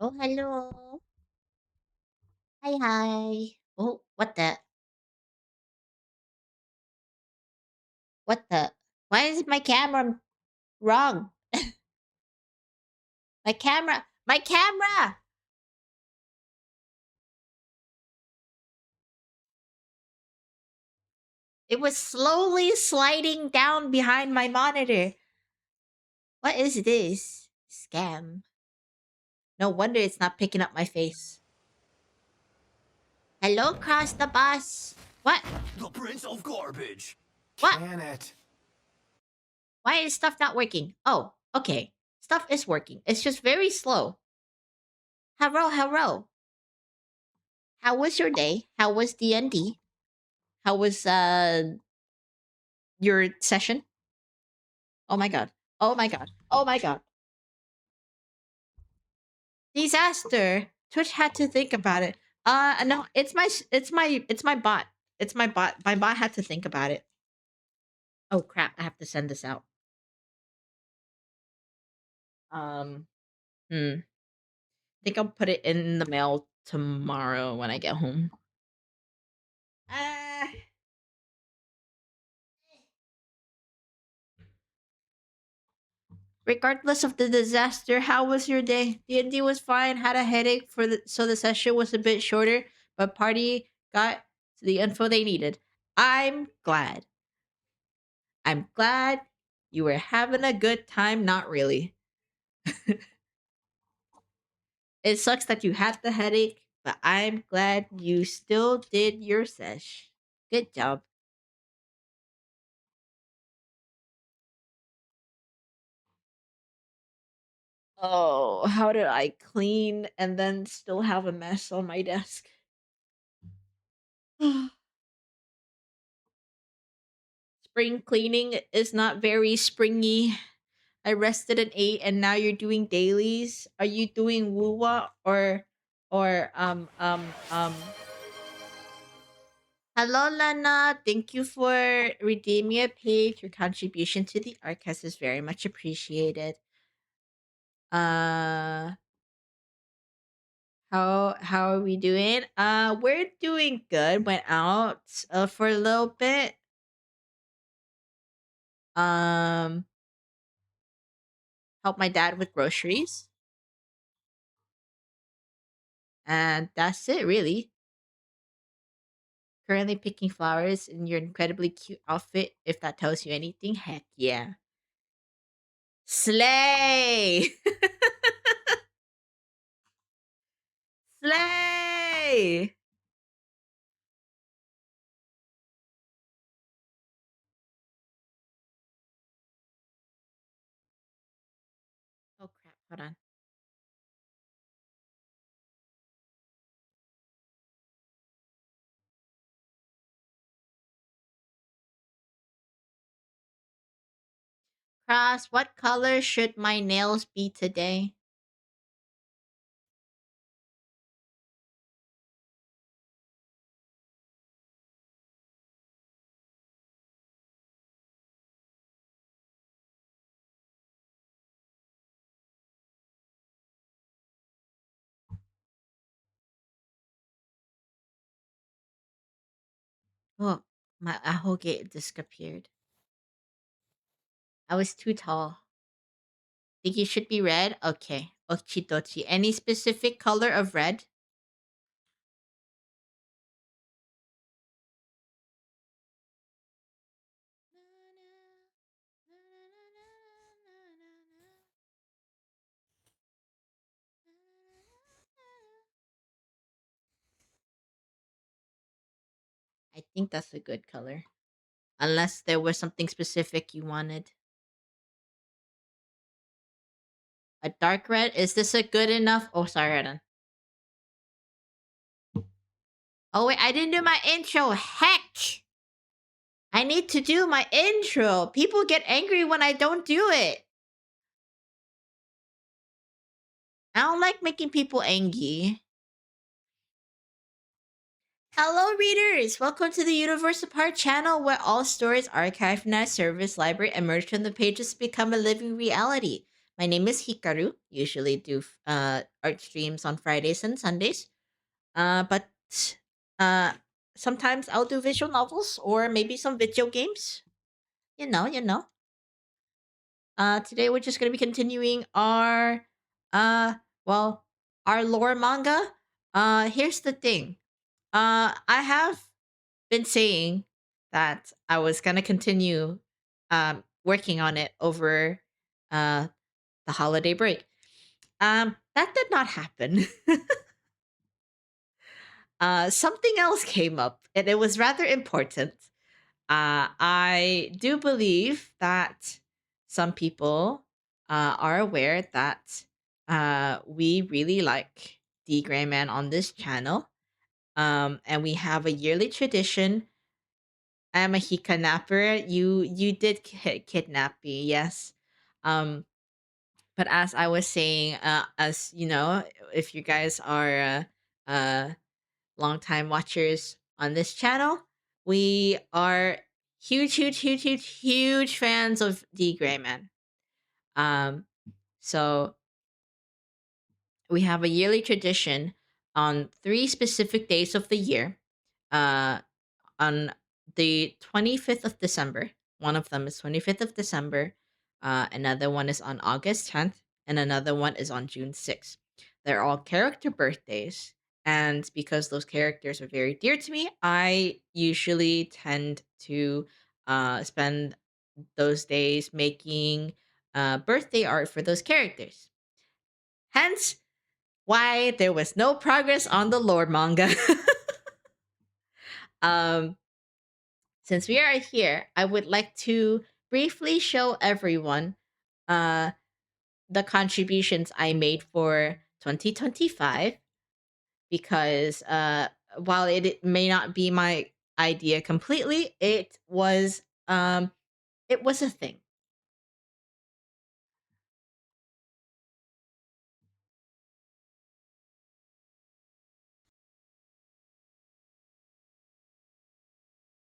Oh, hello. Hi, hi. Oh, what the? What the? Why is my camera wrong? My camera! My camera! It was slowly sliding down behind my monitor. What is this? Scam. No wonder it's not picking up my face. Hello, Cross the Bus. What? The Prince of Garbage. What? Can it? Why is stuff not working? Oh, okay. Stuff is working. It's just very slow. Hello, hello. How was your day? How was D&D? How was your session? Oh my god. Oh my god. Oh my god. Disaster. Twitch had to think about it. No, it's my bot. It's my bot. My bot had to think about it. Oh crap, I have to send this out. Um I think I'll put it in the mail tomorrow when I get home. Uh Regardless of the disaster, how was your day? D&D was fine. Had a headache so the session was a bit shorter, but party got the info they needed. I'm glad. I'm glad you were having a good time. Not really. It sucks that you had the headache, but I'm glad you still did your sesh. Good job. Oh, how did I clean and then still have a mess on my desk? Spring cleaning is not very springy. I rested and ate, and now you're doing dailies. Are you doing woo-wah or? Hello, Lena. Thank you for redeeming a page. Your contribution to the archives is very much appreciated. Uh, how are we doing? We're doing good. Went out for a little bit. Um, Helped my dad with groceries, and that's it, really. Currently picking flowers in your incredibly cute outfit. If that tells you anything, heck yeah. Slay! Slay! Oh crap, hold on. Cross, what color should my nails be today? Oh, my ahogate disappeared. I was too tall. Think you should be red? Okay. Ochidochi. Any specific color of red? I think that's a good color. Unless there was something specific you wanted. A dark red? Is this a good enough? Oh, sorry, hold on. Oh, wait, I didn't do my intro. Heck! I need to do my intro. People get angry when I don't do it. I don't like making people angry. Hello, readers! Welcome to the Universe Apart channel, where all stories archived in our service library emerge from the pages to become a living reality. My name is Hikaru. Usually do art streams on Fridays and Sundays. But uh, sometimes I'll do visual novels or maybe some video games. You know. Today we're just gonna be continuing our uh, well, our lore manga. Here's the thing. I have been saying that I was gonna continue working on it over uh the holiday break. That did not happen. Something else came up, and it was rather important. I do believe that some people are aware that we really like the Gray Man on this channel. And we have a yearly tradition. I'm a Hika napper. You did kidnap me, yes. Um, but as I was saying, as you know, if you guys are longtime watchers on this channel, we are huge fans of the Gray Man. Um, so we have a yearly tradition on three specific days of the year. Uh, on the 25th of December. One of them is 25th of December. Another one is on August 10th. And another one is on June 6th. They're all character birthdays. And because those characters are very dear to me, I usually tend to spend those days making birthday art for those characters. Hence, why there was no progress on the lore manga. um, Since we are here, I would like to briefly show everyone uh, the contributions I made for 2025 because while it may not be my idea completely, it was a thing.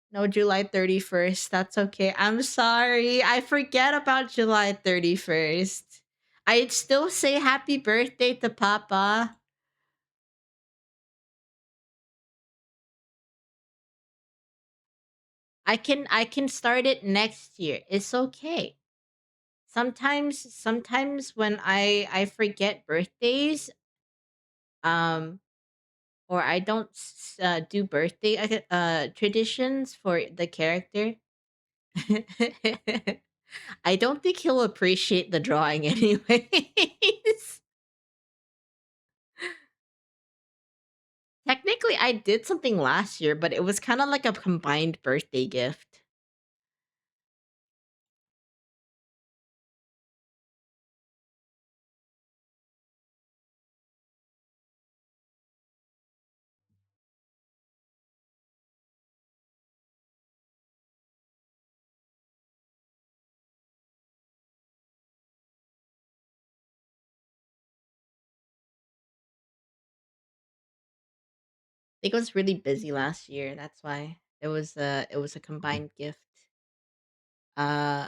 No July 31st. That's okay. I'm sorry. I forget about July 31st. I'd still say happy birthday to Papa. I can start it next year. It's okay. Sometimes when I forget birthdays, um or I don't do birthday traditions for the character. I don't think he'll appreciate the drawing anyways. Technically I did something last year, but it was kind of like a combined birthday gift. I think I was really busy last year. That's why it was a combined gift. Uh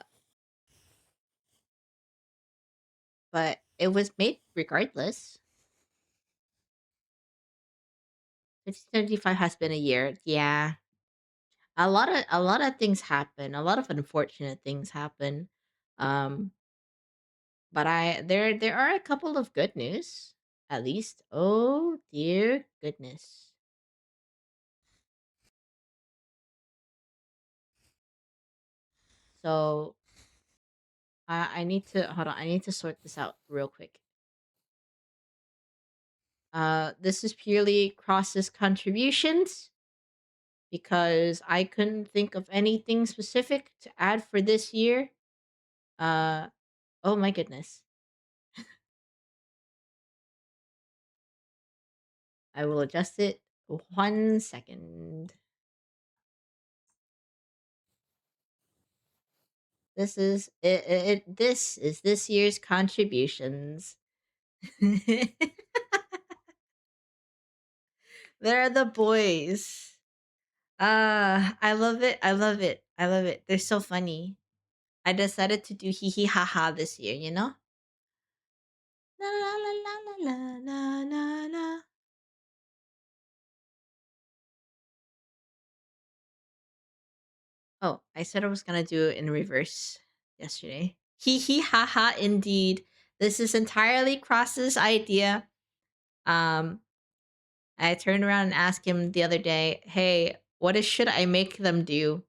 but it was made regardless. 1575 has been a year. Yeah. A lot of things happen. A lot of unfortunate things happen. Um but there are a couple of good news at least. Oh dear goodness. So I need to hold on. I need to sort this out real quick. This is purely Cross's contributions because I couldn't think of anything specific to add for this year. Uh oh my goodness. I will adjust it 1 second. This is this year's contributions. They're the boys. I love it. I love it. I love it. They're so funny. I decided to do hee hee ha ha this year, you know? na na. Oh, I said I was gonna do it in reverse yesterday. Hee hee ha ha indeed. This is entirely Cross's idea. Um I turned around and asked him the other day, "Hey, should I make them do?"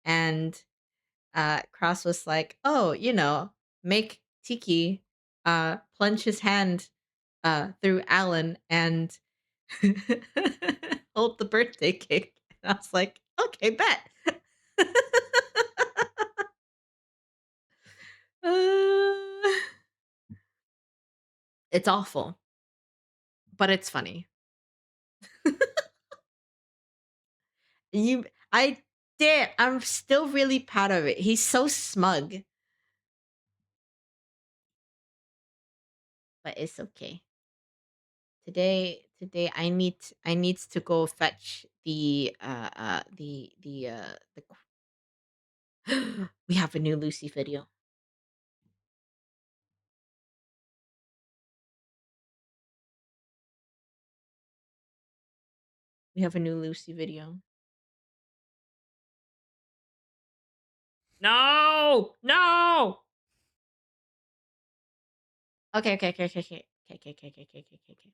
And Cross was like, "Oh, make Tiki plunge his hand through Alan and hold the birthday cake." And I was like, "Okay, bet." Uh, it's awful, but it's funny. You I did. I'm still really proud of it. He's so smug, but it's okay. Today I needs to go fetch we have a new Lucy video. We have a new Lucy video. No! No! Okay, okay, okay, okay, okay. Okay, okay, okay, okay, okay, okay.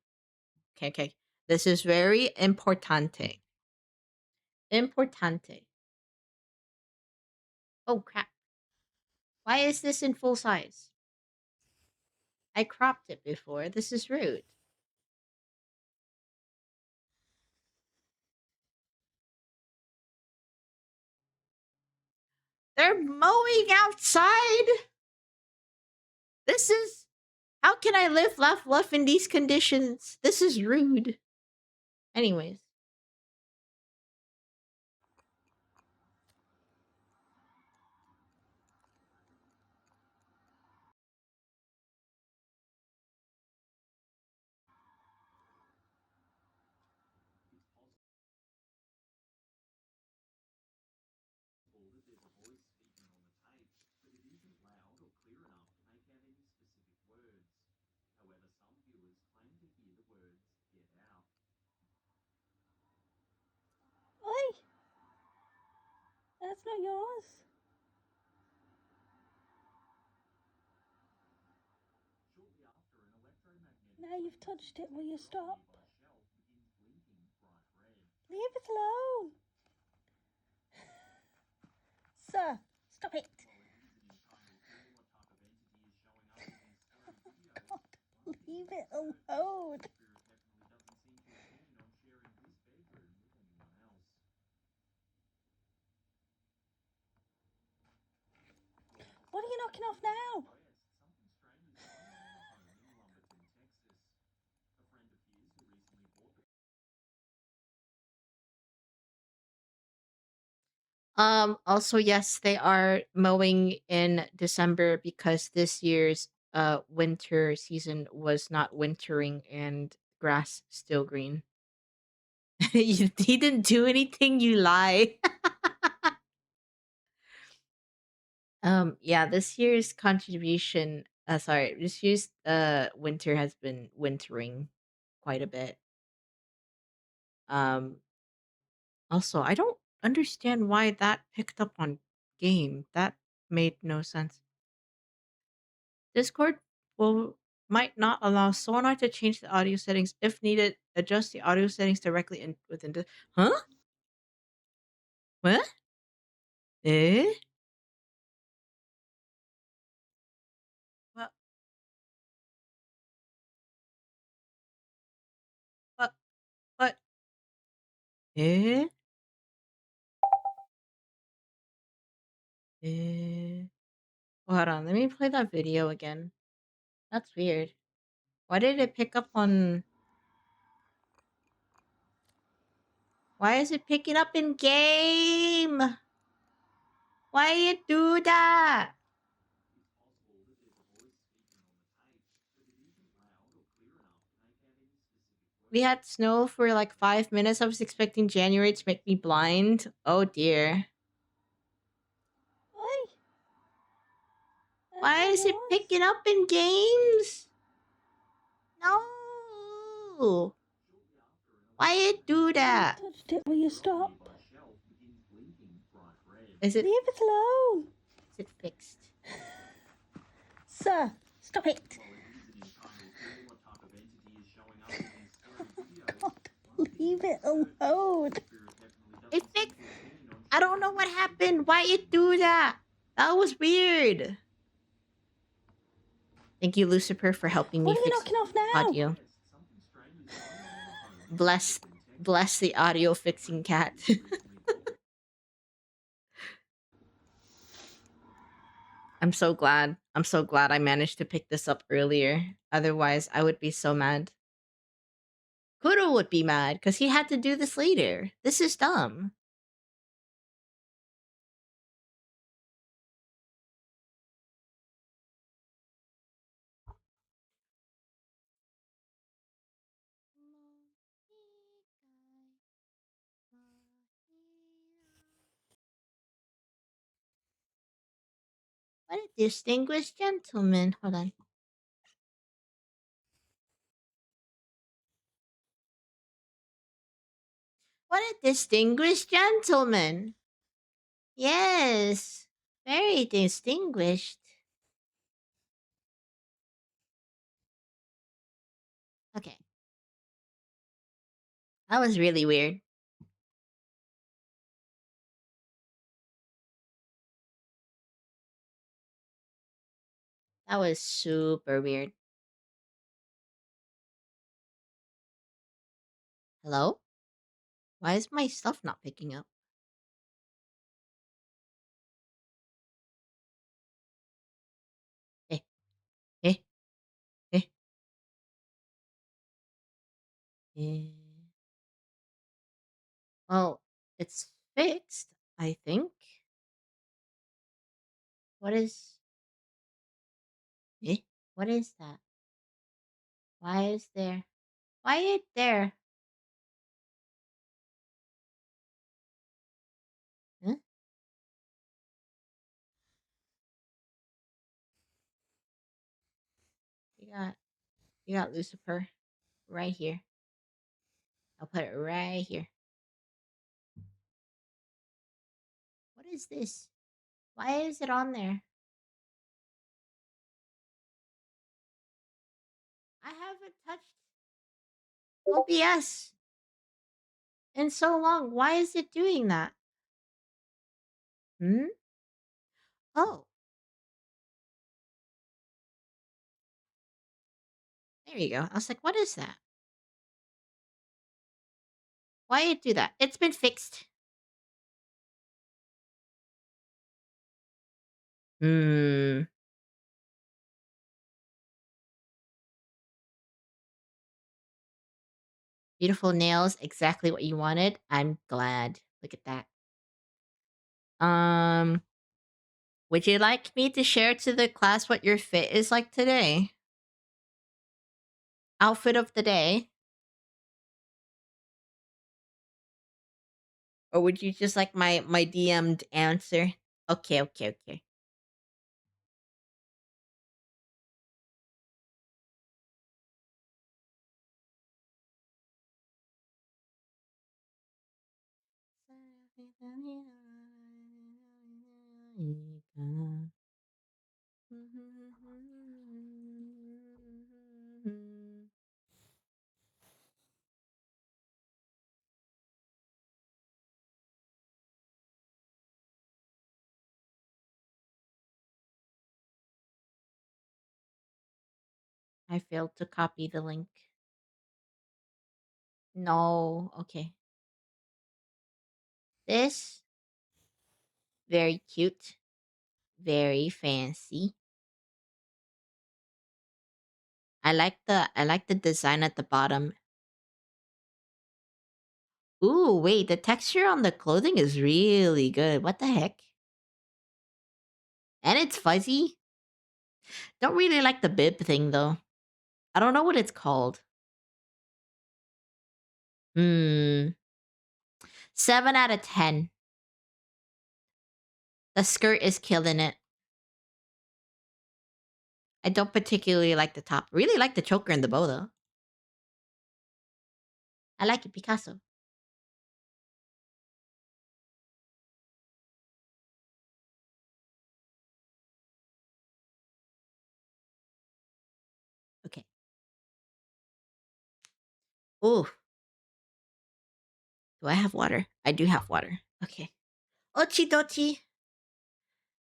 Okay, okay. This is very importante. Importante. Oh crap. Why is this in full size? I cropped it before. This is rude. They're mowing outside. This is how can I live, laugh, love in these conditions? This is rude. Anyways. Oi! That's not yours. Now you've touched it, will you stop? Leave it alone. Sir, stop it. God, leave it alone. What are you knocking off now? Also yes, they are mowing in December because this year's winter season was not wintering and grass still green. He didn't do anything, you lie. Yeah, this year's contribution sorry, this year's winter has been wintering quite a bit. Um Also, I don't understand why that picked up on game. That made no sense. Discord will might not allow Sonar to change the audio settings. If needed, adjust the audio settings directly within the Huh? What? Eh? What? What? What? Eh? Eh? Hold on, let me play that video again. That's weird. Why did it pick up on Why is it picking up in game? Why it do that? We had snow for like 5 minutes. I was expecting January to make me blind. Oh dear. Oi! That's Why not is it yours. picking up in games? No. do? Why it do that? Touched it. Will you stop? Is it Leave it alone. is it fixed? Sir, stop it. God, leave it alone. It fixed. I don't know what happened. Why it do that? That was weird. Thank you, Lucifer, for helping me What are you fix knocking off now? audio. Bless the audio fixing cat. I'm so glad. I'm so glad I managed to pick this up earlier. Otherwise, I would be so mad. Kuro would be mad because he had to do this later. This is dumb. What a distinguished gentleman. Hold on. What a distinguished gentleman. Yes. Very distinguished. Okay. That was really weird. That was super weird. Hello? Why is my stuff not picking up? Eh, eh, eh, eh. Well, it's fixed, I think. What is... Eh? What is that? Why is there... Why it there? Huh? You got... You got Lucifer right here. I'll put it right here. What is this? Why is it on there? I haven't touched OBS in so long. Why is it doing that? Hmm? Oh, there you go. I was like, what is that? Why it do that? It's been fixed. Hmm. Beautiful nails, exactly what you wanted. I'm glad. Look at that. Would you like me to share to the class what your fit is like today? Outfit of the day? Or would you just like my DM'd answer? Okay, okay, okay. I failed to copy the link. No, okay. This very cute, very fancy. I like the design at the bottom. Ooh, wait, the texture on the clothing is really good. What the heck? And it's fuzzy. Don't really like the bib thing though. I don't know what it's called. Hmm. 7 out of 10. The skirt is killing it. I don't particularly like the top. Really like the choker and the bow though. I like it, Picasso. Okay. Oh, do I have water? I do have water. Okay. Ochi dochi.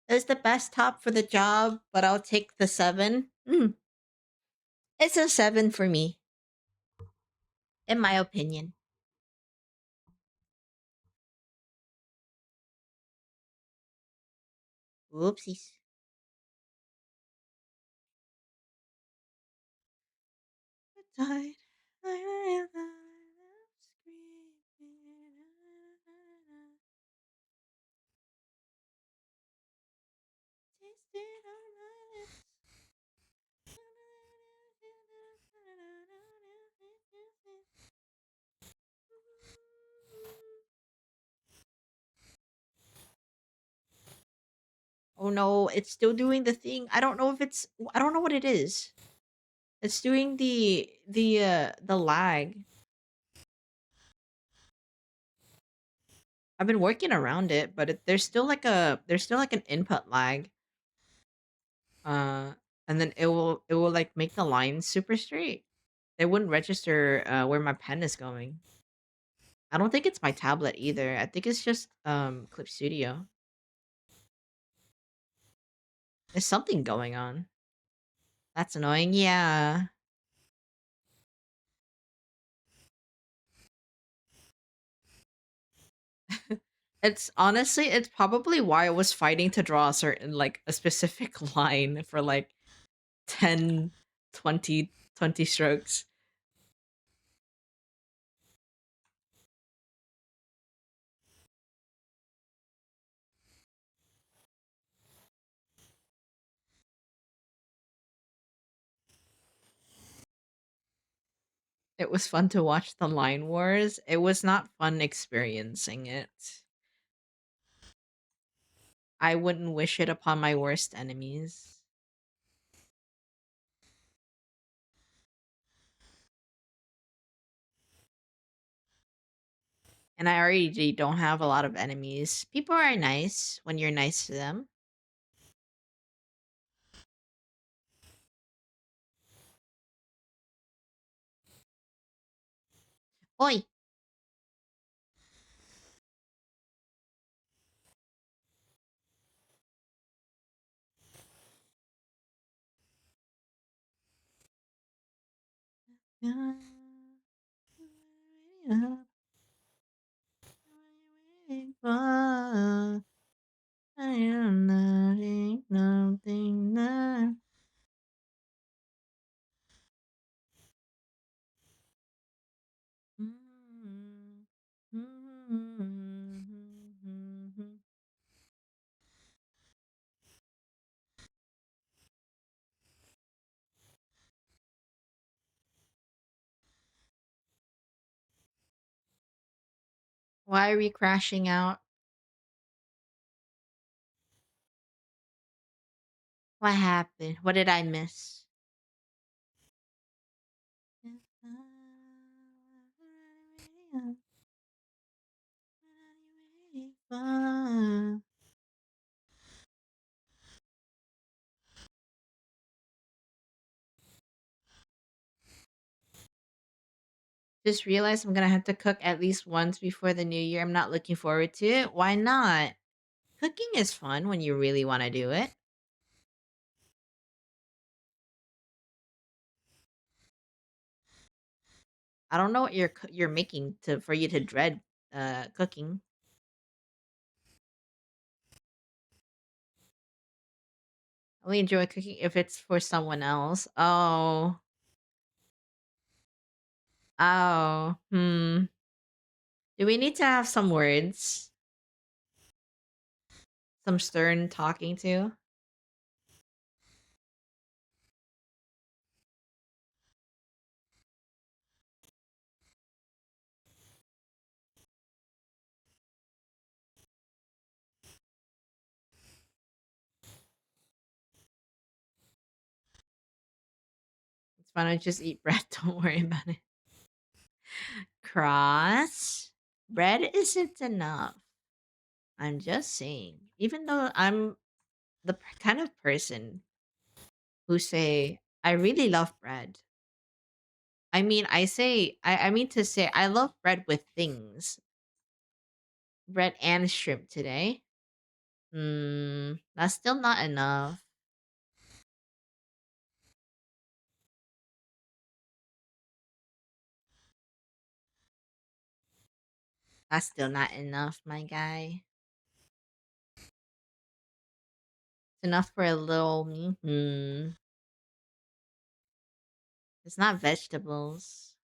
It's the best top for the job, but I'll take the 7. It's a 7 for me, in my opinion. Whoopsies. I died. Oh no, it's still doing the thing. I don't know what it is. It's doing the lag. I've been working around it, but there's still like an input lag. Uh and then it will like make the lines super straight. It wouldn't register where my pen is going. I don't think it's my tablet either. I think it's just Clip Studio. There's something going on. That's annoying. Yeah. It's probably why I was fighting to draw a certain like a specific line for like 10, 20 strokes. It was fun to watch the line wars. It was not fun experiencing it. I wouldn't wish it upon my worst enemies. And I already don't have a lot of enemies. People are nice when you're nice to them. Oi! I am nothing, nothing. Why are we crashing out? What happened? What did I miss? Just realized I'm gonna have to cook at least once before the new year. I'm not looking forward to it. Why not? Cooking is fun when you really want to do it. I don't know what you're making to for you to dread cooking. I only enjoy cooking if it's for someone else. Oh. Oh. Hmm. Do we need to have some words? Some stern talking to? It's fine. I just eat bread. Don't worry about it. Cross. Bread isn't enough. I'm just saying. Even though I'm the kind of person who say I really love bread. I mean to say I love bread with things. Bread and shrimp today. That's still not enough. That's still not enough, my guy. It's enough for a little me. It's not vegetables.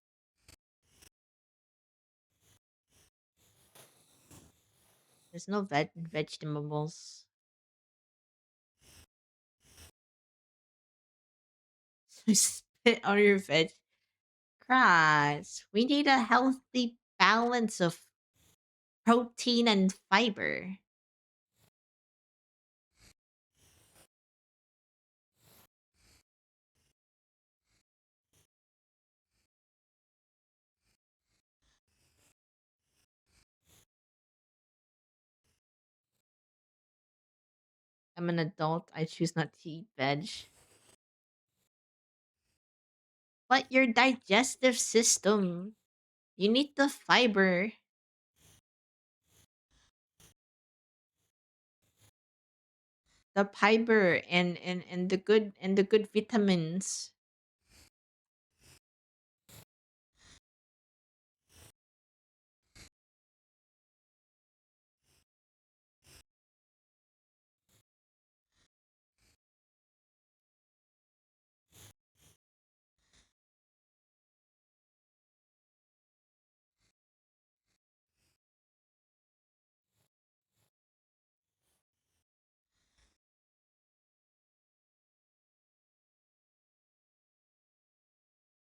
There's no vegetables. Spit on your veg. Crush. We need a healthy balance of protein and fiber. I'm an adult. I choose not to eat veg. But your digestive system, you need the fiber, and the good vitamins.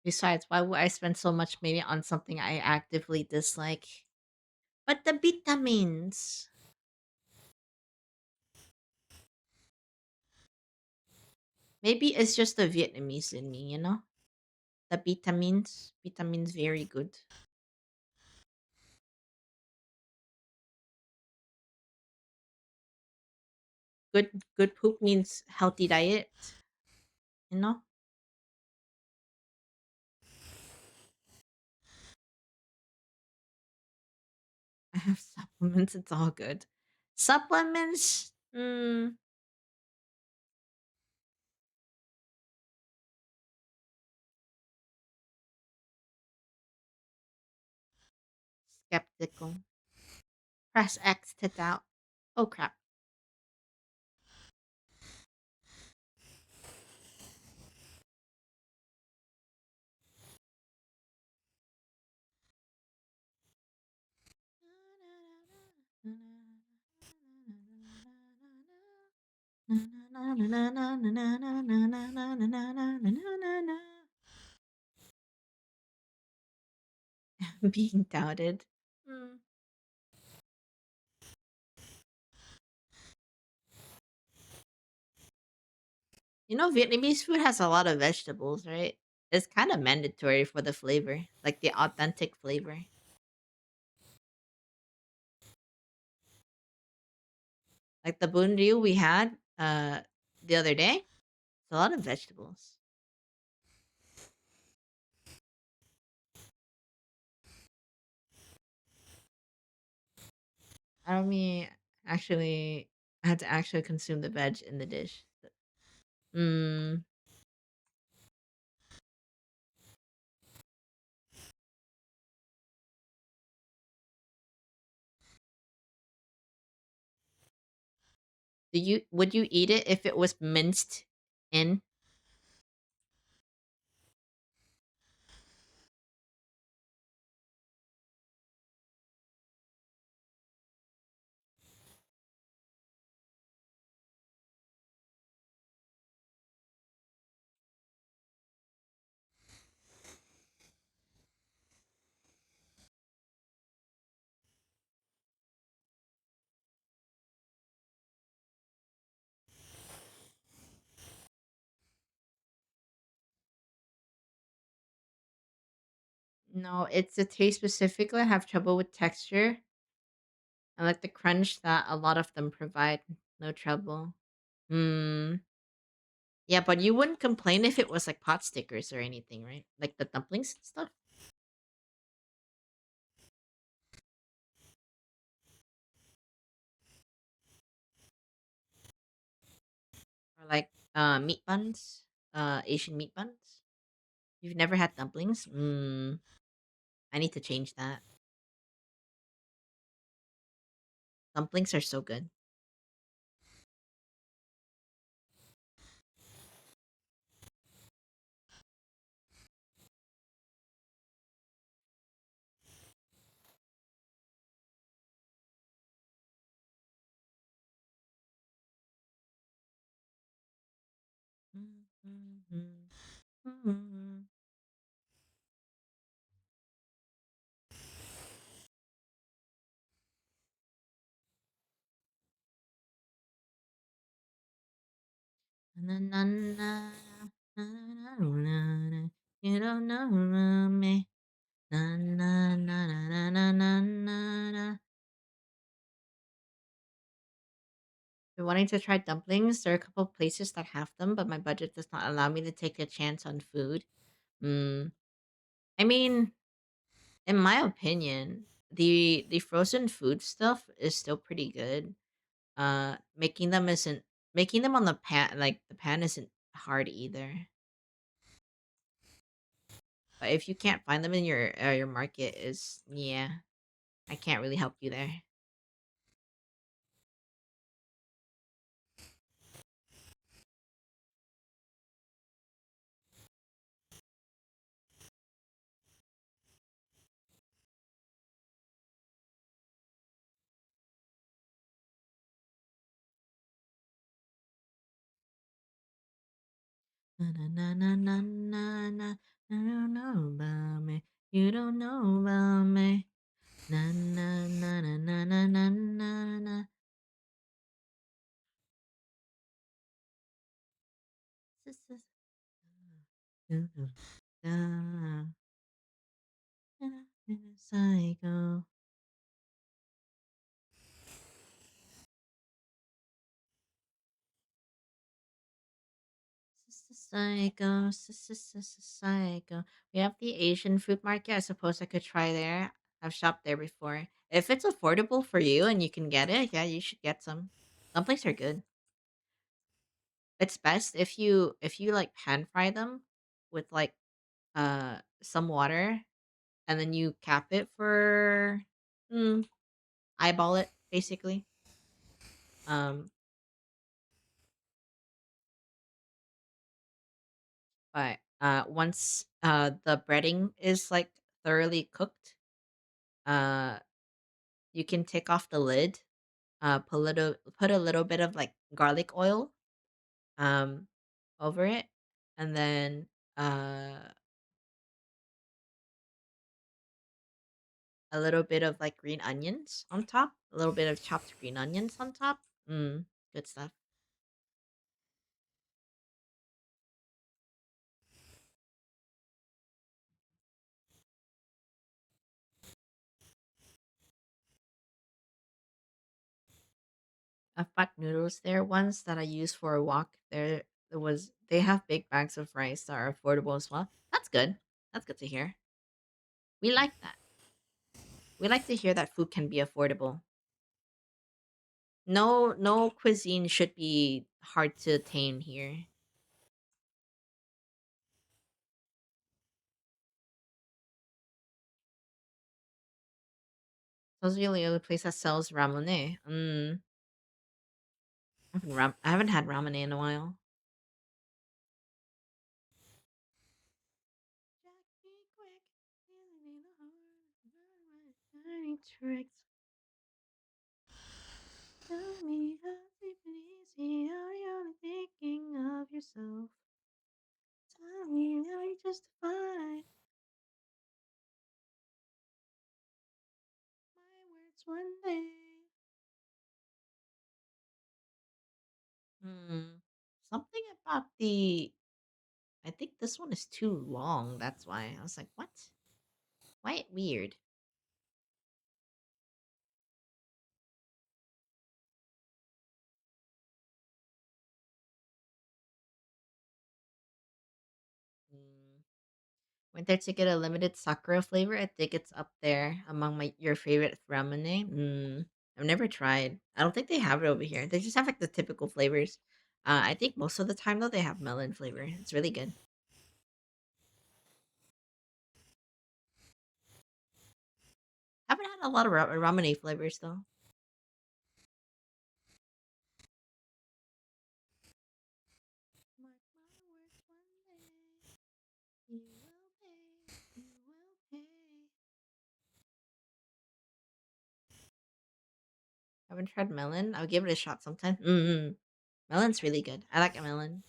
Besides, why would I spend so much maybe on something I actively dislike? But the vitamins. Maybe it's just the Vietnamese in me, you know? The vitamins. Vitamins very good. Good poop means healthy diet, you know? I have supplements, it's all good. Supplements? Skeptical. Press X to doubt. Oh crap. Being doubted. Mm. You know, Vietnamese food has a lot of vegetables, right? It's kind of mandatory for the flavor, like the authentic flavor. Like the bun ryu we had the other day. It's a lot of vegetables. I don't mean actually I had to actually consume the veg in the dish. Mm, would you eat it if it was minced in? No, it's the taste specifically. I have trouble with texture. I like the crunch that a lot of them provide. No trouble. Hmm. Yeah, but you wouldn't complain if it was like pot stickers or anything, right? Like the dumplings and stuff. Or like meat buns. Asian meat buns. You've never had dumplings? I need to change that. Dumplings are so good. Na, na, na, na, na, na, na. You don't know me. Na, na, na, na, na, na, na, na. If you're wanting to try dumplings, there are a couple of places that have them, but my budget does not allow me to take a chance on food. Mm. I mean, in my opinion, the frozen food stuff is still pretty good. Making them on the pan, like the pan isn't hard either. But if you can't find them in your market, is yeah, I can't really help you there. Na na na na na na na. I don't know about me. You don't know about me. Na na na na na na na na na. Psycho. Psycho, psycho. We have the Asian food market. I suppose I could try there. I've shopped there before. If it's affordable for you and you can get it, yeah, you should get some. Dumplings are good. It's best if you like pan fry them with like some water and then you cap it for eyeball it basically. Um but once the breading is like thoroughly cooked, uh you can take off the lid, put a little bit of like garlic oil um over it, and then uh a little bit of like green onions on top, a little bit of chopped green onions on top. Good stuff. I've bought noodles there once that I used for a walk. They have big bags of rice that are affordable as well. That's good. That's good to hear. We like that. We like to hear that food can be affordable. No cuisine should be hard to attain here. Those are the only place that sells ramen. I haven't had ramen in a while. Jackie Quick, feeling in the heart, tiny tricks. Tell me how deep and easy are you only thinking of yourself? Tell me how you justify my words one day. Hmm. Something about the. I think this one is too long. That's why I was like, what? Quite weird. Mm. Went there to get a limited sakura flavor. I think it's up there among my your favorite ramen. I've never tried. I don't think they have it over here. They just have like the typical flavors. I think most of the time though they have melon flavor. It's really good. Haven't had a lot of ramen flavors though. Mark my words, one day you will pay. You will pay. Haven't tried melon. I'll give it a shot sometime. Melon's really good. I like a melon.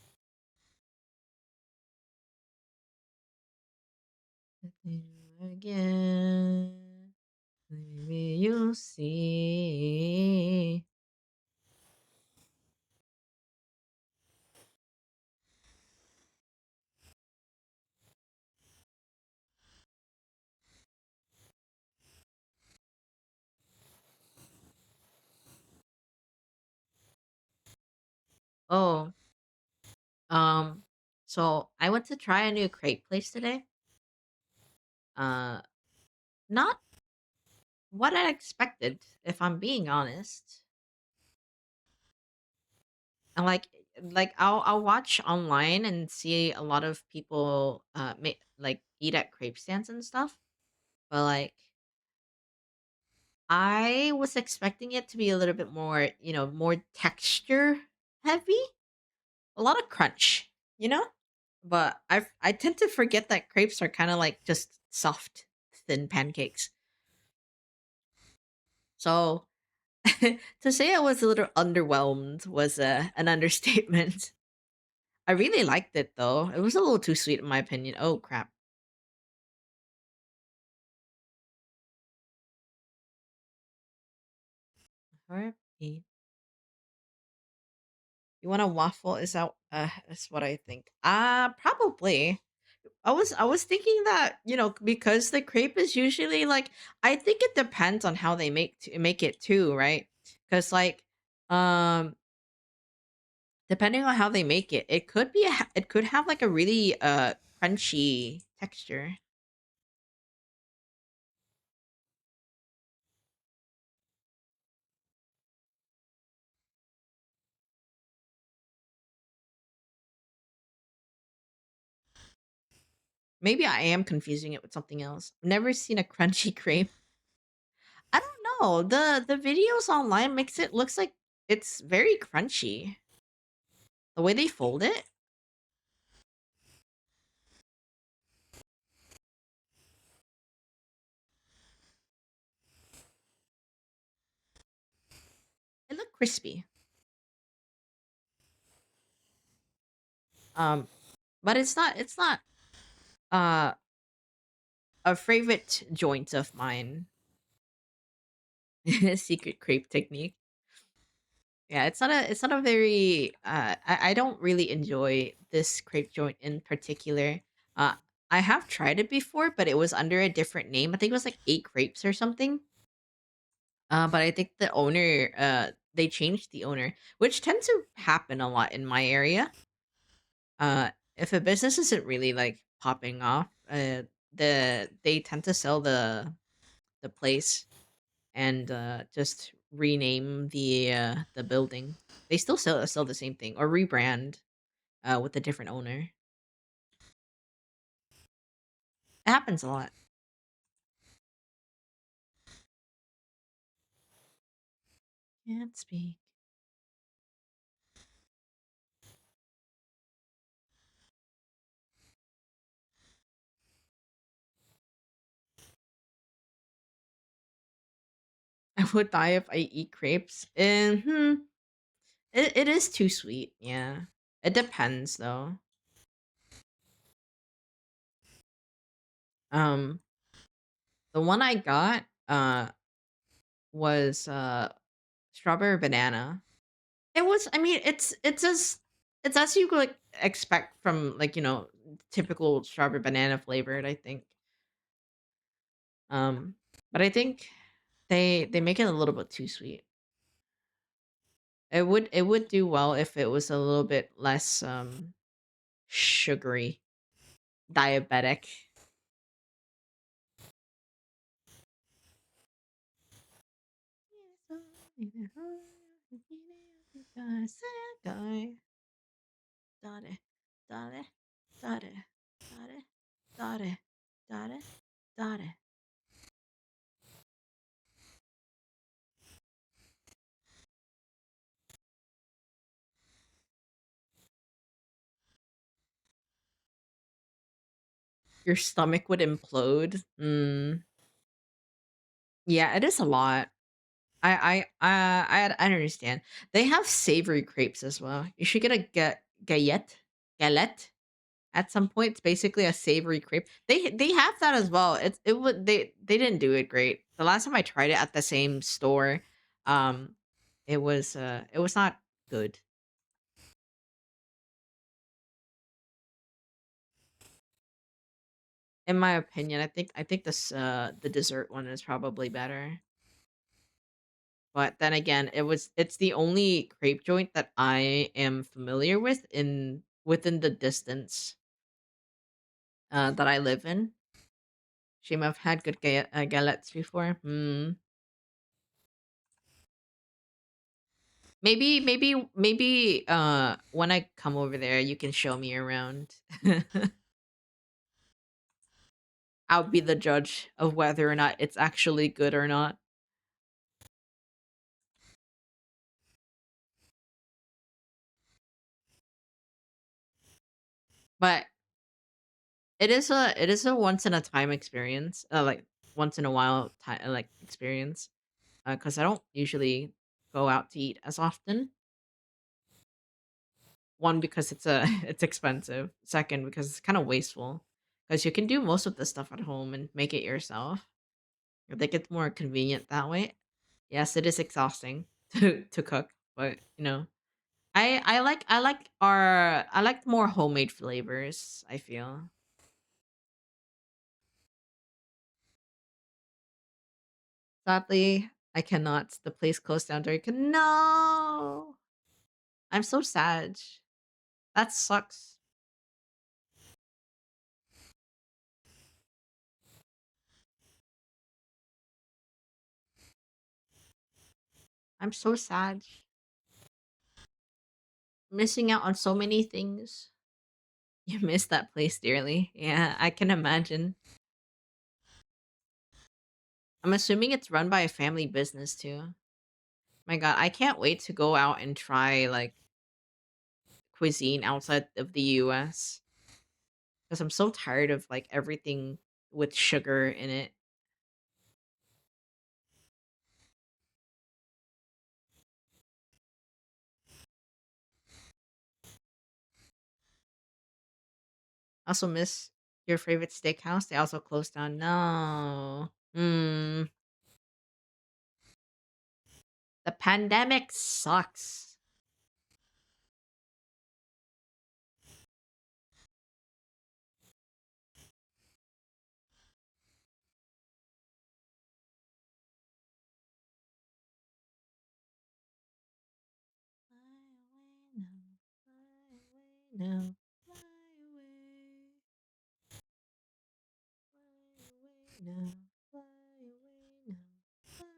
Again, maybe you'll see. Oh, um, so I went to try a new crepe place today. Uh, not what I expected, if I'm being honest. And like I'll watch online and see a lot of people like eat at crepe stands and stuff. But like I was expecting it to be a little bit more, more texture heavy, a lot of crunch, you know? But I tend to forget that crepes are kind of like just soft, thin pancakes. So to say I was a little underwhelmed was an understatement. I really liked it though. It was a little too sweet in my opinion. Oh crap. Heartbeat. You want a waffle? Is what I think. Probably. I was thinking that, because the crepe is usually like I think it depends on how they make it too, right? Cuz like um depending on how they make it, it could have like a really crunchy texture. Maybe I am confusing it with something else. I've never seen a crunchy crepe. I don't know. The videos online makes it looks like it's very crunchy. The way they fold it, it looked crispy. Um, but it's not uh a favorite joint of mine. Secret crepe technique. Yeah, it's not a very I don't really enjoy this crepe joint in particular. Uh I have tried it before, but it was under a different name. I think it was like Eight Crepes or something. But I think the owner they changed the owner, which tends to happen a lot in my area. If a business isn't really like popping off, they tend to sell the place and just rename the building. They still sell the same thing or rebrand with a different owner. It happens a lot. Can't speak. I would die if I eat crepes. And it is too sweet. Yeah, it depends though. Um, the one I got was strawberry banana. It was. I mean, it's as you could like expect from like typical strawberry banana flavored. I think Um, but I think they make it a little bit too sweet. It would do well if it was a little bit less sugary, diabetic. Dare, dare, dare, dare, dare, dare, dare. Your stomach would implode. Yeah, it is a lot. I understand. They have savory crepes as well. You should get a galette at some point. It's basically a savory crepe. They have that as well. It would they didn't do it great. The last time I tried it at the same store, um, it was not good. In my opinion. I think this the dessert one is probably better. But then again, it's the only crepe joint that I am familiar with in within the distance that I live in. She might have had good galettes before. Maybe when I come over there, you can show me around. I'll be the judge of whether or not it's actually good or not. But it is a once in a time experience, like once in a while time like experience. Because I don't usually go out to eat as often. One, because it's a it's expensive. Second, because it's kind of wasteful. Because you can do most of the stuff at home and make it yourself. I think it's more convenient that way. Yes, it is exhausting to cook, but I like more homemade flavors. I feel sadly I cannot. The place closed down during. No, I'm so sad. That sucks. I'm so sad. Missing out on so many things. You miss that place dearly. Yeah, I can imagine. I'm assuming it's run by a family business too. My god, I can't wait to go out and try like cuisine outside of the US because I'm so tired of like everything with sugar in it. Also miss your favorite steakhouse. They also closed down. No. The pandemic sucks. Fly away now, fly away now, fly away now, fly away.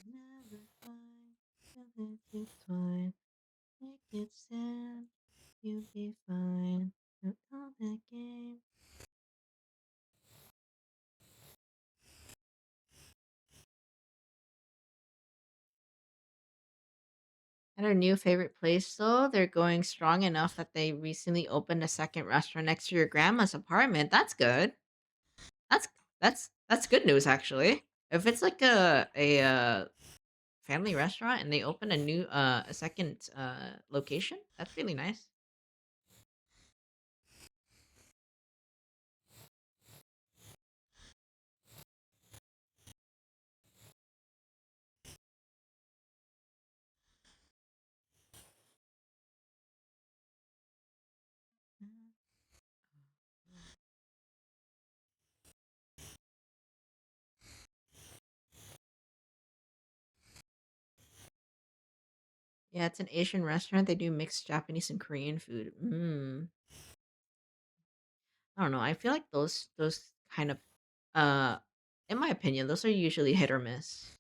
Never find nothing to find. Make it sad, you'll be fine. Put on the game. And our new favorite place, though, they're going strong enough that they recently opened a second restaurant next to your grandma's apartment. That's good. That's that's good news, actually. If it's like a family restaurant and they open a second location, that's really nice. Yeah, it's an Asian restaurant. They do mixed Japanese and Korean food. I don't know. I feel like those kind of uh in my opinion, those are usually hit or miss.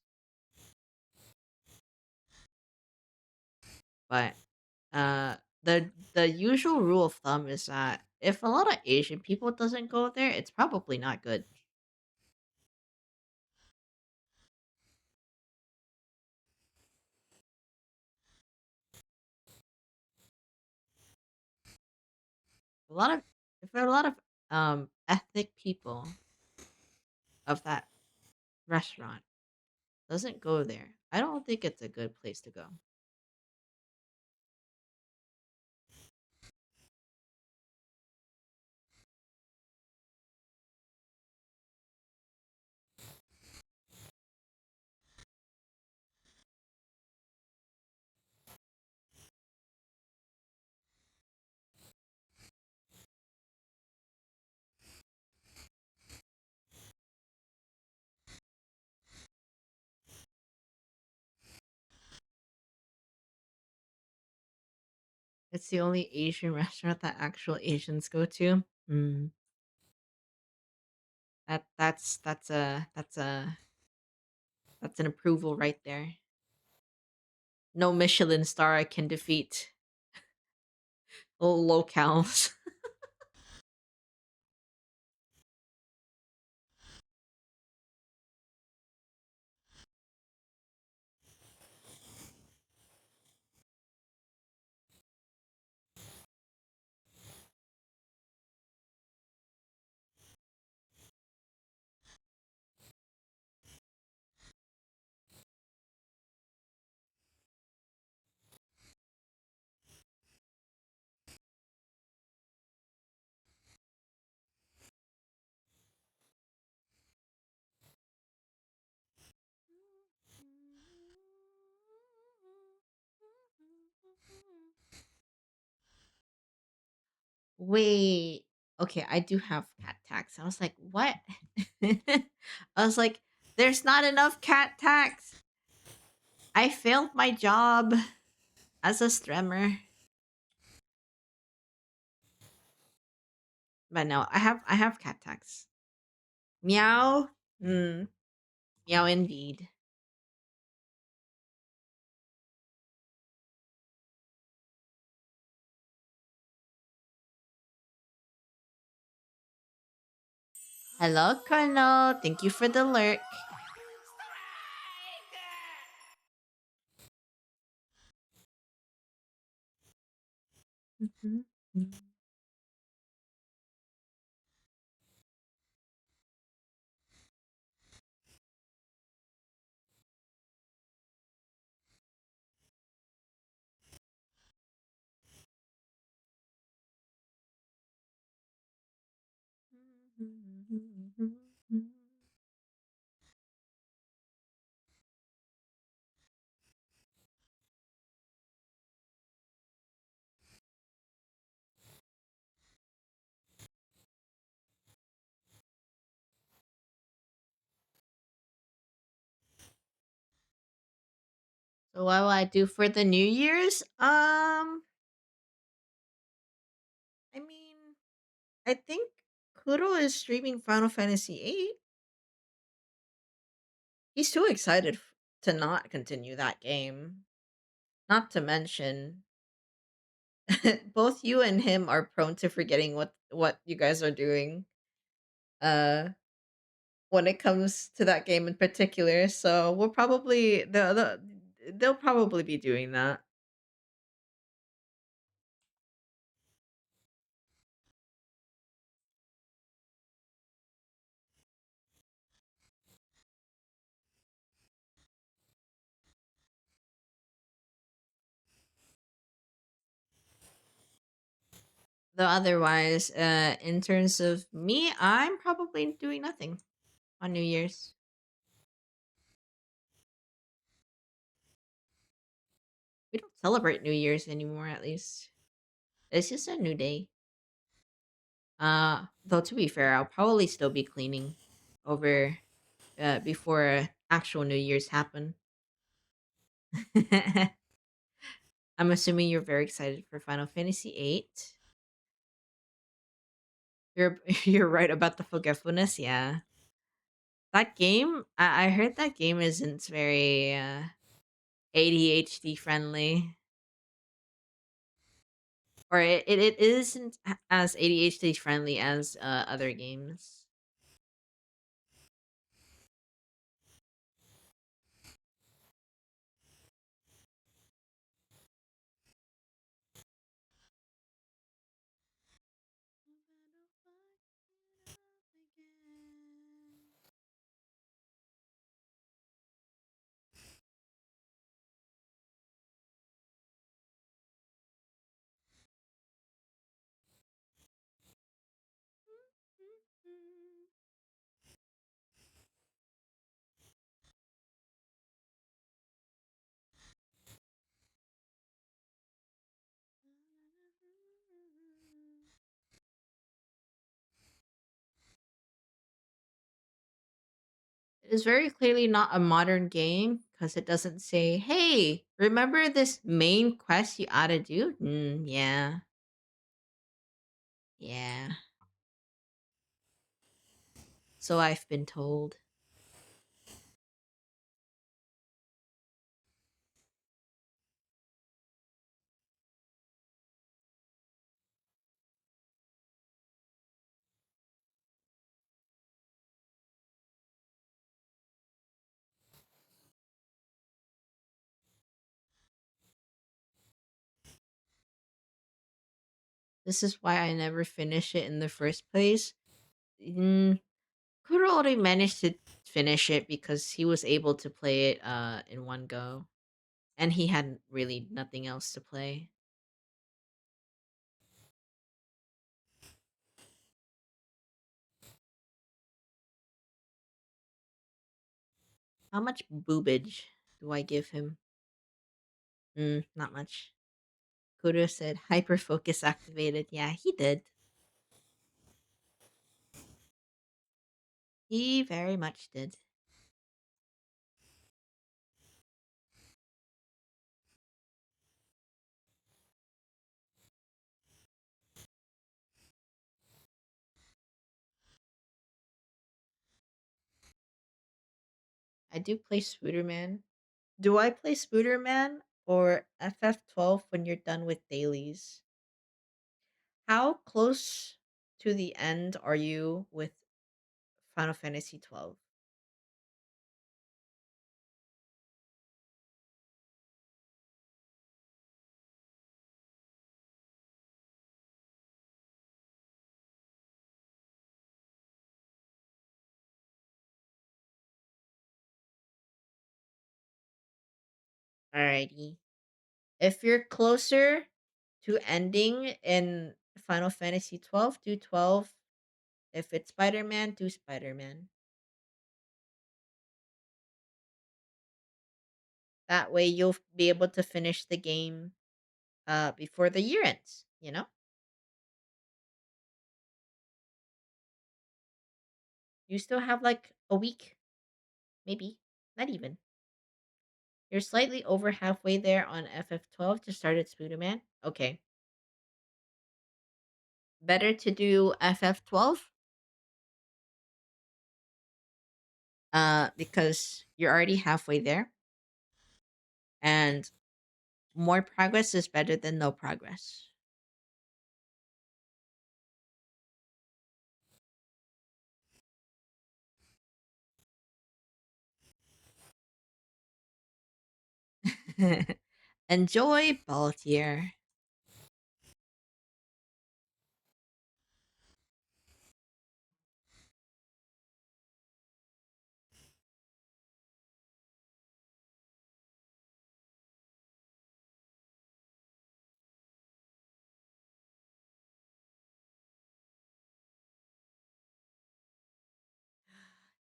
But uh the usual rule of thumb is that if a lot of Asian people doesn't go there, it's probably not good. A lot of if there are a lot of ethnic people of that restaurant doesn't go there, I don't think it's a good place to go. It's the only Asian restaurant that actual Asians go to. Mm, that's an approval right there. No Michelin star can defeat locales. Wait. Okay, I do have cat tax. I was like, what? I was like, there's not enough cat tax. I failed my job as a streamer. But no, I have cat tax. Meow. Hmm. Meow indeed. Hello, Colonel. Thank you for the lurk. Mhm. So what will I do for the New Year's? I mean, I think Kuro is streaming Final Fantasy VIII. He's too excited to not continue that game. Not to mention, both you and him are prone to forgetting what you guys are doing. Uh, when it comes to that game in particular, so we'll probably they'll probably be doing that. Though otherwise, in terms of me, I'm probably doing nothing on New Year's. We don't celebrate New Year's anymore, at least. It's just a new day. Though to be fair, I'll probably still be cleaning over before actual New Year's happen. I'm assuming you're very excited for Final Fantasy VIII. You're you're right about the forgetfulness. Yeah, that game. I heard that game isn't very ADHD friendly, or it isn't as ADHD friendly as other games. It is very clearly not a modern game because it doesn't say, "Hey, remember this main quest you ought to do?" Yeah, yeah. So I've been told. This is why I never finish it in the first place. Mm, Kuro already managed to finish it because he was able to play it in one go, and he had really nothing else to play. How much boobage do I give him? Not much. Kuro said hyper focus activated. Yeah, he did. He very much did. I do play Spooderman. Do I play Spooderman or FF12 when you're done with dailies? How close to the end are you with Final Fantasy 12? Alrighty. If you're closer to ending in Final Fantasy 12, do 12. If it's Spider Man, do Spider Man. That way you'll be able to finish the game before the year ends, you know? You still have like a week, maybe, not even. You're slightly over halfway there on FF12 to start at Spooderman. Okay. Better to do FF12 because you're already halfway there and more progress is better than no progress. Enjoy Baltier.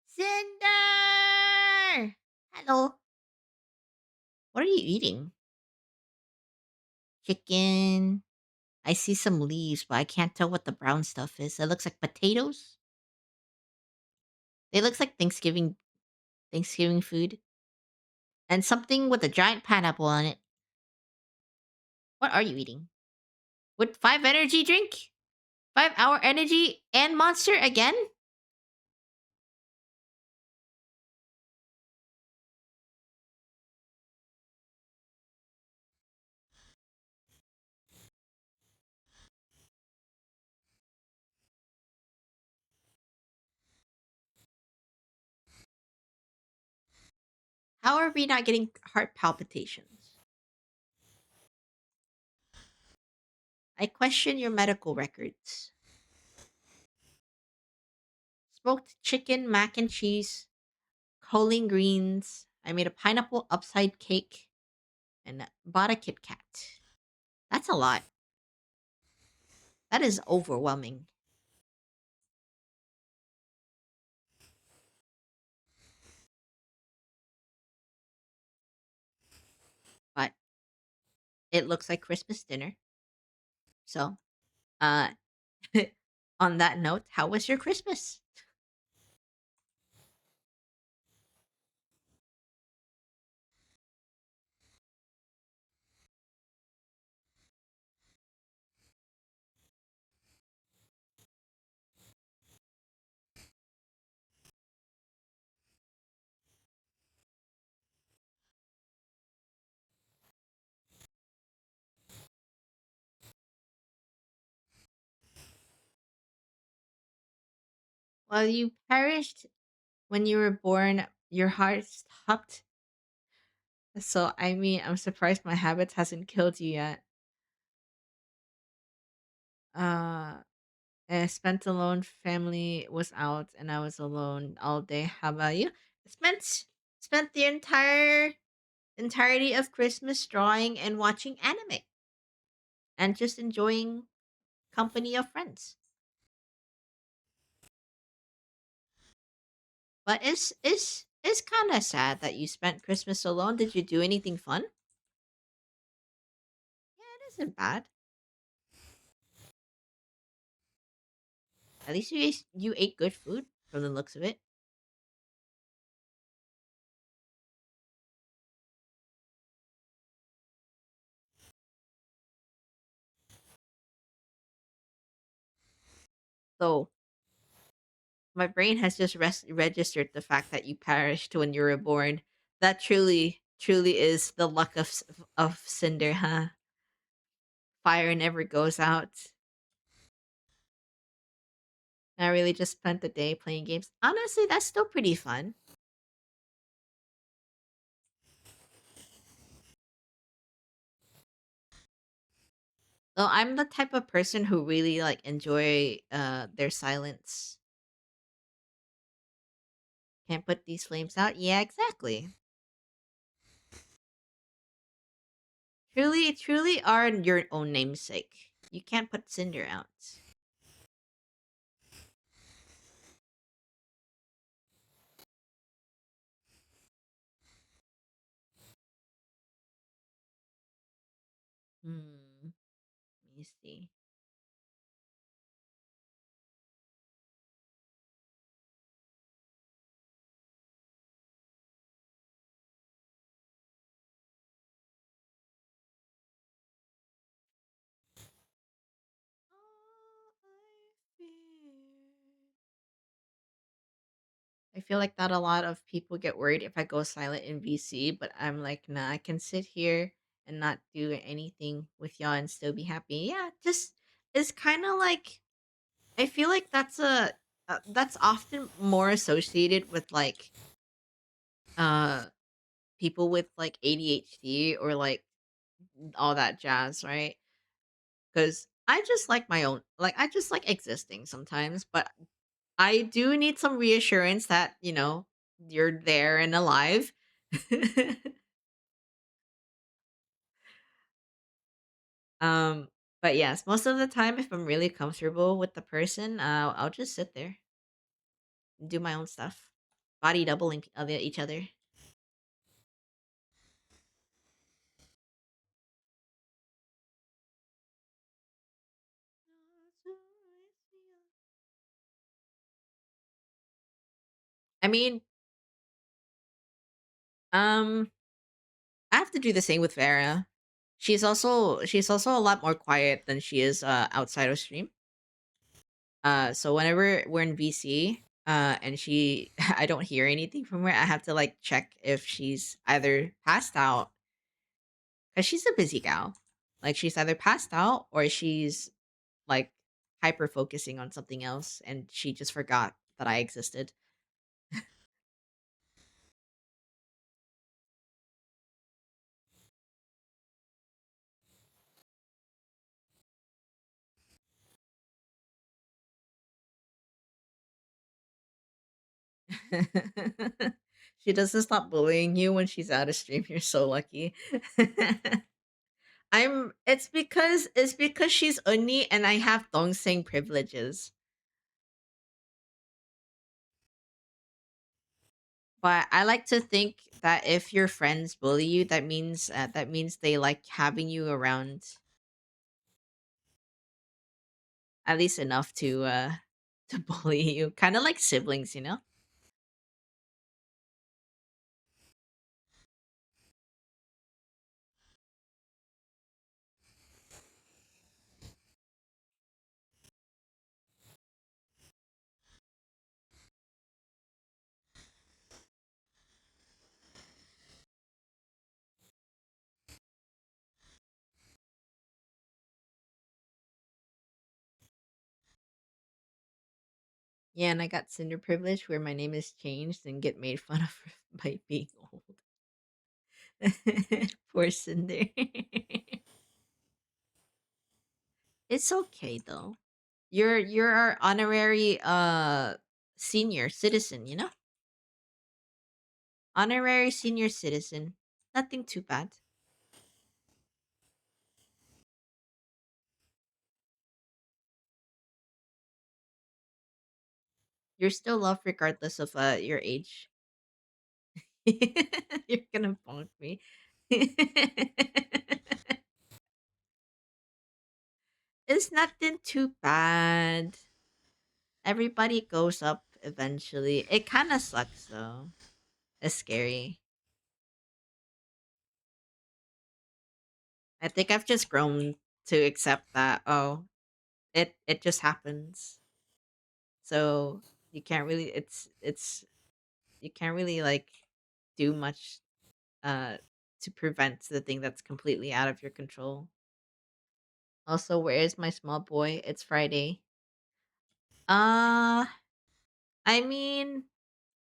Cinder! Hello. What are you eating? Chicken. I see some leaves, but I can't tell what the brown stuff is. It looks like potatoes. It looks like Thanksgiving food. And something with a giant pineapple on it. What are you eating? With 5 energy drink? 5 hour energy and monster again? How are we not getting heart palpitations? I question your medical records. Smoked chicken, mac and cheese, choline greens. I made a pineapple upside cake and bought a Kit Kat. That's a lot. That is overwhelming. But it looks like Christmas dinner. So, uh, on that note, how was your Christmas? Well, you perished when you were born. Your heart stopped. So, I mean, I'm surprised my habits hasn't killed you yet. Uh, spent alone. Family was out, and I was alone all day. How about you? Spent the entirety of Christmas drawing and watching anime and just enjoying company of friends. But it's kind of sad that you spent Christmas alone. Did you do anything fun? Yeah, it isn't bad. At least you ate good food from the looks of it. So my brain has just registered the fact that you perished when you were born. That truly is the luck of Cinder, huh? Fire never goes out. I really just spent the day playing games. Honestly, that's still pretty fun. So I'm the type of person who really like enjoy their silence. Can't put these flames out. Yeah, exactly. Truly are your own namesake. You can't put Cinder out. Hmm. Let me see. I feel like not a lot of people get worried if I go silent in VC, but I'm like, nah, I can sit here and not do anything with y'all and still be happy. Yeah, just it's kind of like I feel like that's often more associated with like uh people with like ADHD or like all that jazz, right? Because I just like my own, like I just like existing sometimes, but I do need some reassurance that you're there and alive. um, but yes, most of the time, if I'm really comfortable with the person, I'll just sit there and do my own stuff, body doubling each other. I mean, um, I have to do the same with Vera. she's also a lot more quiet than she is outside of stream. So whenever we're in VC, and I don't hear anything from her, I have to like check if she's either passed out because she's a busy gal. Like she's either passed out or she's like hyper focusing on something else and she just forgot that I existed. She doesn't stop bullying you when she's out of stream. You're so lucky. It's because she's Unni and I have Dongseng privileges. But I like to think that if your friends bully you, that means they like having you around at least enough to to bully you. Kind of like siblings, you know? Yeah, and I got Cinder privilege where my name is changed and get made fun of by being old. Poor Cinder. It's okay though. You're our honorary senior citizen, you know? Honorary senior citizen. Nothing too bad. You're still loved regardless of your age. You're gonna bonk me. It's nothing too bad. Everybody goes up eventually. It kind of sucks though. It's scary. I think I've just grown to accept that. Oh, it just happens. So you can't really. It's you can't really like do much uh to prevent the thing that's completely out of your control. Also, where is my small boy? It's Friday. Uh, I mean,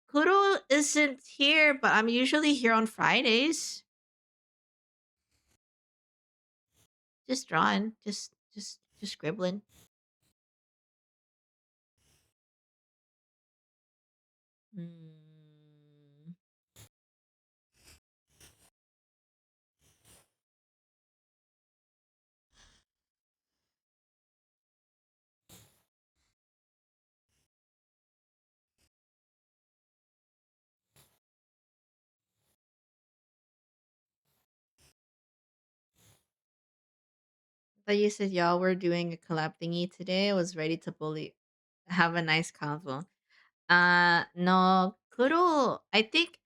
Kuro isn't here, but I'm usually here on Fridays. Just drawing, just scribbling. Mm. But you said y'all were doing a collab thingy today. I was ready to bully, have a nice convo. No, Kuro. I think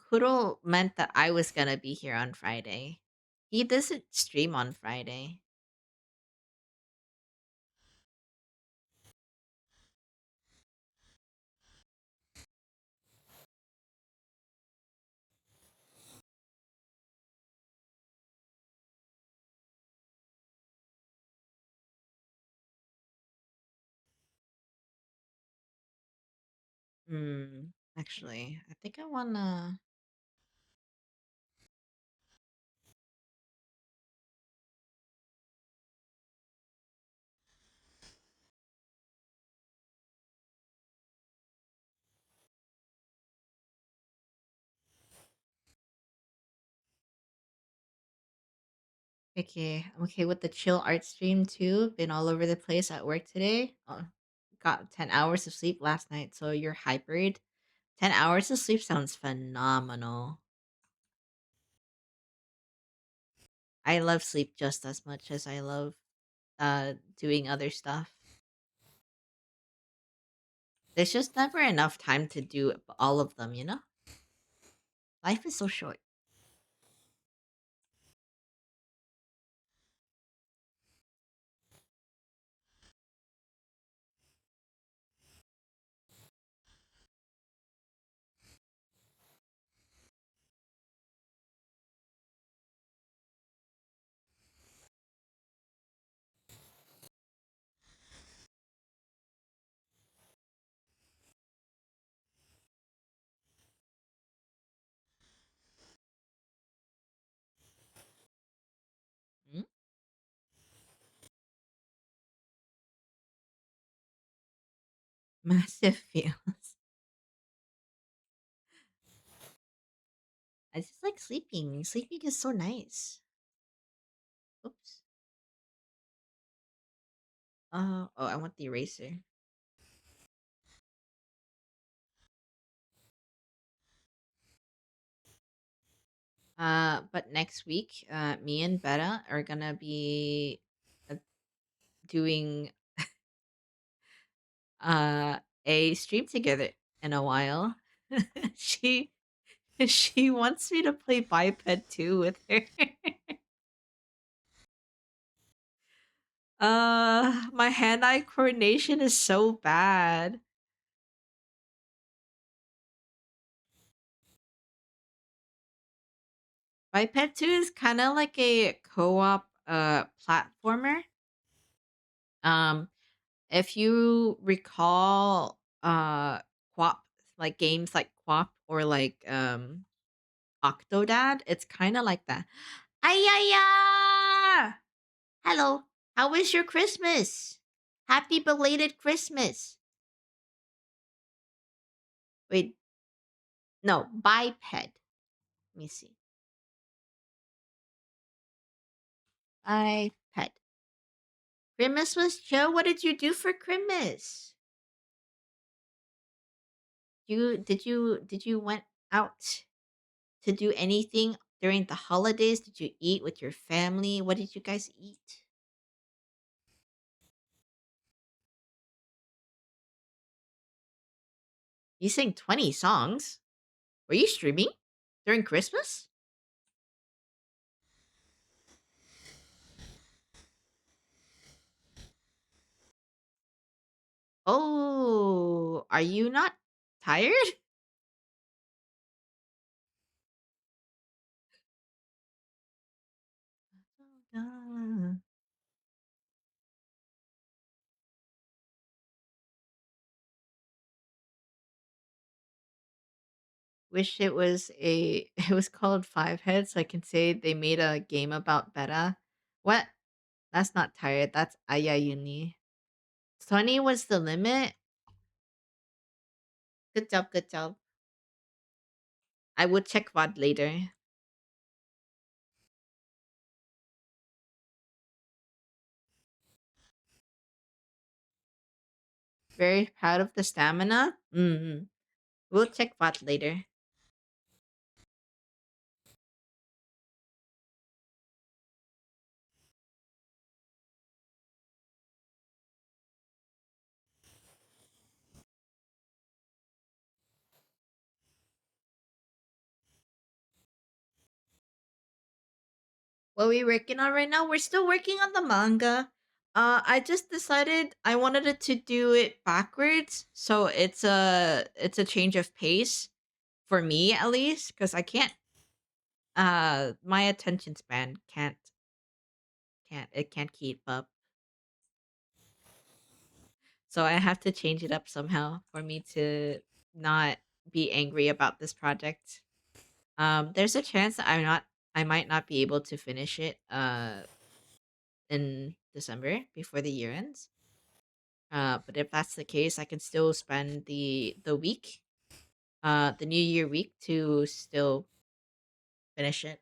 Kuro meant that I was gonna be here on Friday. He doesn't stream on Friday. Hmm. Actually, I think I wanna. Okay, I'm okay with the chill art stream too. Been all over the place at work today. Got 10 hours of sleep last night, so you're hypered. 10 hours of sleep sounds phenomenal. I love sleep just as much as I love doing other stuff. There's just never enough time to do all of them, you know? Life is so short. Massive feels. I just like sleeping. Sleeping is so nice. Oops. Oh, I want the eraser. But next week, me and Betta are gonna be uh, doing uh a stream together in a while. she she wants me to play biped 2 with her. My hand-eye coordination is so bad. Biped 2 is kind of like a co-op platformer. Um if you recall Quap, like games like Quap or like Octodad, it's kind of like that. Ayaya! Hello. How was your Christmas? Happy belated Christmas. Wait, no, biped. Let me see. Biped. Christmas was chill. What did you do for Christmas? Did you went out to do anything during the holidays? Did you eat with your family? What did you guys eat? You sang 20 songs? Were you streaming during Christmas? Oh, are you not tired? Wish it was a it was called Five Heads so I can say they made a game about Beta. What? That's not tired. That's Ayayuni. 20 was the limit. Good job, good job. I will check VOD later. Very proud of the stamina. We'll check VOD later. What we working on right now? We're still working on the manga. I just decided I wanted it to do it backwards, so it's a change of pace for me at least, because I can't. My attention span can't keep up, so I have to change it up somehow for me to not be angry about this project. There's a chance that I might not be able to finish it in December before the year ends. But if that's the case, I can still spend the week, the New Year week, to still finish it.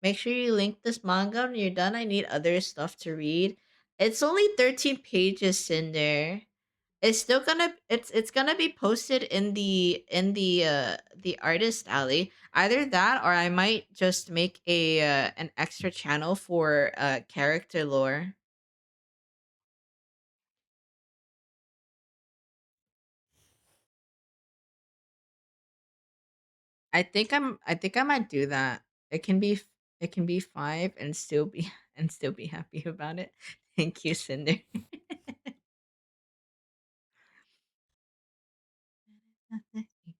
Make sure you link this manga when you're done. I need other stuff to read. It's only 13 pages in there. It's gonna be posted in the artist alley. Either that or I might just make a an extra channel for character lore. I think I might do that. It can be 5 and still be and still be happy about it. Thank you, Cinder.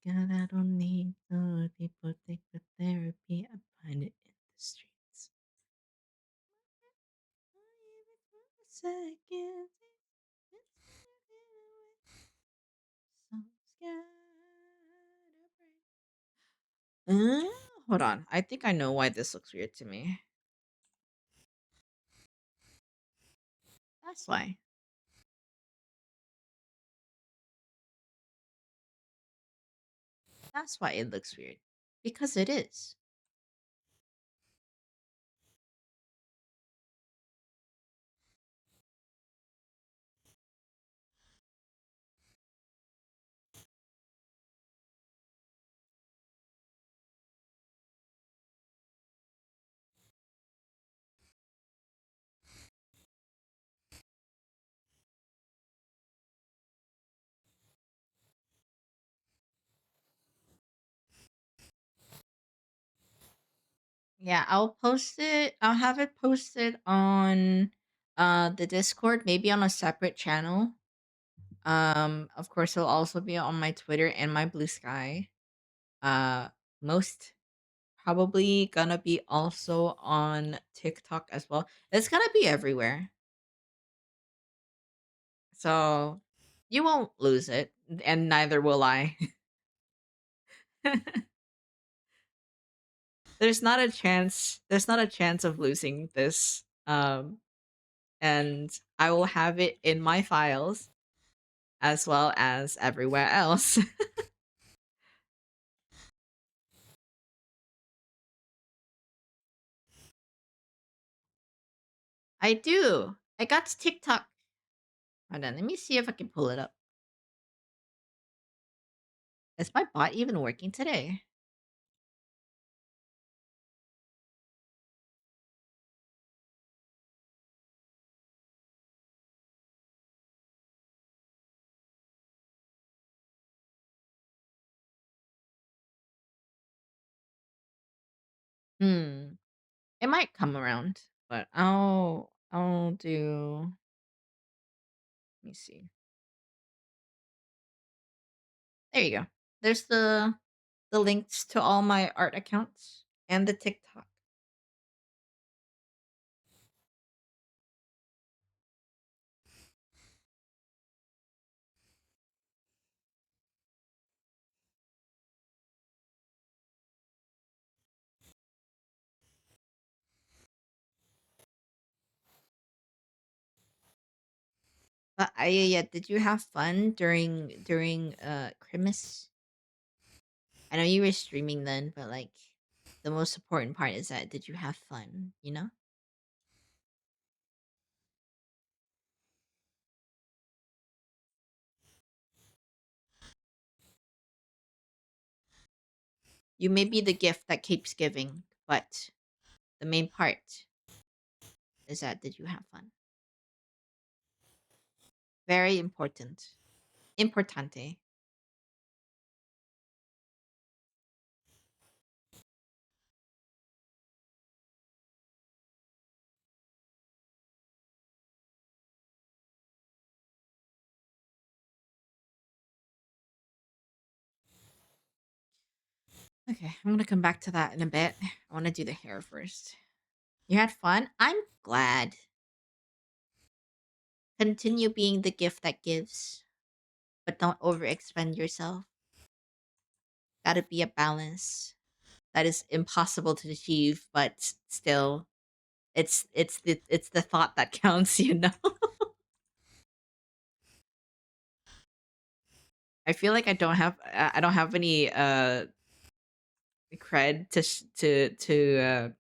God, I don't need to people take the therapy. I find it in the streets. Seconds, so scatterbrained. Hold on. I think I know why this looks weird to me. That's why. That's why it looks weird. Because it is. Yeah, I'll post it. I'll have it posted on the Discord, maybe on a separate channel. Of course it'll also be on my Twitter and my Blue Sky. Uh Most probably gonna be also on TikTok as well. It's gonna be everywhere. So you won't lose it, and neither will I. There's not a chance of losing this. And I will have it in my files as well as everywhere else. I do. I got TikTok. Hold on, let me see if I can pull it up. Is my bot even working today? Hmm. It might come around, but I'll do. Let me see. There you go. There's the links to all my art accounts and the TikTok. But I yeah, did you have fun during Christmas? I know you were streaming then, but like the most important part is that did you have fun, you know? You may be the gift that keeps giving, but the main part is that did you have fun? Very important. Importante. Okay, I'm gonna come back to that in a bit. I wanna do the hair first. You had fun? I'm glad. Continue being the gift that gives, but don't overexpend yourself. Gotta be a balance. That is impossible to achieve, but still, it's the thought that counts, you know. I feel like I don't have any cred to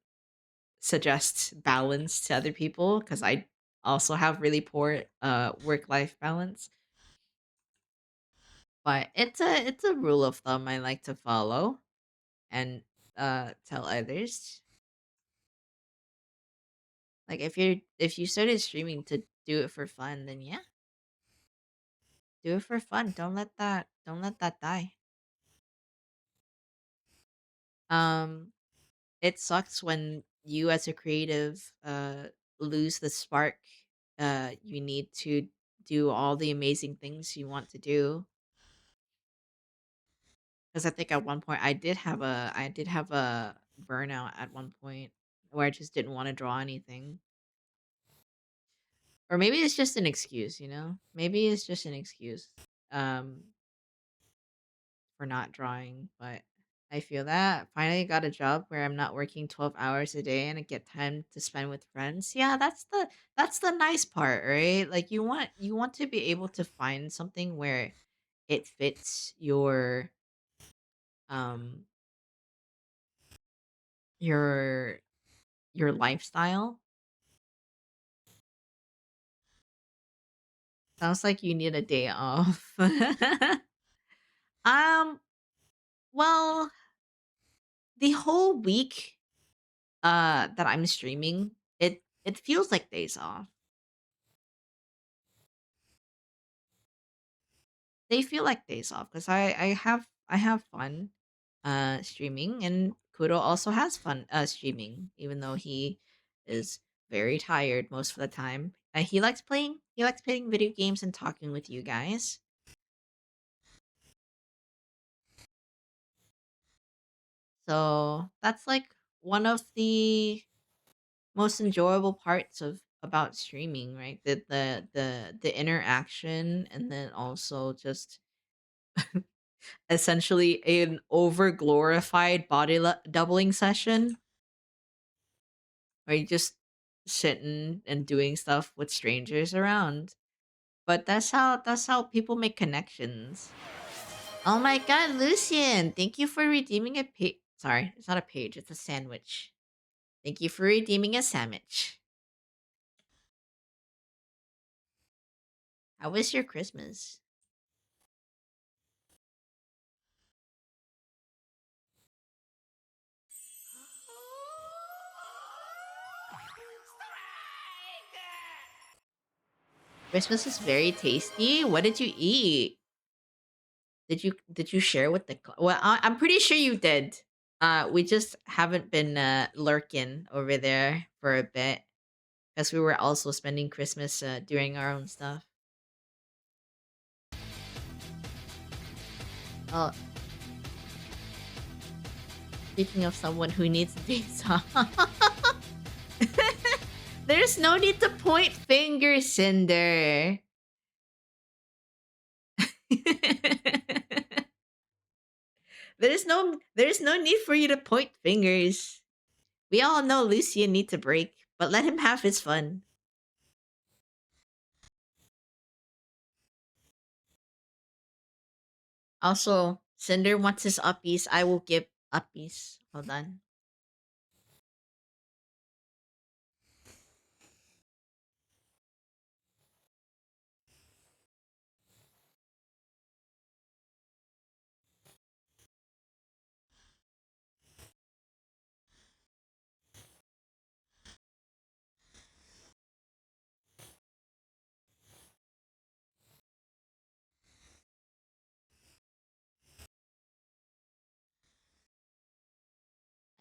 suggest balance to other people because I also have really poor work life balance. But it's a rule of thumb I like to follow and tell others. Like if you started streaming to do it for fun, then yeah, do it for fun. Don't let that die. Um it sucks when you as a creative lose the spark you need to do all the amazing things you want to do. Because I think at one point I did have a burnout at one point where I just didn't want to draw anything. Or maybe it's just an excuse, you know? Maybe it's just an excuse um for not drawing, but I feel that finally got a job where I'm not working 12 hours a day and I get time to spend with friends. Yeah, that's the nice part, right? Like you want to be able to find something where it fits um your your lifestyle. Sounds like you need a day off. um well, the whole week that I'm streaming, it feels like days off. They feel like days off because I have fun streaming, and Kudo also has fun streaming, even though he is very tired most of the time. He likes playing video games and talking with you guys. So that's like one of the most enjoyable parts of about streaming, right? The interaction, and then also just essentially an over glorified doubling session where you just sitting and doing stuff with strangers around. But that's how people make connections. Oh my god, Lucian! Thank you for redeeming a page. Sorry, it's not a page, it's a sandwich. Thank you for redeeming a sandwich. How was your Christmas? Christmas is very tasty. What did you eat? Did you share with well, I'm pretty sure you did. We just haven't been lurking over there for a bit because we were also spending Christmas doing our own stuff. Oh, speaking of someone who needs days off, there's no need to point fingers, Cinder. There's no need for you to point fingers. We all know Lucian needs a break, but let him have his fun. Also, Cinder wants his uppies. I will give uppies. Hold on.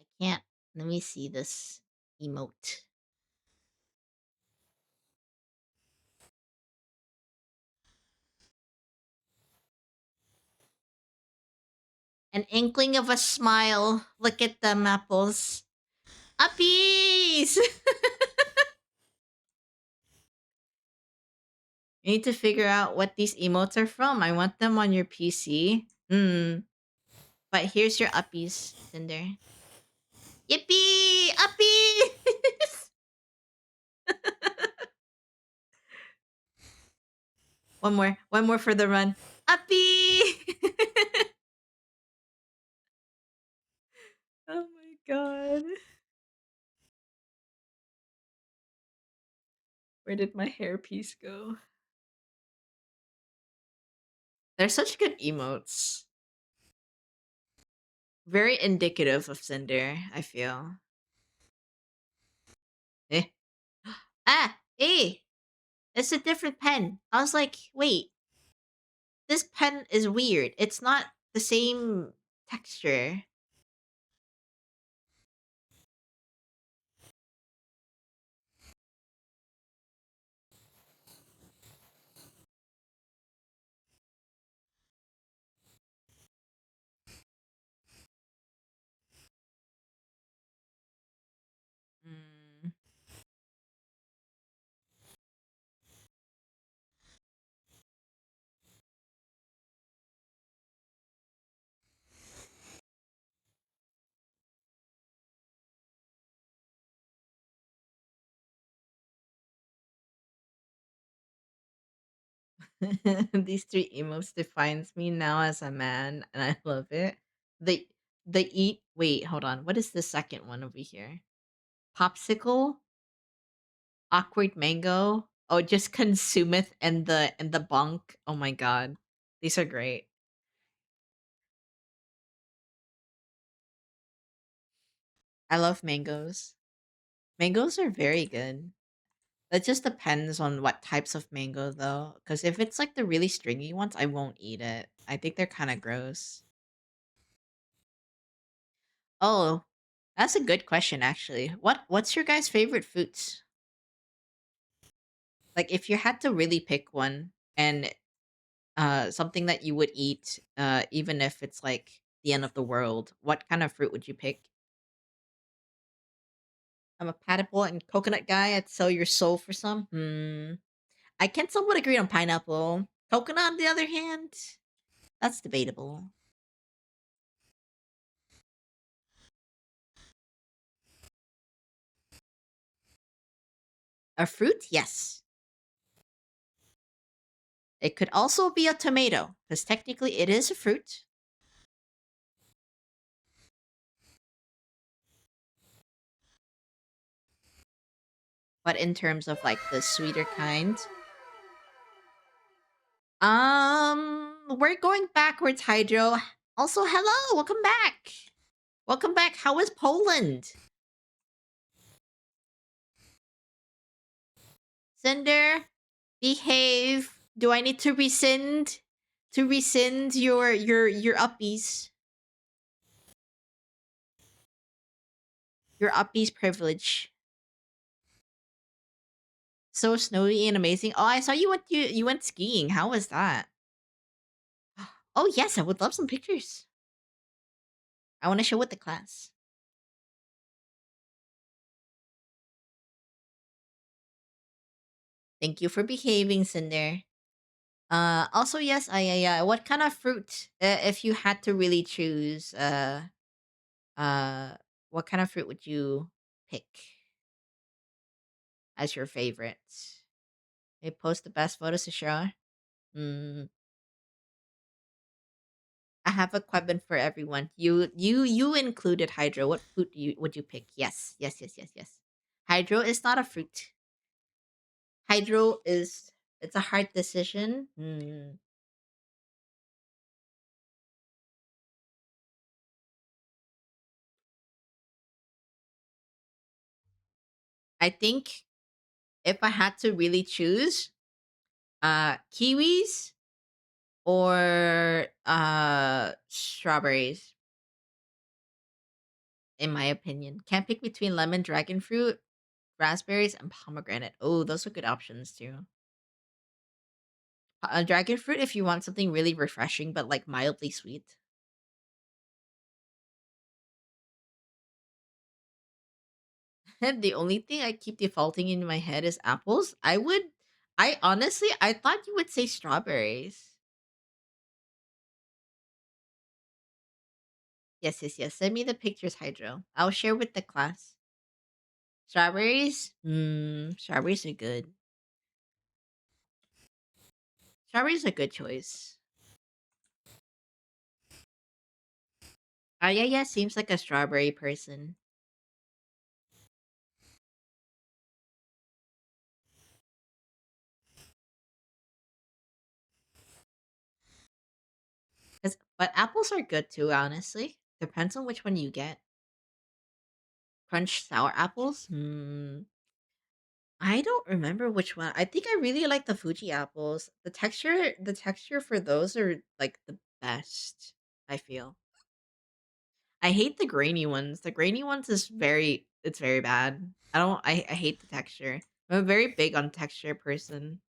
I can't. Let me see this emote. An inkling of a smile. Look at them apples. Uppies! You need to figure out what these emotes are from. I want them on your PC. But here's your uppies, Cinder. Yippee! Uppies! One more. One more for the run. Uppy! Oh my god. Where did my hairpiece go? They're such good emotes. Very indicative of Cinder, I feel. Eh. Ah! Hey! It's a different pen. I was like, wait, this pen is weird. It's not the same texture. Mm. These three emotes defines me now as a man, and I love it. The the eat wait, hold on. What is the second one over here? Popsicle, awkward mango. Oh, just consumeth and the bunk. Oh my god. These are great. I love mangoes. Mangoes are very good. That just depends on what types of mango though. Because if it's like the really stringy ones, I won't eat it. I think they're kind of gross. Oh, that's a good question actually. What's your guys' favorite foods? Like if you had to really pick one and something that you would eat even if it's like the end of the world, what kind of fruit would you pick? I'm a pineapple and coconut guy. I'd sell your soul for some. I can somewhat agree on pineapple. Coconut, on the other hand, that's debatable. A fruit? Yes. It could also be a tomato, because technically it is a fruit. But in terms of like the sweeter kind, we're going backwards, Hydro. Also, hello, welcome back. Welcome back. How is Poland? Cinder, behave. Do I need to rescind your uppies? Your uppies privilege. So snowy and amazing. Oh, I saw you went skiing. How was that? Oh yes, I would love some pictures. I want to show it the class. Thank you for behaving, Cinder. Also yes, I what kind of fruit? If you had to really choose, uh, what kind of fruit would you pick as your favorite? They post the best photos to share. Mm, I have a question for everyone. You included Hydro. What fruit would you pick? Yes, yes, yes, yes, yes. Hydro is not a fruit. Hydro is it's a hard decision. I think if I had to really choose, kiwis or strawberries. In my opinion, can't pick between lemon, dragon fruit, raspberries, and pomegranate. Oh, those are good options too. Dragon fruit if you want something really refreshing but like mildly sweet. And the only thing I keep defaulting in my head is apples. I honestly, I thought you would say strawberries. Yes, yes, yes. Send me the pictures, Hydro. I'll share with the class. Strawberries? Strawberries are good. Strawberries are a good choice. Yeah, yeah, seems like a strawberry person. 'But apples are good too, honestly. Depends on which one you get. Crunch sour apples? I don't remember which one. I think I really like the Fuji apples. The texture for those are like the best, I feel. I hate the grainy ones. The grainy ones is it's very bad. I hate the texture. I'm a very big on texture person.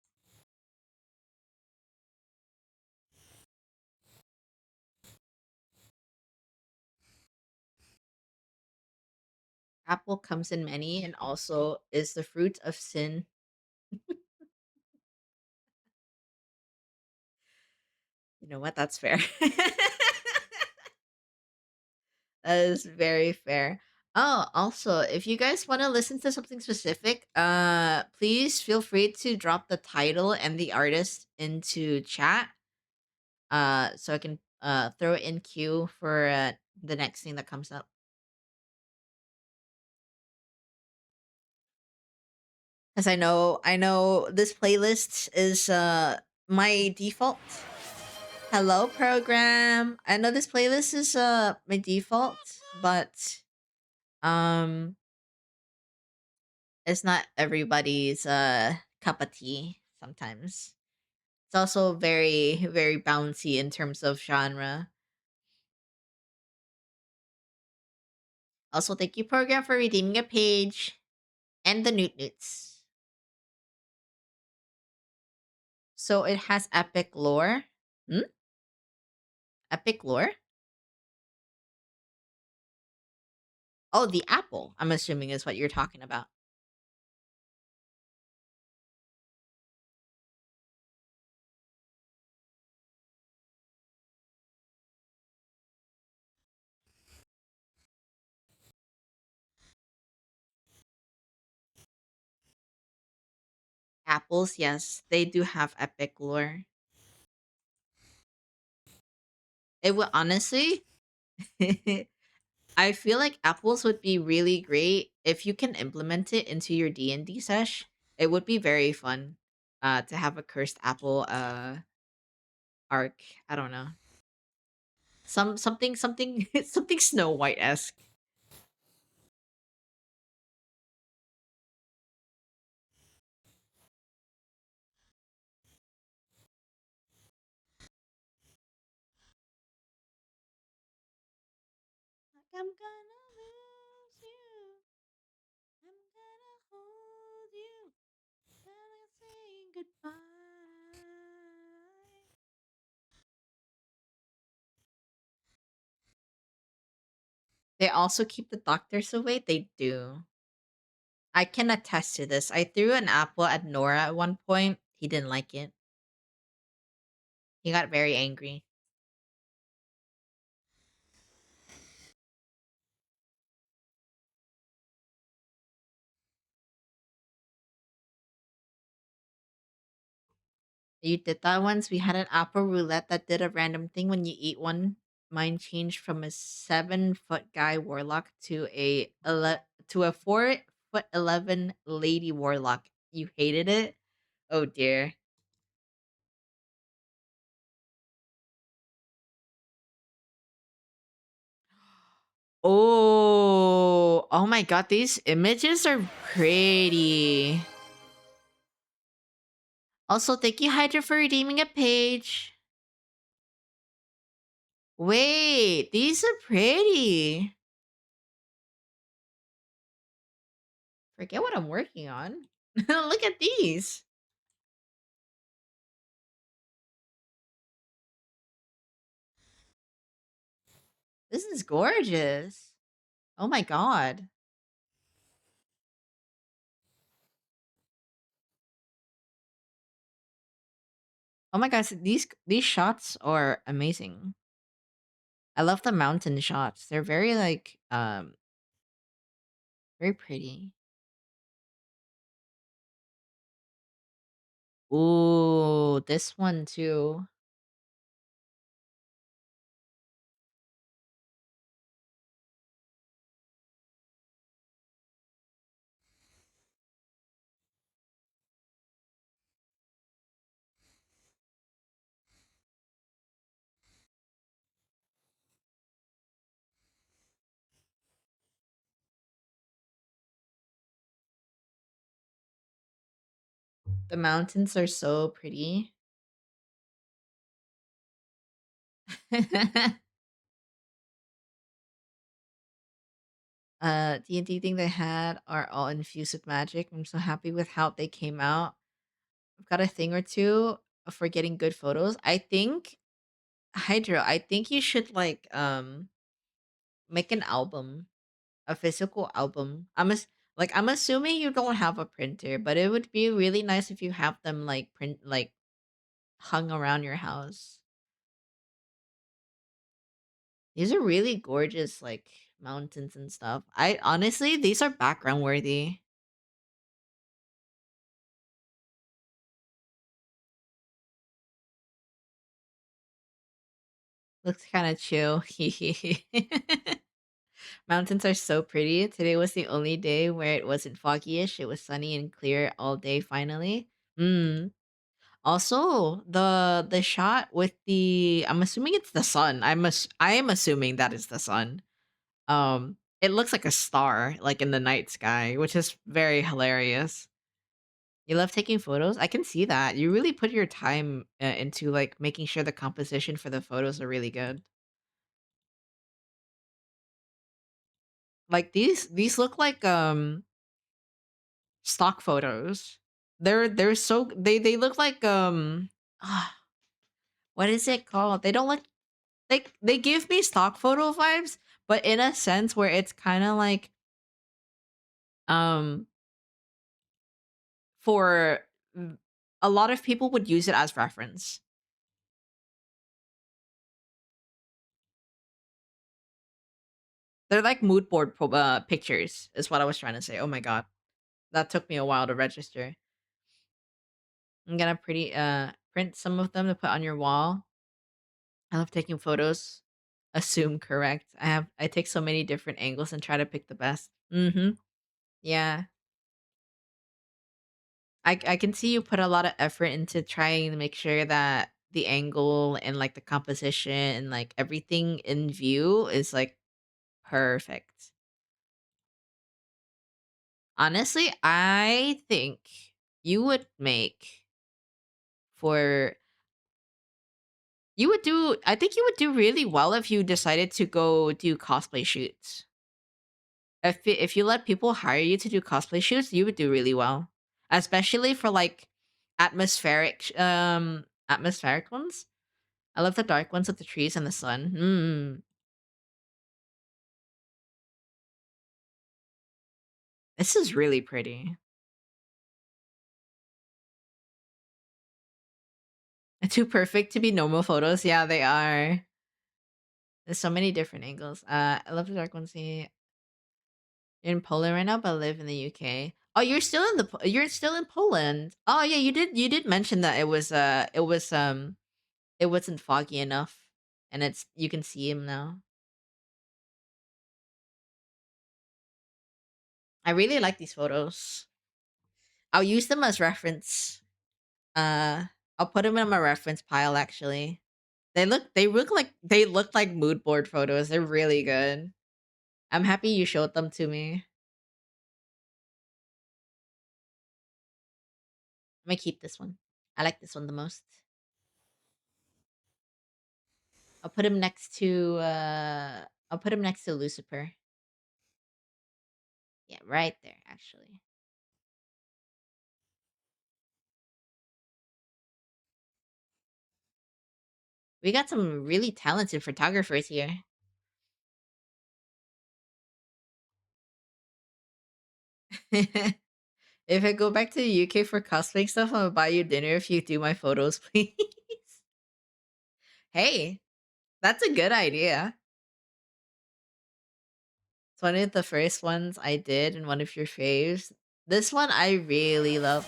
Apple comes in many and also is the fruit of sin. You know what? That's fair. That is very fair. Oh, also, if you guys want to listen to something specific, please feel free to drop the title and the artist into chat. So I can throw it in queue for the next thing that comes up. Because I know this playlist is my default. Hello program. I know this playlist is my default, but um it's not everybody's cup of tea sometimes. It's also very bouncy in terms of genre. Also, thank you program for redeeming a page and the newt newts. So it has epic lore. Hmm? Epic lore? Oh, the apple, I'm assuming is what you're talking about. Apples, yes, they do have epic lore. It would honestly, I feel like apples would be really great if you can implement it into your D&D sesh. It would be very fun to have a cursed apple arc. I don't know. Something something Snow White-esque. I'm gonna lose you. I'm gonna hold you. Gonna say goodbye. They also keep the doctors away. They do. I can attest to this. I threw an apple at Nora at one point. He didn't like it. He got very angry. You did that once. We had an apple roulette that did a random thing when you eat one. Mine changed from a 7-foot guy warlock to a 4'11" lady warlock. You hated it? Oh dear. Oh my god, these images are pretty. Also, thank you, Hydra, for redeeming a page. Wait, these are pretty. Forget what I'm working on. Look at these. This is gorgeous. Oh my god. Oh my gosh, these shots are amazing. I love the mountain shots. They're very like very pretty. Ooh, this one too. The mountains are so pretty. D&D thing they had are all infused with magic. I'm so happy with how they came out. I've got a thing or two for getting good photos. I think Hydro, I think you should like make an album, a physical album. I'm assuming you don't have a printer, but it would be really nice if you have them like print like hung around your house. These are really gorgeous like mountains and stuff. I honestly these are background worthy. Looks kind of chill. Mountains are so pretty. Today was the only day where it wasn't foggy-ish. It was sunny and clear all day finally. Mm. Also, the shot with the I'm assuming it's the sun. I am assuming that is the sun. It looks like a star, like in the night sky, which is very hilarious. You love taking photos? I can see that. You really put your time into like making sure the composition for the photos are really good. Like these look like stock photos. They're so they look like ah, what is it called? They don't look they give me stock photo vibes, but in a sense where it's kind of like um for a lot of people would use it as reference. They're like mood board pictures is what I was trying to say. Oh my god. That took me a while to register. I'm gonna print some of them to put on your wall. I love taking photos. Assume correct. I take so many different angles and try to pick the best. Mm-hmm. Yeah. I can see you put a lot of effort into trying to make sure that the angle and like the composition and like everything in view is like perfect. Honestly, I think you would make for you would do I think you would do really well if you decided to go do cosplay shoots. If you let people hire you to do cosplay shoots, you would do really well. Especially for like atmospheric ones. I love the dark ones with the trees and the sun. This is really pretty. Too perfect to be normal photos. Yeah, they are. There's so many different angles. I love the dark ones. See, you're in Poland right now, but live in the UK. Oh, you're still in Poland. Oh yeah, you did mention that it wasn't foggy enough, and it's you can see him now. I really like these photos. I'll use them as reference. Uh, I'll put them in my reference pile. Actually, they look like mood board photos. They're really good. I'm happy you showed them to me. I'm gonna keep this one. I like this one the most. I'll put him next to I'll put him next to Lucifer. Yeah, right there actually. We got some really talented photographers here. If I go back to the UK for cosplay stuff, I'll buy you dinner if you do my photos, please. Hey, that's a good idea. It's one of the first ones I did and one of your faves. This one I really love.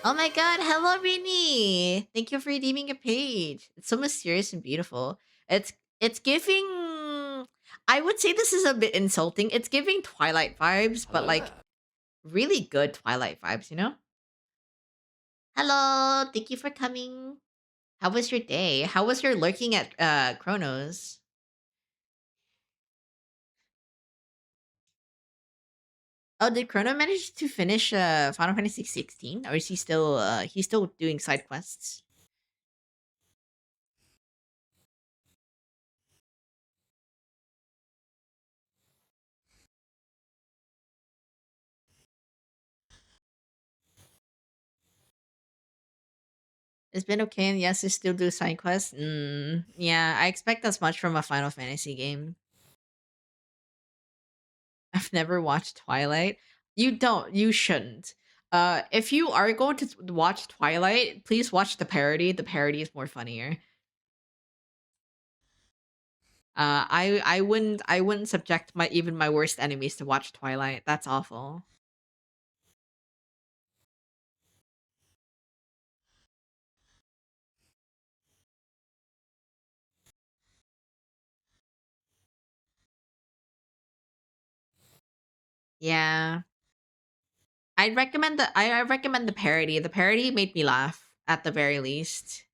Oh my god, hello Rini! Thank you for redeeming a page. It's so mysterious and beautiful. It's giving I would say this is a bit insulting. It's giving Twilight vibes, but Hello like there. really good Twilight vibes, you know? Hello, thank you for coming. How was your day? How was your lurking at Chronos? Oh, did Chrono manage to finish Final Fantasy 16? Or is he still he's still doing side quests? It's been okay, and yes, he still do side quests. Yeah, I expect as much from a Final Fantasy game. I've never watched Twilight. You shouldn't. If you are going to watch Twilight, please watch the parody. The parody is more funnier. I wouldn't subject my even my worst enemies to watch Twilight. That's awful. Yeah. I recommend the parody. The parody made me laugh at the very least.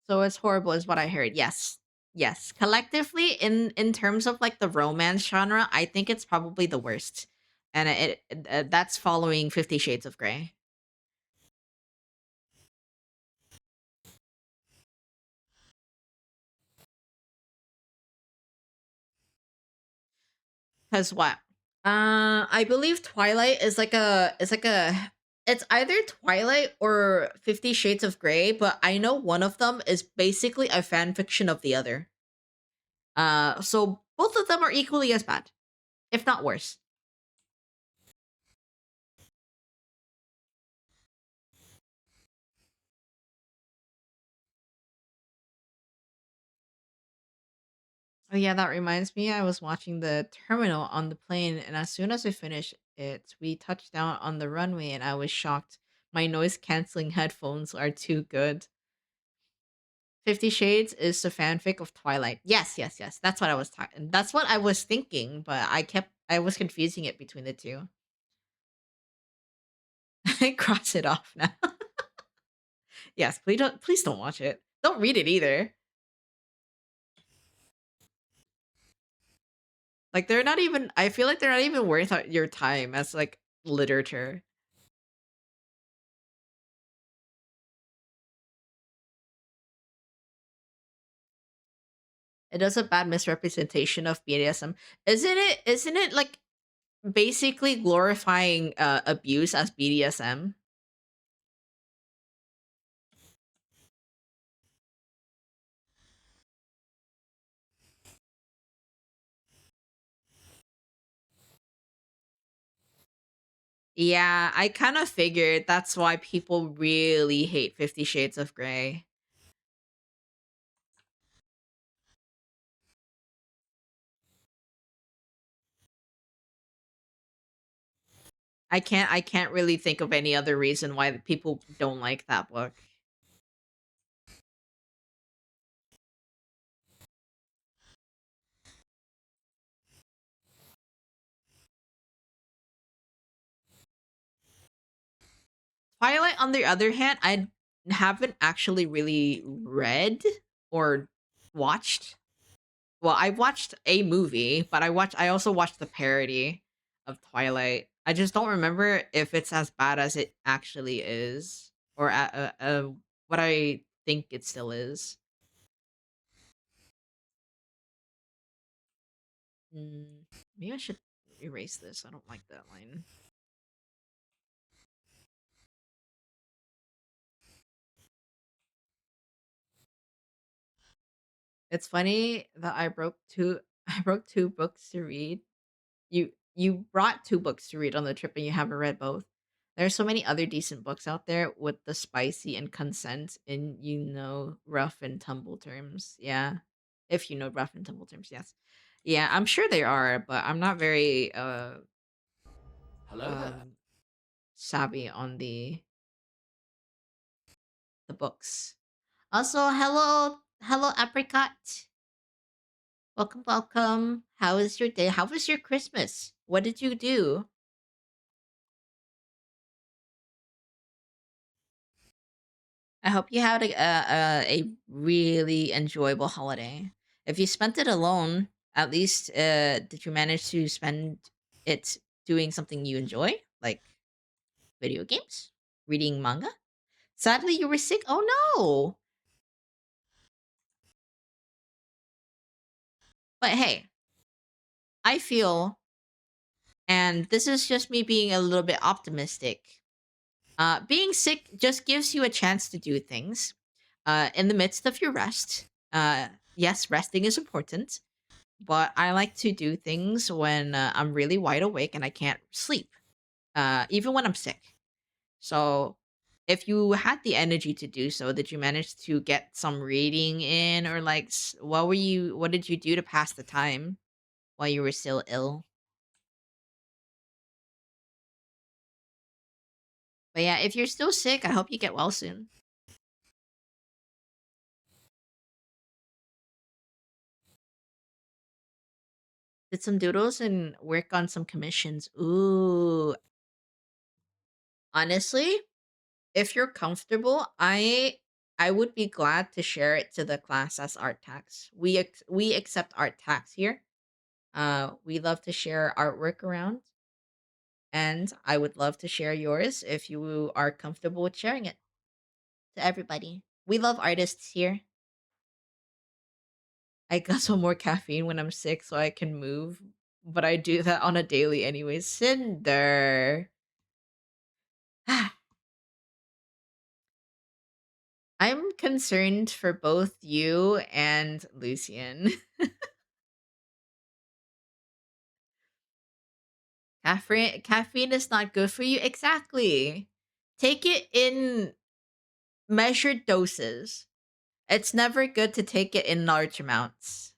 So it's horrible is what I heard. Yes. Yes. Collectively in terms of like the romance genre, I think it's probably the worst. And that's following 50 Shades of Grey. Cuz what? I believe Twilight is like a it's either Twilight or 50 Shades of Grey, but I know one of them is basically a fan fiction of the other. So both of them are equally as bad, if not worse. Oh yeah, that reminds me. I was watching the terminal on the plane, and as soon as we finished it, we touched down on the runway, and I was shocked. My noise canceling headphones are too good. 50 Shades is the fanfic of Twilight. Yes, yes, yes. That's what I was talking. That's what I was thinking, but I was confusing it between the two. Cross it off now. Yes, please don't watch it. Don't read it either. Like they're not even I feel like they're not even worth your time as like literature. It does a bad misrepresentation of BDSM. Isn't it like basically glorifying abuse as BDSM? Yeah, I kind of figured that's why people really hate 50 Shades of Grey. I can't really think of any other reason why the people don't like that book. Twilight, on the other hand, I haven't actually really read or watched. Well, I watched a movie, but I also watched the parody of Twilight. I just don't remember if it's as bad as it actually is, or what I think it still is. Mm, maybe I should erase this. I don't like that line. It's funny that I broke two. I broke two books to read. You brought two books to read on the trip, and you haven't read both. There's so many other decent books out there with the spicy and consent in rough and tumble terms. Yeah, if you know rough and tumble terms, yes. Yeah, I'm sure there are, but I'm not very Hello there. um savvy on the books. Also, hello apricot. Welcome, welcome. How was your day? How was your Christmas? What did you do? I hope you had a really enjoyable holiday. If you spent it alone, at least did you manage to spend it doing something you enjoy, like video games, reading manga? Sadly, you were sick. Oh no! But hey, I feel, and this is just me being a little bit optimistic. Being sick just gives you a chance to do things in the midst of your rest. Yes, resting is important, but I like to do things when I'm really wide awake and I can't sleep, even when I'm sick. So, if you had the energy to do so, did you manage to get some reading in, or like what did you do to pass the time while you were still ill? But yeah, if you're still sick, I hope you get well soon. Did some doodles and work on some commissions. Ooh, honestly, if you're comfortable, I would be glad to share it to the class as art tax. We accept art tax here. We love to share artwork around, and I would love to share yours if you are comfortable with sharing it to everybody. We love artists here. I got some more caffeine when I'm sick so I can move, but I do that on a daily anyway. Cinder. I'm concerned for both you and Lucian. Caffeine is not good for you. Exactly. Take it in measured doses. It's never good to take it in large amounts.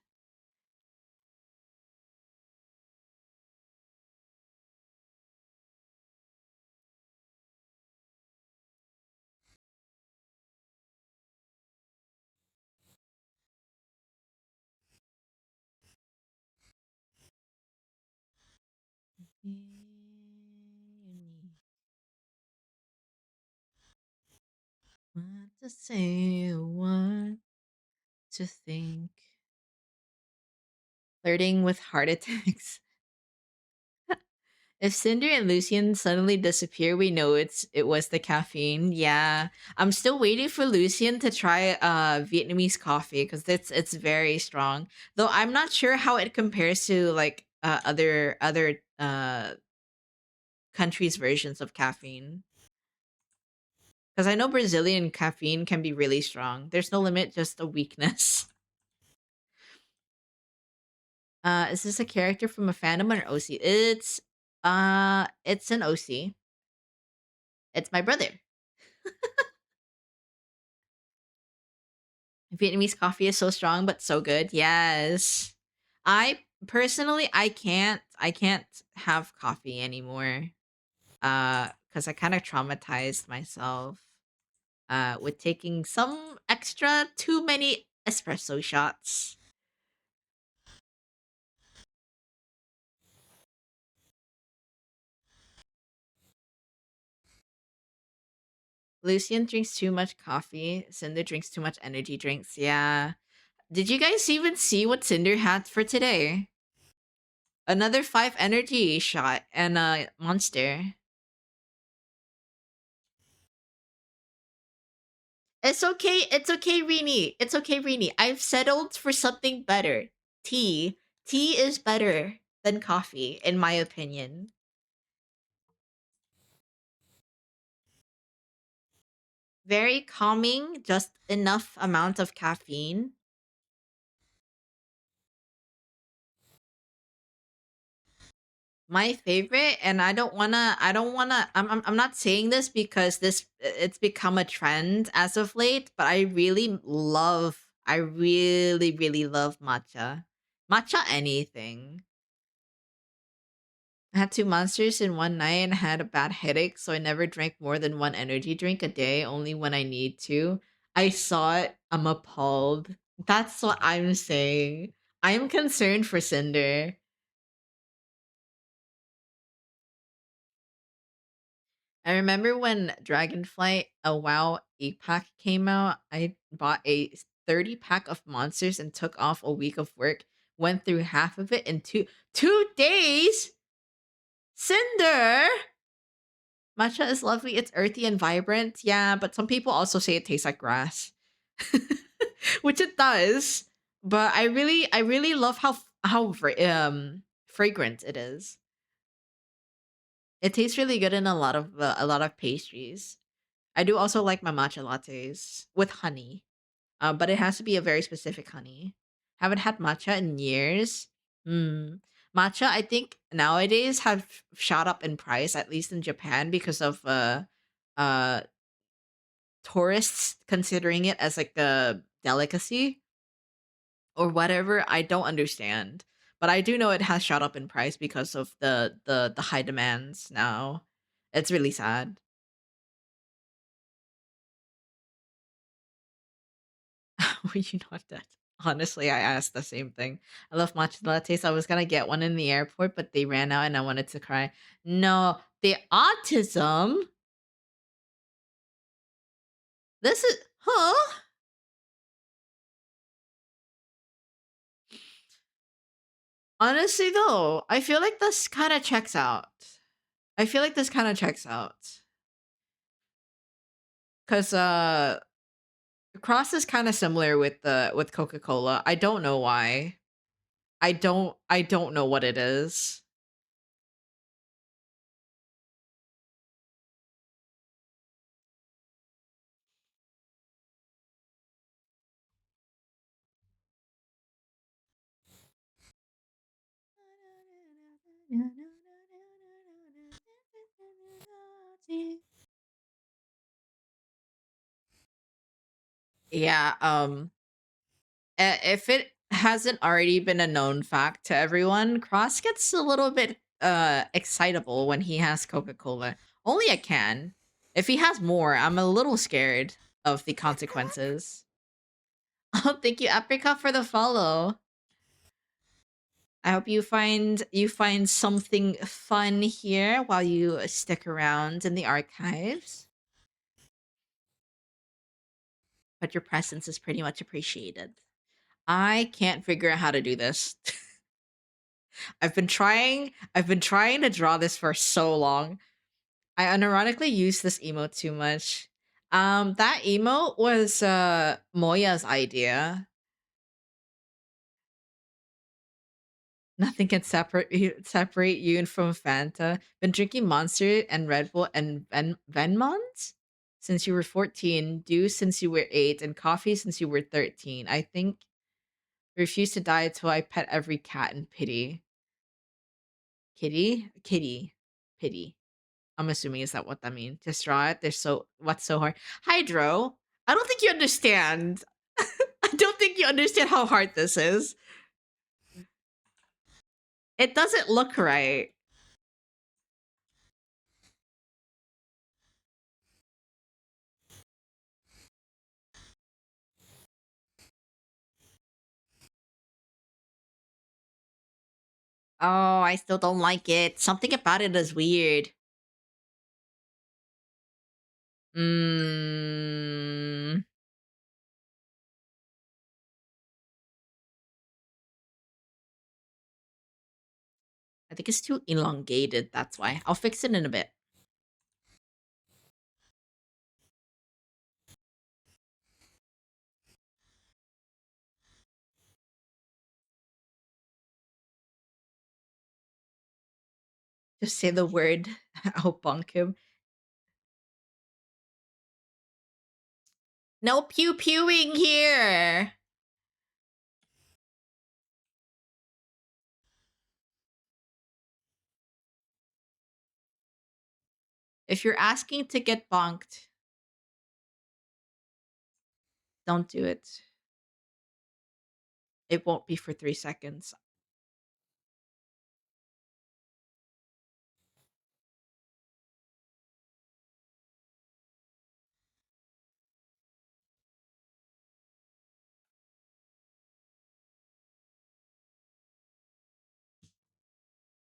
What to say, what to think. Flirting with heart attacks. If Cinder and Lucian suddenly disappear, we know it was the caffeine. Yeah. I'm still waiting for Lucian to try Vietnamese coffee because it's very strong. Though I'm not sure how it compares to like other countries' versions of caffeine. Because I know Brazilian caffeine can be really strong. There's no limit, just a weakness. Is this a character from a fandom or an OC? It's an OC. It's my brother. Vietnamese coffee is so strong but so good. Yes. I personally I can't have coffee anymore. Cuz I kind of traumatized myself with taking some extra too many espresso shots. Lucian drinks too much coffee. Cinder drinks too much energy drinks. Yeah. Did you guys even see what Cinder had for today? Another 5 energy shot and a monster. It's okay, Rini. It's okay, Rini. I've settled for something better. Tea. Tea is better than coffee, in my opinion. Very calming, just enough amount of caffeine. My favorite, and I'm not saying this because it's become a trend as of late, but I really love matcha. Matcha anything. I had 2 monsters in one night and had a bad headache, so I never drank more than 1 energy drink a day, only when I need to. I saw it, I'm appalled. That's what I'm saying. I'm concerned for Cinder. I remember when Dragonflight, a WoW 8-pack came out, I bought a 30 pack of monsters and took off a week of work. Went through half of it in 2 days? Cinder! Matcha is lovely. It's earthy and vibrant. Yeah, but some people also say it tastes like grass. Which it does. But I really love how fragrant it is. It tastes really good in a lot of pastries. I do also like my matcha lattes with honey. But it has to be a very specific honey. Haven't had matcha in years. Hmm. Matcha, I think nowadays have shot up in price, at least in Japan, because of uh tourists considering it as like a delicacy or whatever. I don't understand. But I do know it has shot up in price because of the high demands now. It's really sad. Were you not dead? Honestly, I asked the same thing. I love matcha lattes. I was gonna get one in the airport, but they ran out and I wanted to cry. No, the autism. This is, huh? Honestly, though, I feel like this kind of checks out. I feel like this kind of checks out because Cross is kind of similar with the with Coca Cola. I don't know why. I don't know what it is. Yeah, if it hasn't already been a known fact to everyone, Cross gets a little bit excitable when he has Coca-Cola. Only a can. If he has more, I'm a little scared of the consequences. Oh, thank you, Apricot, for the follow. I hope you find something fun here while you stick around in the archives. But your presence is pretty much appreciated. I can't figure out how to do this. I've been trying to draw this for so long. I unironically use this emote too much. That emote was Moya's idea. Nothing can separate you from Fanta. Been drinking Monster and Red Bull and Venmont since you were 14, Dew since you were 8, and coffee since you were 13. I think refuse to die until I pet every cat in pity. Kitty? Kitty. Pity. I'm assuming is that what that means? Just draw it. There's so what's so hard? Hydro. I don't think you understand. I don't think you understand how hard this is. It doesn't look right. Oh, I still don't like it. Something about it is weird. Mm, I think it's too elongated. That's why. I'll fix it in a bit. Just say the word. I'll bunk him. No pew pewing here. If you're asking to get bonked, don't do it. It won't be for 3 seconds.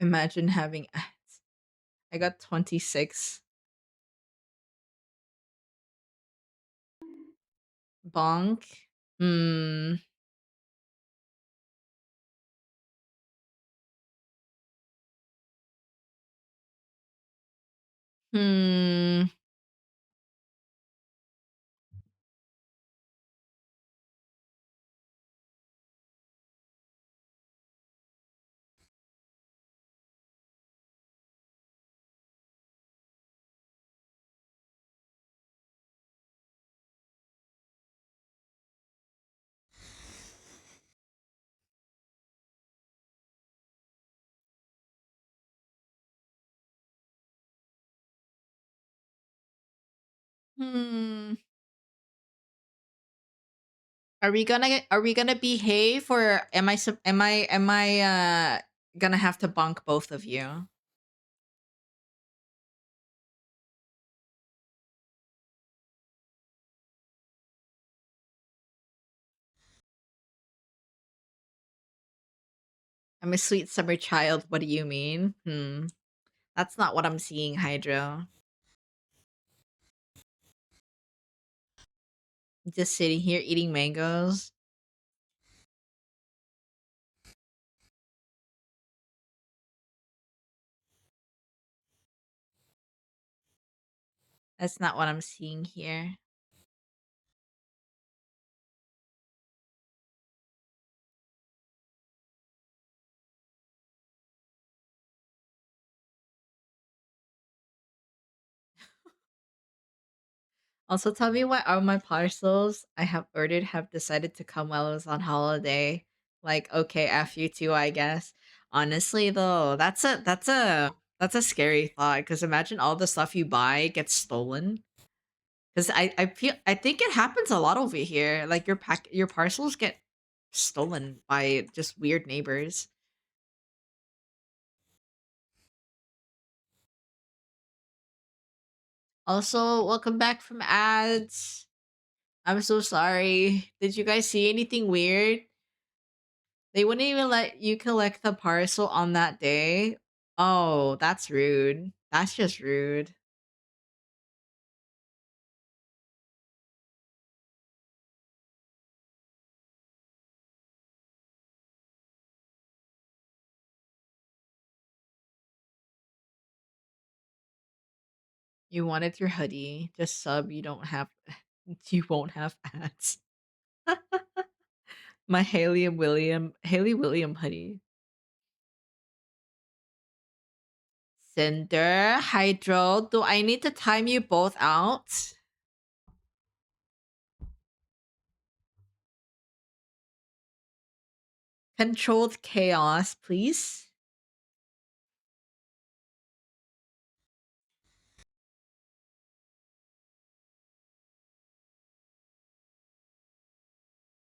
Imagine having ads. I got 26. Bonk. Hmm. Hmm. Hmm. Are we gonna behave, or am I gonna have to bonk both of you? I'm a sweet summer child. What do you mean? That's not what I'm seeing, Hydro. Just sitting here eating mangoes. That's not what I'm seeing here. Also, tell me why all my parcels I have ordered have decided to come while I was on holiday. Like, okay, F you too, I guess. Honestly, though, that's a scary thought. Because imagine all the stuff you buy gets stolen. Because I think it happens a lot over here. Like your parcels get stolen by just weird neighbors. Also, welcome back from ads. I'm so sorry. Did you guys see anything weird? They wouldn't even let you collect the parcel on that day. Oh, that's rude. That's just rude. You wanted your hoodie. Just sub. You don't have. You won't have ads. My Haley William hoodie. Cinder, Hydro. Do I need to time you both out? Controlled chaos, please.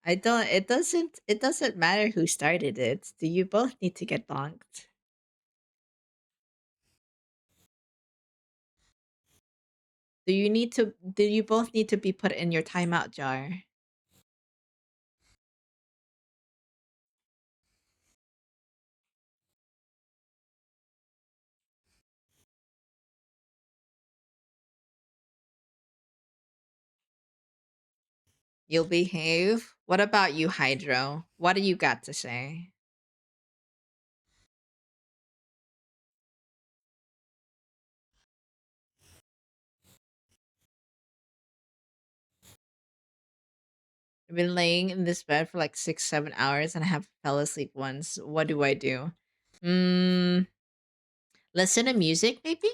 I don't. It doesn't matter who started it. Do you both need to get donked? Do you both need to be put in your timeout jar? You'll behave? What about you, Hydro? What do you got to say? I've been laying in this bed for like 6, 7 hours and I have fell asleep once. What do I do? Mm, listen to music, maybe?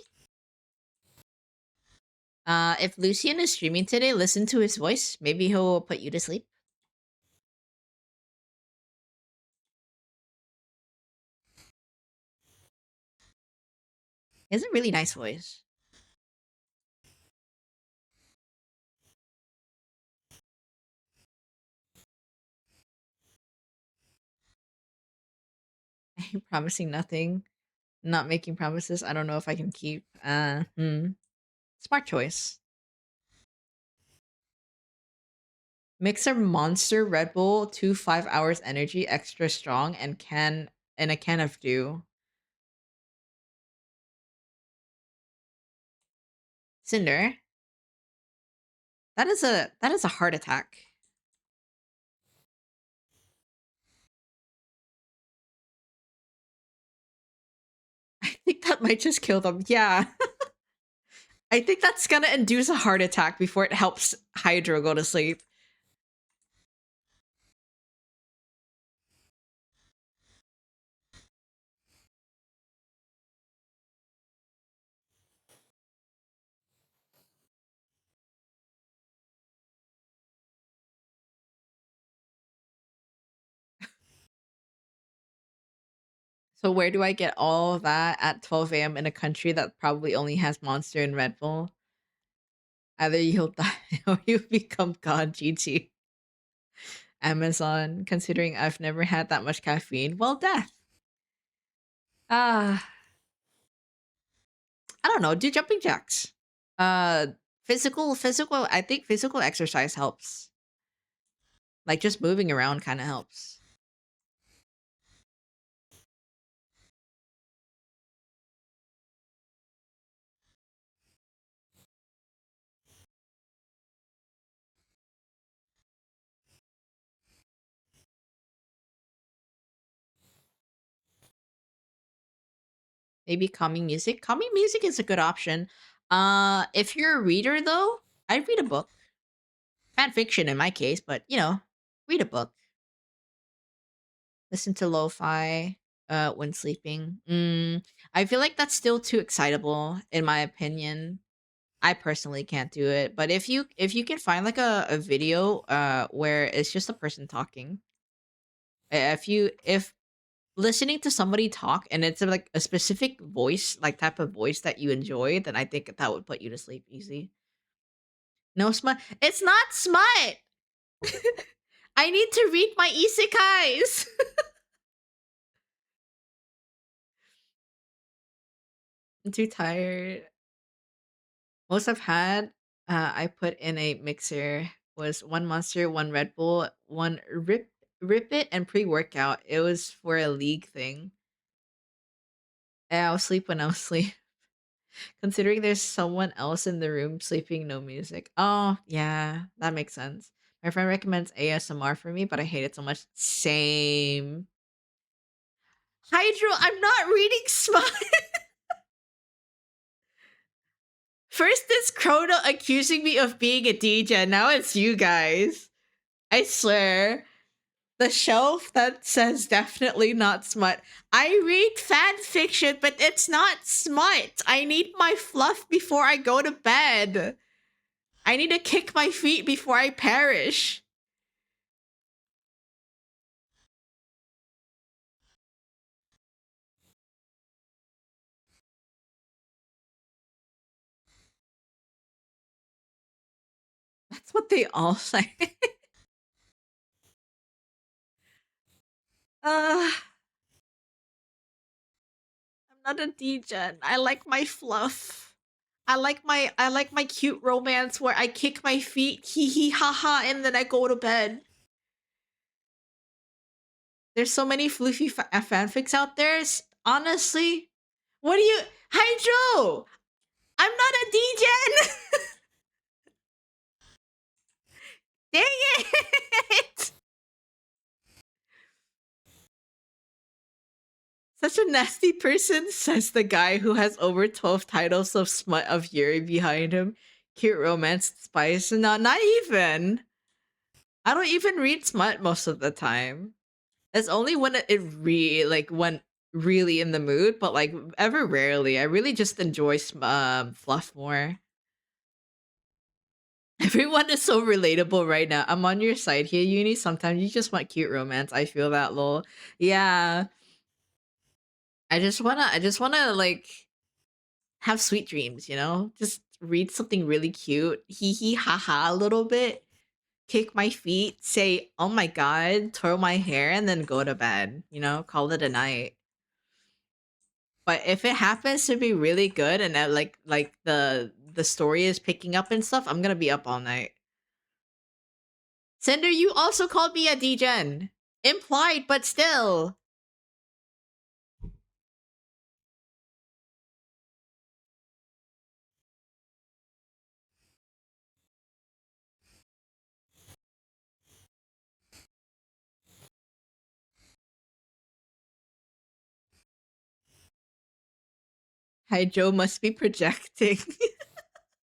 If Lucian is streaming today, listen to his voice. Maybe he'll put you to sleep. He has a really nice voice. I'm promising nothing. Not making promises. I don't know if I can keep. Smart choice. Mix a monster Red Bull, 2 5 hours energy, extra strong, and a can of dew. Cinder, that is a heart attack. I think that might just kill them. Yeah. I think that's gonna induce a heart attack before it helps Hydro go to sleep. So where do I get all of that at 12 a.m. in a country that probably only has Monster and Red Bull? Either you'll die or you become God, GG. Amazon, considering I've never had that much caffeine. Well, death. Ah, I don't know. Do jumping jacks. Uh, physical. I think physical exercise helps. Like just moving around kind of helps. Maybe calming music. Calming music is a good option. If you're a reader though, I'd read a book. Fan fiction in my case, but read a book. Listen to lo-fi when sleeping. I feel like that's still too excitable in my opinion. I personally can't do it, but if you can find like a video where it's just a person talking, if listening to somebody talk and it's like a specific voice, like type of voice that you enjoy, then I think that would put you to sleep easy. No smut. It's not smut. I need to read my isekais. I'm too tired. Most I've had, I put in a mixer was one Monster, one Red Bull, one Rip It, and pre workout. It was for a league thing. Yeah, I'll sleep when I'll sleep. Considering there's someone else in the room sleeping, no music. Oh, yeah, that makes sense. My friend recommends ASMR for me, but I hate it so much. Same. Hydro, I'm not reading smut. First, it's Chrono accusing me of being a DJ. Now it's you guys. I swear. The shelf that says definitely not smut. I read fan fiction, but it's not smut. I need my fluff before I go to bed. I need to kick my feet before I perish. That's what they all say. I'm not a degen. I like my fluff. I like my cute romance where I kick my feet, hee hee ha ha, and then I go to bed. There's so many floofy fanfics out there. Honestly, what do you, Hydro? I'm not a degen. Dang it! Such a nasty person, says the guy who has over 12 titles of Smut of Yuri behind him. Cute romance spice. No, not even. I don't even read Smut most of the time. It's only when it really, like, when really in the mood, but, like, ever rarely. I really just enjoy fluff more. Everyone is so relatable right now. I'm on your side here, Uni. Sometimes you just want cute romance. I feel that, lol. Yeah. I just wanna like have sweet dreams, Just read something really cute, hee hee ha ha a little bit, kick my feet, say, oh my god, twirl my hair, and then go to bed, call it a night. But if it happens to be really good and that like the story is picking up and stuff, I'm gonna be up all night. Sender, you also called me a degen. Implied, but still. Hydro must be projecting. Uh.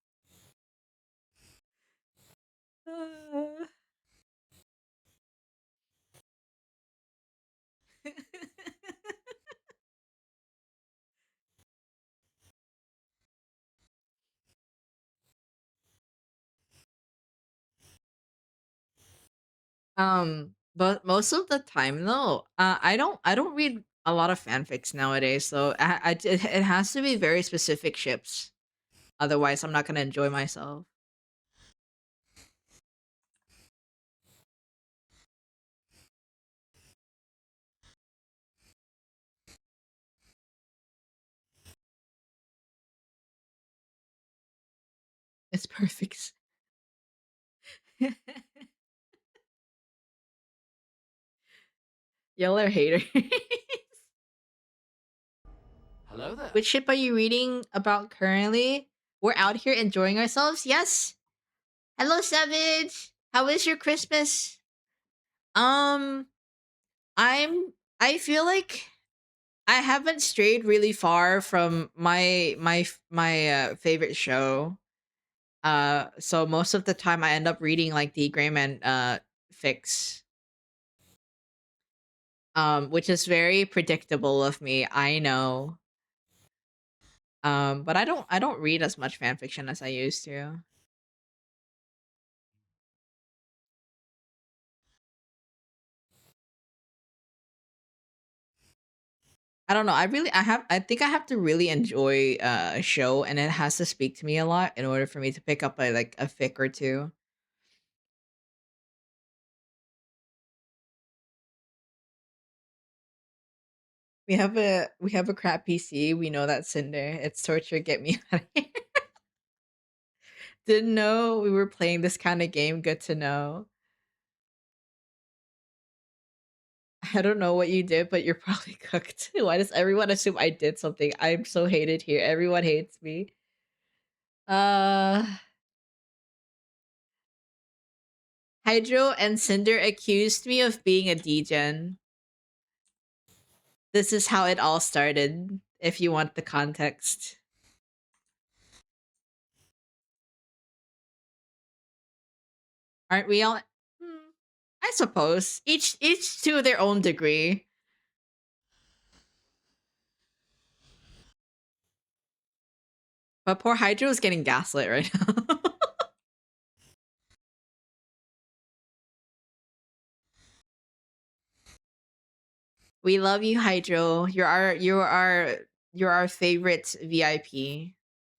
But most of the time though, I don't read a lot of fanfics nowadays. So it has to be very specific ships. Otherwise, I'm not gonna enjoy myself. It's perfect. Y'all are haters. Hello there. Which ship are you reading about currently? We're out here enjoying ourselves. Yes. Hello, Savage. How is your Christmas? Um, I'm. I feel like I haven't strayed really far from my favorite show. So most of the time I end up reading like the Greyman fix, which is very predictable of me. I know. But I don't read as much fan fiction as I used to. I don't know. I think I have to really enjoy a show, and it has to speak to me a lot in order for me to pick up a fic or two. We have a crap PC. We know that, Cinder. It's torture. Get me out of here. Didn't know we were playing this kind of game. Good to know. I don't know what you did, but you're probably cooked. Why does everyone assume I did something? I'm so hated here. Everyone hates me. Uh Hydro and Cinder accused me of being a degen. This is how it all started, if you want the context. Aren't we all? Hmm, I suppose. Each to their own degree. But poor Hydro is getting gaslit right now. We love you, Hydro. You're our favorite VIP.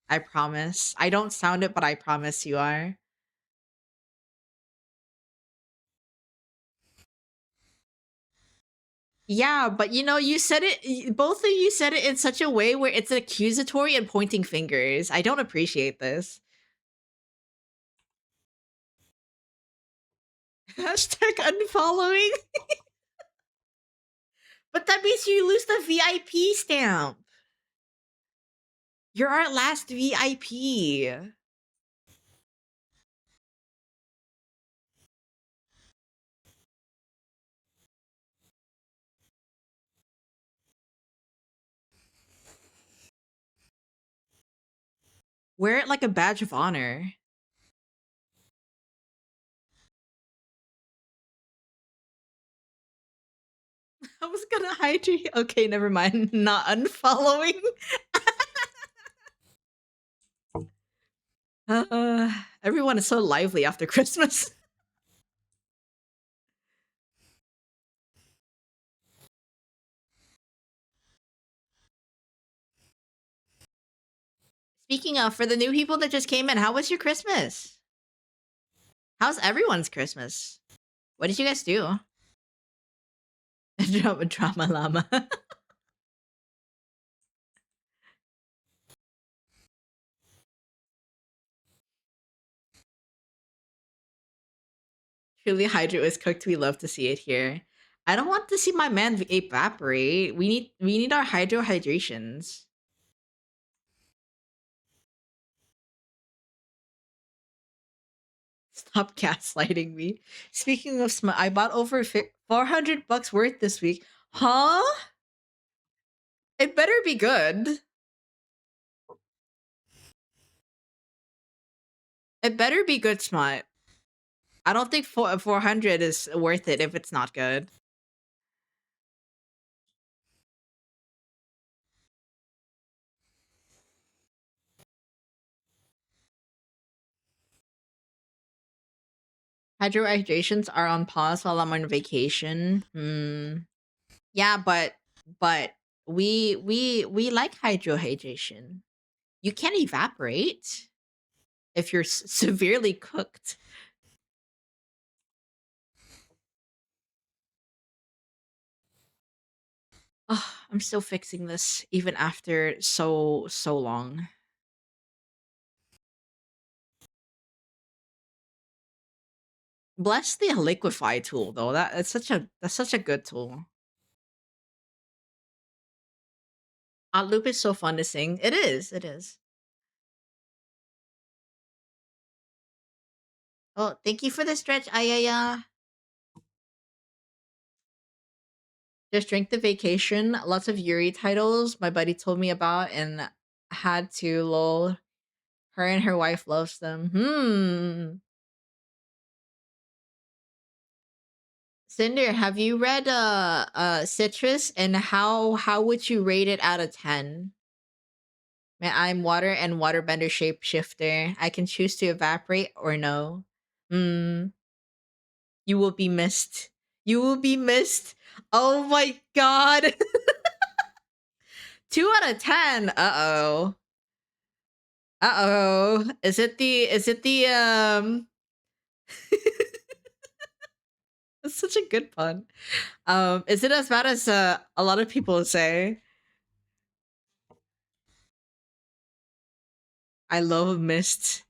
I promise. I don't sound it, but I promise you are. Yeah, but you said it. Both of you said it in such a way where it's accusatory and pointing fingers. I don't appreciate this. Hashtag unfollowing. But that means you lose the VIP stamp. You're our last VIP. Wear it like a badge of honor. I was gonna hide you. Okay, never mind. Not unfollowing. Uh, Everyone is so lively after Christmas. Speaking of, for the new people that just came in, how was your Christmas? How's everyone's Christmas? What did you guys do? Drama llama. Truly, Hydro is cooked. We love to see it here. I don't want to see my man evaporate. We need our hydro hydrations. Stop gaslighting me. Speaking of I bought over $400 worth this week. Huh? It better be good. It better be good, Smut. I don't think 400 is worth it if it's not good. Hydro hydrations are on pause while I'm on vacation. Yeah, but we like hydro hydration. You can't evaporate if you're severely cooked. Oh, I'm still fixing this even after so long. Bless the liquefy tool though. That's such a good tool. Loop is so fun to sing. It is. It is. Oh, thank you for the stretch, Ayaya. Just Drink the Vacation. Lots of Yuri titles my buddy told me about and had to lol. Her and her wife loves them. Cinder, have you read Citrus, and how would you rate it out of 10? Man, I'm water and waterbender shapeshifter. I can choose to evaporate or no. Hmm. You will be missed. You will be missed. Oh my god. 2 out of 10. Uh-oh. Uh-oh. Is it the That's such a good pun. Is it as bad as a lot of people say? I love mist.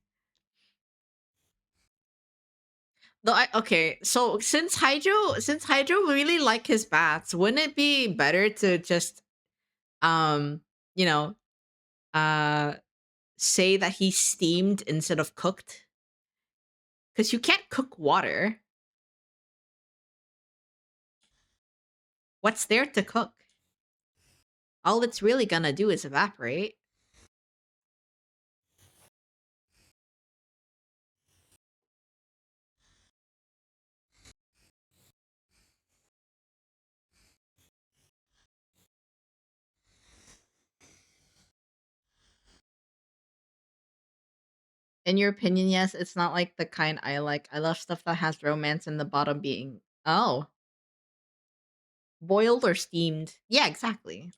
Though okay, so since Hydro really like his bats, wouldn't it be better to just um, you know, uh say that he steamed instead of cooked? Because you can't cook water. What's there to cook? All it's really gonna do is evaporate. In your opinion, yes, it's not like the kind I like. I love stuff that has romance and the bottom being oh, boiled or steamed. Yeah, exactly.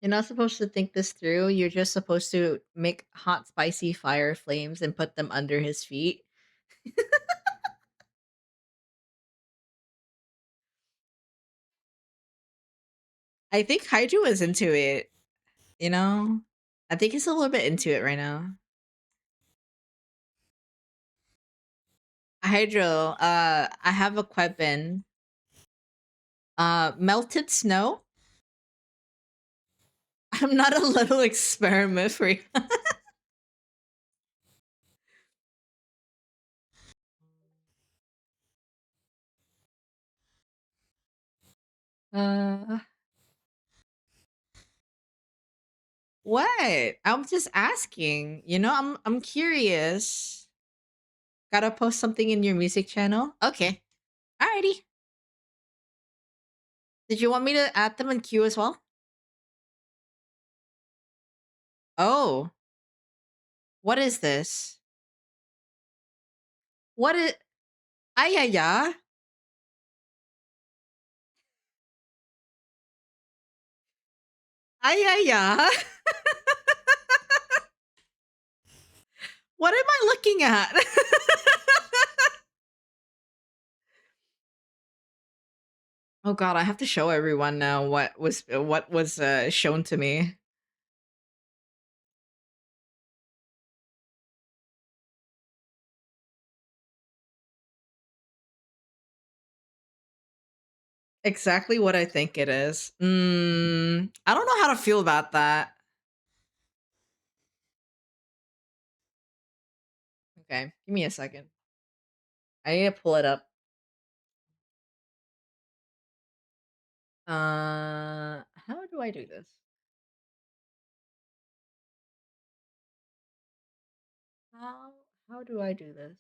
You're not supposed to think this through. You're just supposed to make hot, spicy fire flames and put them under his feet. I think Hydro is into it, you know? I think he's a little bit into it right now. Hydro, I have a question. Melted snow? I'm not a little experiment for you. uh, what? I'm just asking. I'm curious. Gotta post something in your music channel? Okay. Alrighty. Did you want me to add them in queue as well? Oh, what is this? What is Ayaya? Ayaya? What am I looking at? Oh god, I have to show everyone now what was shown to me. Exactly what I think it is. I don't know how to feel about that. Okay, give me a second. I need to pull it up. How do I do this? How how do I do this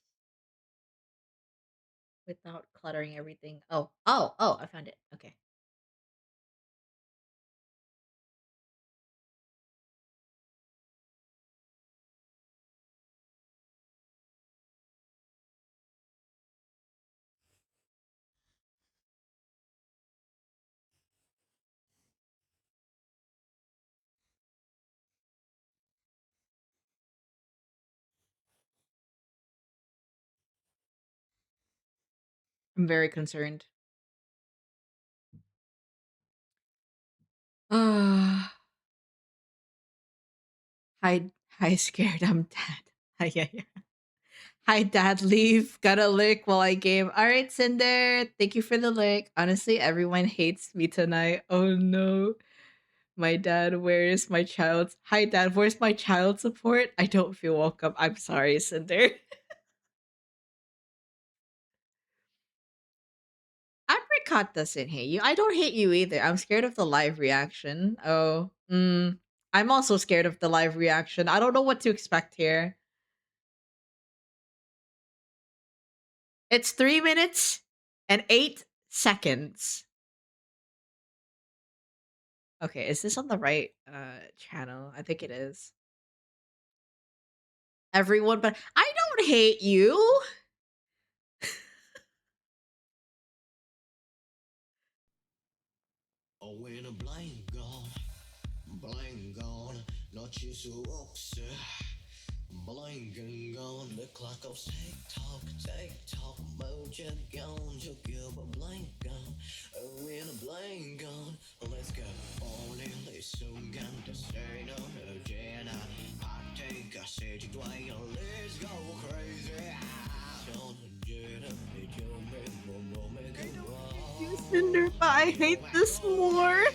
without cluttering everything? Oh, I found it. Okay. I'm very concerned. Ah, hide, hide, scared. I'm dead. Yeah, yeah. Hi, Dad. Leave. Got a lick while I game. All right, Cinder. Thank you for the lick. Honestly, everyone hates me tonight. Oh no. My dad, where is my child? Hi, Dad. Where's my child support? I don't feel welcome. I'm sorry, Cinder. Apricot doesn't hate you. I don't hate you either. I'm scared of the live reaction. Oh, I'm also scared of the live reaction. I don't know what to expect here. It's 3 minutes and 8 seconds. Okay, is this on the right channel? I think it is. Everyone, but I don't hate you. Blind and gone, the clock of tick-tock, motion gone, you give a blank gone, in a blank gone, let's go, only listen, gun to say no, Jenna, I take a city dway, let's go crazy, so Jenna, You Cinder, but I hate this more.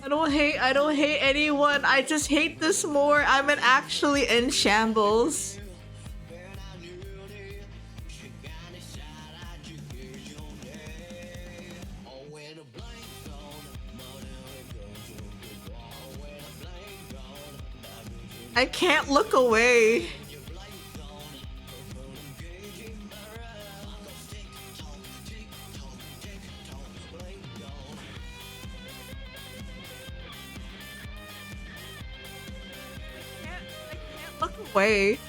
I don't hate anyone. I just hate this more. I'm actually in shambles. I can't look away. I can't look away.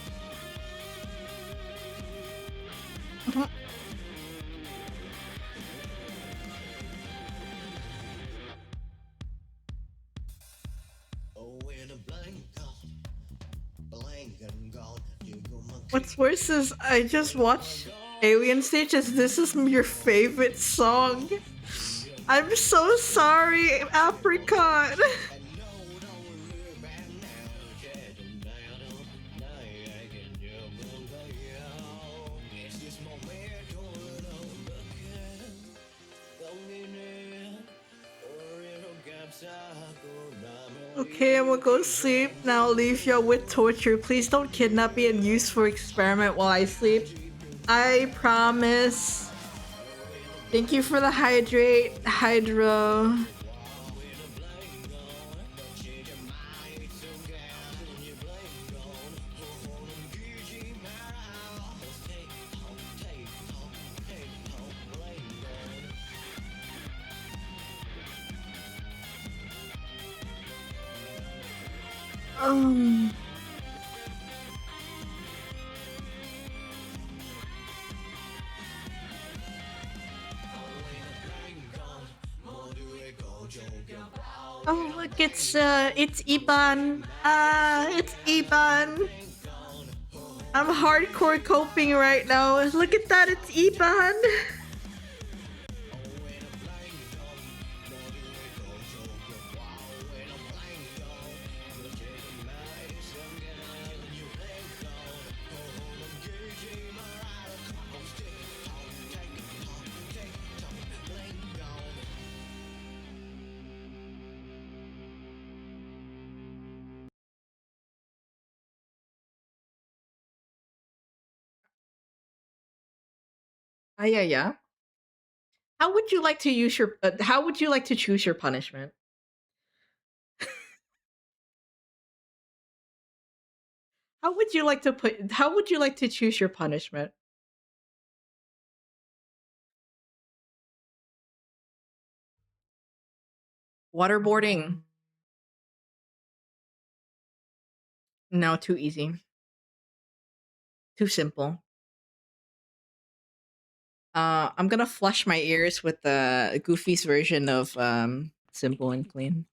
What's worse is I just watched Alien Stages. This is your favorite song. I'm so sorry, Apricot. Okay, I'm gonna go sleep. Now I'll leave y'all with torture. Please don't kidnap me and use for experiment while I sleep. I promise. Thank you for the hydro. Um. Oh look, it's Iban. It's Iban. I'm hardcore coping right now. Look at that, it's Iban. Yeah, yeah. How would you like to use your? How would you like to choose your punishment? How would you like to put? How would you like to choose your punishment? Waterboarding. No, too easy. Too simple. I'm gonna flush my ears with the Goofy's version of simple and clean.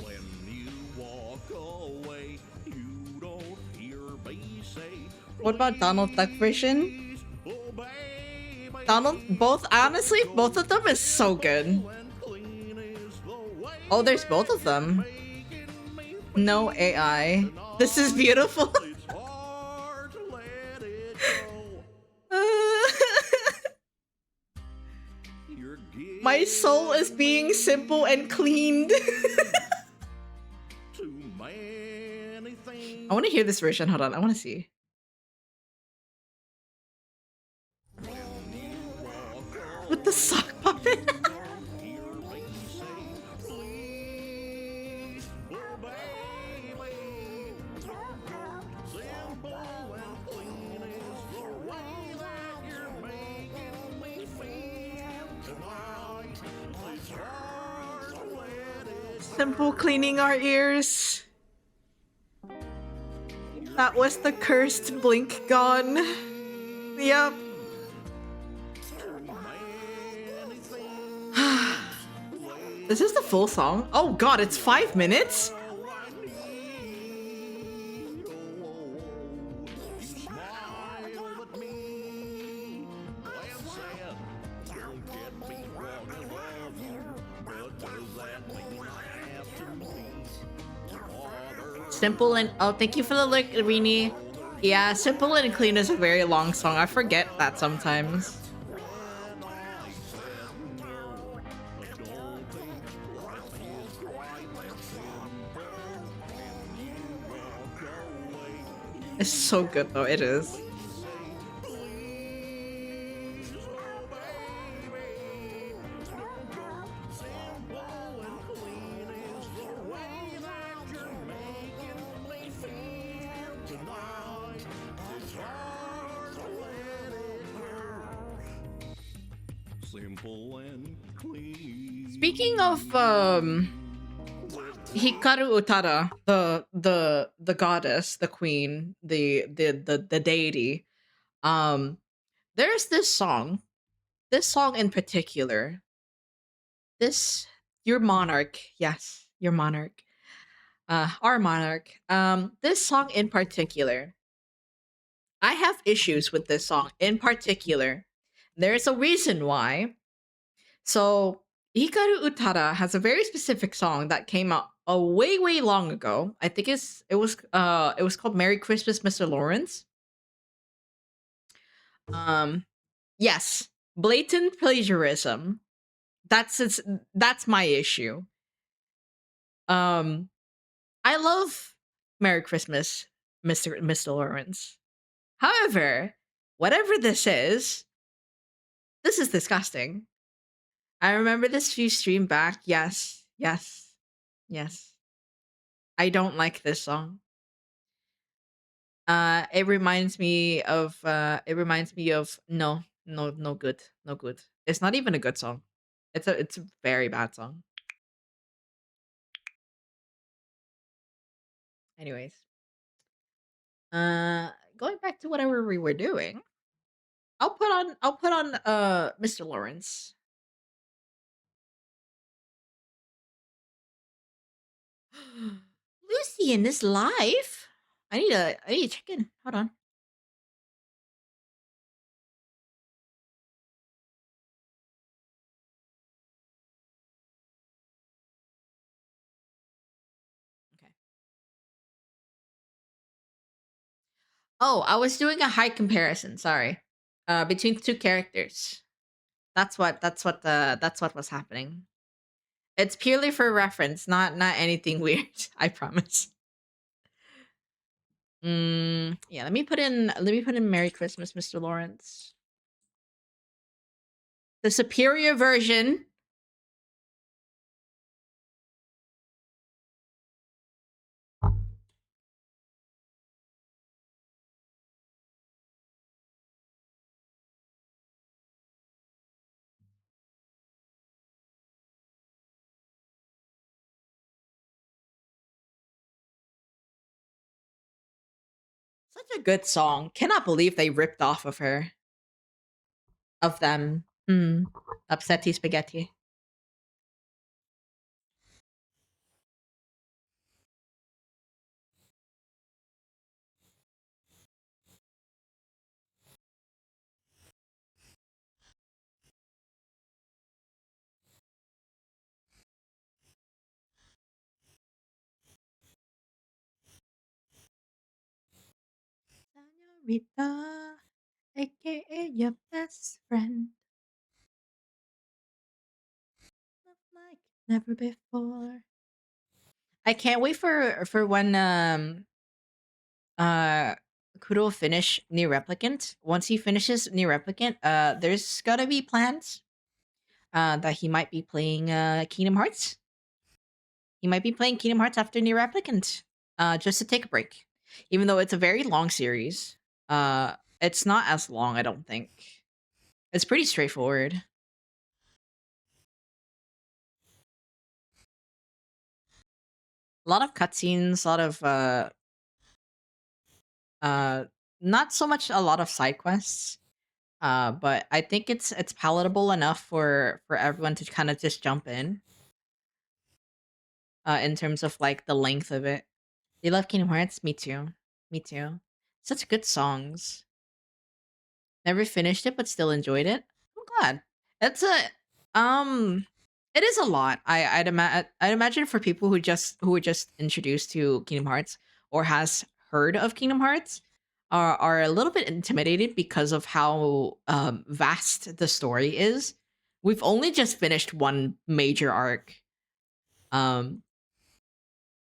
When you walk away, you don't hear me say, What about Donald Duck version? obey Donald, both honestly, both of them is so good. Oh, there's both of them. No AI. This is beautiful. My soul is being simple and cleaned. I want to hear this version. Hold on, I want to see. With the sock puppet. Simple cleaning our ears. That was the cursed blink gone. Yep. This is the full song? Oh god, it's 5 minutes? Simple and oh, thank you for the look, Rini. Yeah, Simple and Clean is a very long song. I forget that sometimes. It's so good though, it is. Speaking of Hikaru Utada, the goddess, the queen, the deity, there's this song. This song in particular. This your monarch, yes, your monarch. Our monarch. This song in particular. I have issues with this song in particular. There's a reason why. So Hikaru Utada has a very specific song that came out a way long ago. I think it was called Merry Christmas, Mr. Lawrence. Yes, blatant plagiarism. That's my issue. I love Merry Christmas, Mr. Lawrence. However, whatever this is disgusting. I remember this few stream back. Yes, yes, yes. I don't like this song. It reminds me of no good. No good. It's not even a good song. It's a very bad song. Anyways. Going back to whatever we were doing. I'll put on Mr. Lawrence. Lucy in this live? I need to check in. Hold on. Okay. Oh, I was doing a height comparison, sorry. Between two characters. That's what was happening. It's purely for reference, not anything weird, I promise. Yeah, let me put in Merry Christmas, Mr. Lawrence. The superior version. Such a good song. Cannot believe they ripped off of her. Of them. Upsetty spaghetti. Rita, aka your best friend. Love like never before. I can't wait for when uh Kudo finish New Replicant. Once he finishes New Replicant, there's gotta be plans that he might be playing Kingdom Hearts. He might be playing Kingdom Hearts after New Replicant, just to take a break. Even though it's a very long series, it's not as long. I don't think it's pretty straightforward. A lot of cutscenes, a lot of uh, not so much a lot of side quests. But I think it's palatable enough for everyone to kind of just jump in terms of like the length of it. You love Kingdom Hearts? Me too. Me too. Such good songs. Never finished it, but still enjoyed it. I'm glad. It's a um it is a lot. I'd imagine for people who were just introduced to Kingdom Hearts or has heard of Kingdom Hearts are a little bit intimidated because of how vast the story is. We've only just finished one major arc. Um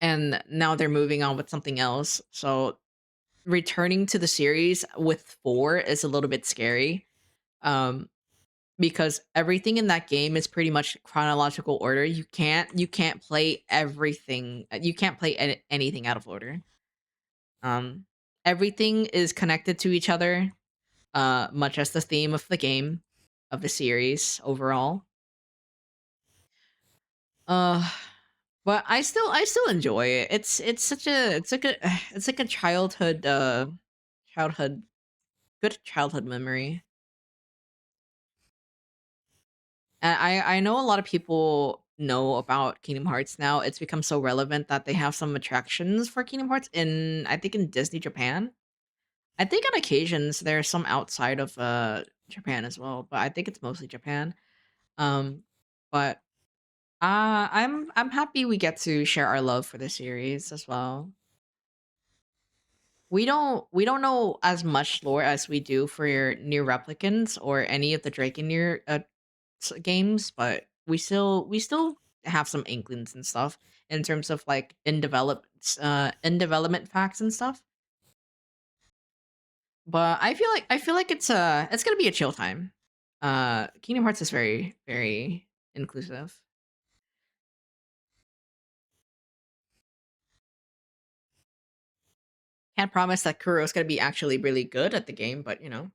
and now they're moving on with something else. So returning to the series with 4 is a little bit scary. Um because everything in that game is pretty much chronological order. You can't play everything. You can't play anything out of order. Um, Everything is connected to each other. Much as the theme of the game, of the series overall. Uh, but I still enjoy it. It's such a it's like a it's like a childhood good childhood memory. And I know a lot of people know about Kingdom Hearts now. It's become so relevant that they have some attractions for Kingdom Hearts in I think in Disney Japan. I think on occasions there's some outside of Japan as well, but I think it's mostly Japan. Um but I'm happy we get to share our love for the series as well. We don't know as much lore as we do for your Near Replicants or any of the Drake and Near games, but we still have some inklings and stuff in terms of like in development facts and stuff. But I feel like it's gonna be a chill time. Kingdom Hearts is very very inclusive. Can't promise that Kuro's gonna be actually really good at the game, but you know,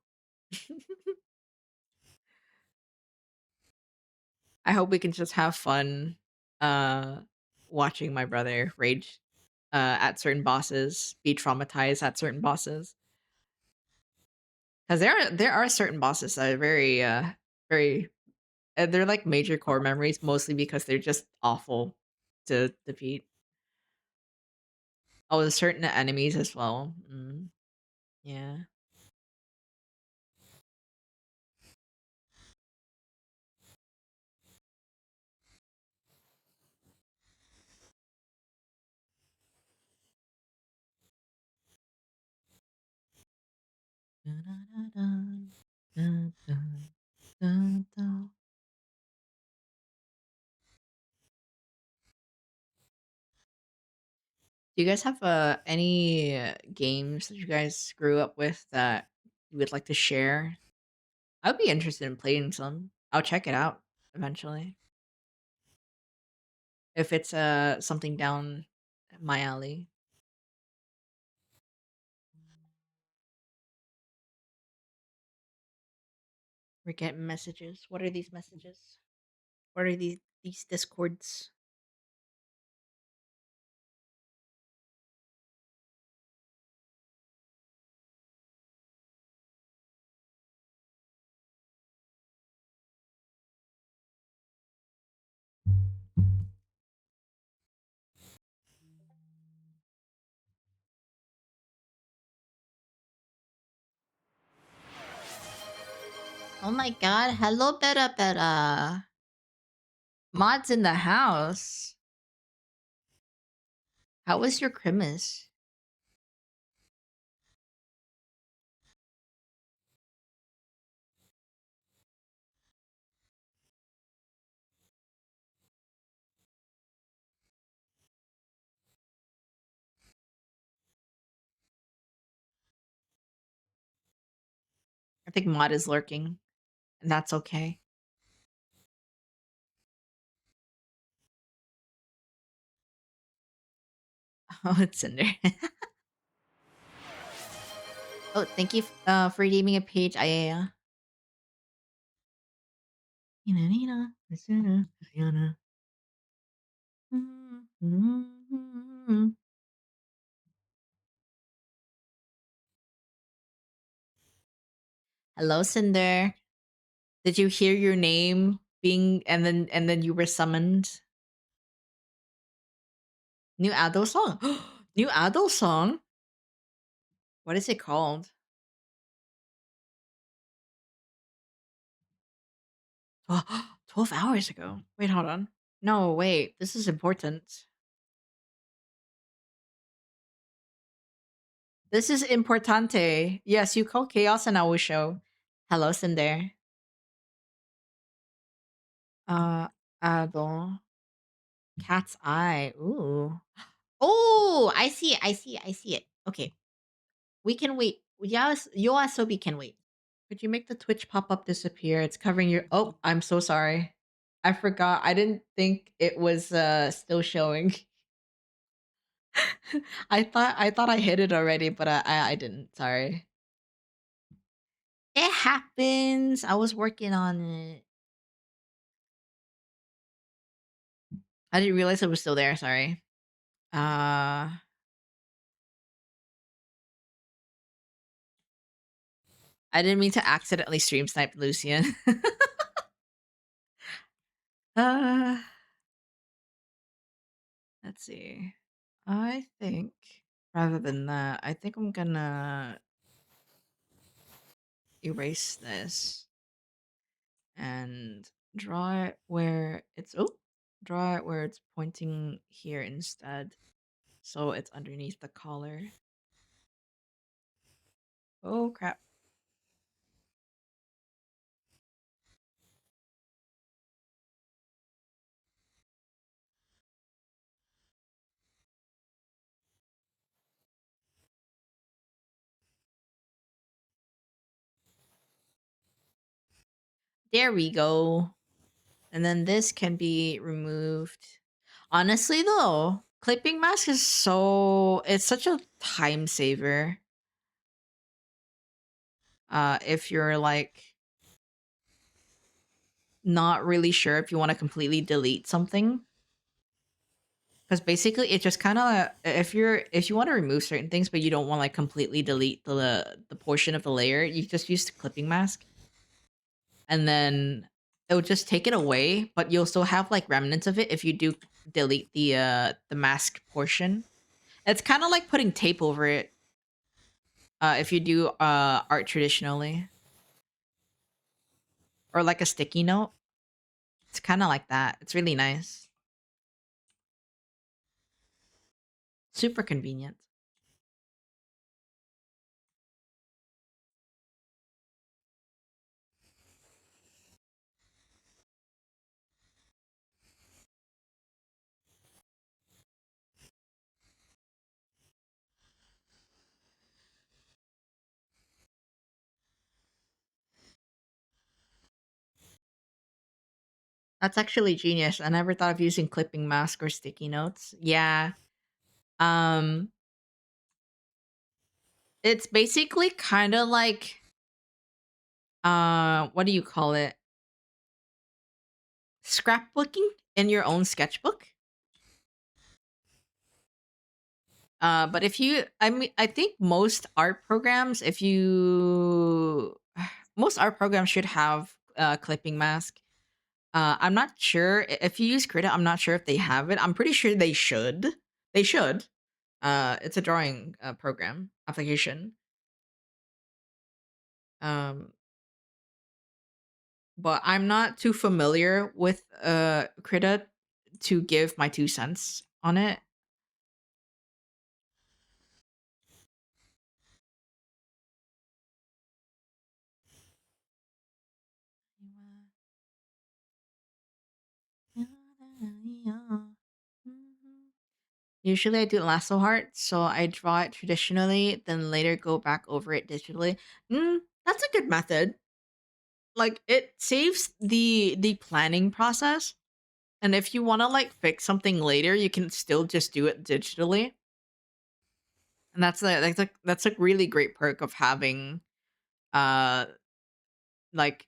I hope we can just have fun uh watching my brother rage at certain bosses, be traumatized at certain bosses. Because there are certain bosses that are very they're like major core memories, mostly because they're just awful to defeat. Oh, there's certain enemies as well. Yeah. Dun, dun, dun, dun, dun. Do you guys have any games that you guys grew up with that you would like to share? I would be interested in playing some. I'll check it out eventually if it's something down my alley. We're getting messages. What are these messages? What are these discords? Oh my god, hello Beta Beta. Mods in the house. How was your Christmas? I think Mod is lurking, and that's okay. Oh, it's in there. Oh, thank you for redeeming a page, Ayaya. Nina, Nina, Nina. Hello, Cinder. Did you hear your name being and then you were summoned? New adult song. New adult song? What is it called? 12 hours ago. Wait, hold on. No, wait. This is important. This is importante. Yes, you call chaos and I will show. Hello, Cinder. Uh, adult. Cat's eye. Ooh. Oh, I see it. I see it. I see it. Okay. We can wait. Yes, Yoasobi can wait. Could you make the Twitch pop-up disappear? It's covering your Oh, I'm so sorry. I forgot. I didn't think it was still showing. I thought I hit it already, but I didn't. Sorry. It happens. I was working on it. I didn't realize it was still there. Sorry. Uh I didn't mean to accidentally stream snipe Lucian. uh let's see. I think rather than that, I think I'm gonna erase this and draw it where it's draw it where it's pointing here instead. So it's underneath the collar. Oh crap. There we go. And then this can be removed. Honestly though, clipping mask is it's such a time saver. If you're like not really sure if you want to completely delete something. Because basically it just kind of if you want to remove certain things but you don't want to like completely delete the portion of the layer, you just use the clipping mask. And then it'll just take it away, but you'll still have like remnants of it if you do delete the mask portion. It's kind of like putting tape over it if you do art traditionally, or like a sticky note. It's kind of like that. It's really nice. Super convenient. That's actually genius. I never thought of using clipping mask or sticky notes. Yeah. Um it's basically kind of like what do you call it? Scrapbooking in your own sketchbook. But if you, I mean, I think most art programs, if you, most art programs should have clipping mask. I'm not sure if you use Krita. I'm not sure if they have it. I'm pretty sure they should. They should. It's a drawing program application. Um, but I'm not too familiar with Krita to give my 2 cents on it. Usually I do lasso heart, so I draw it traditionally, then later go back over it digitally. That's a good method. Like it saves the planning process. And if you want to like fix something later, you can still just do it digitally. And that's a really great perk of having uh like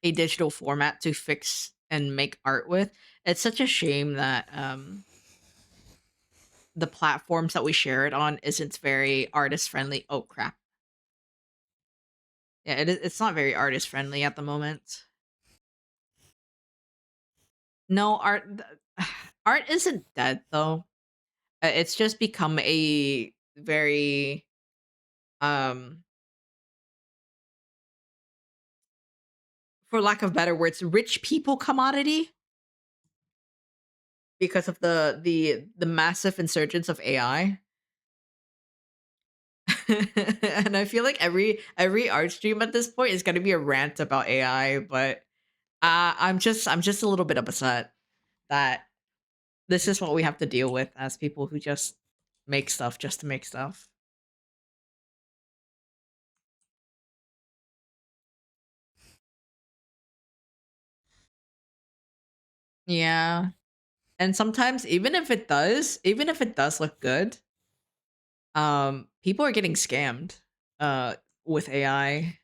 a digital format to fix and make art with. It's such a shame that the platforms that we share it on isn't very artist friendly. Oh crap. Yeah, it's not very artist friendly at the moment. No, art isn't dead though. It's just become a very um for lack of better words, rich people commodity because of the massive insurgence of AI. And I feel like every art stream at this point is going to be a rant about AI, but I'm just a little bit upset that this is what we have to deal with as people who just make stuff just to make stuff. Yeah. And sometimes even if it does look good, people are getting scammed uh with AI,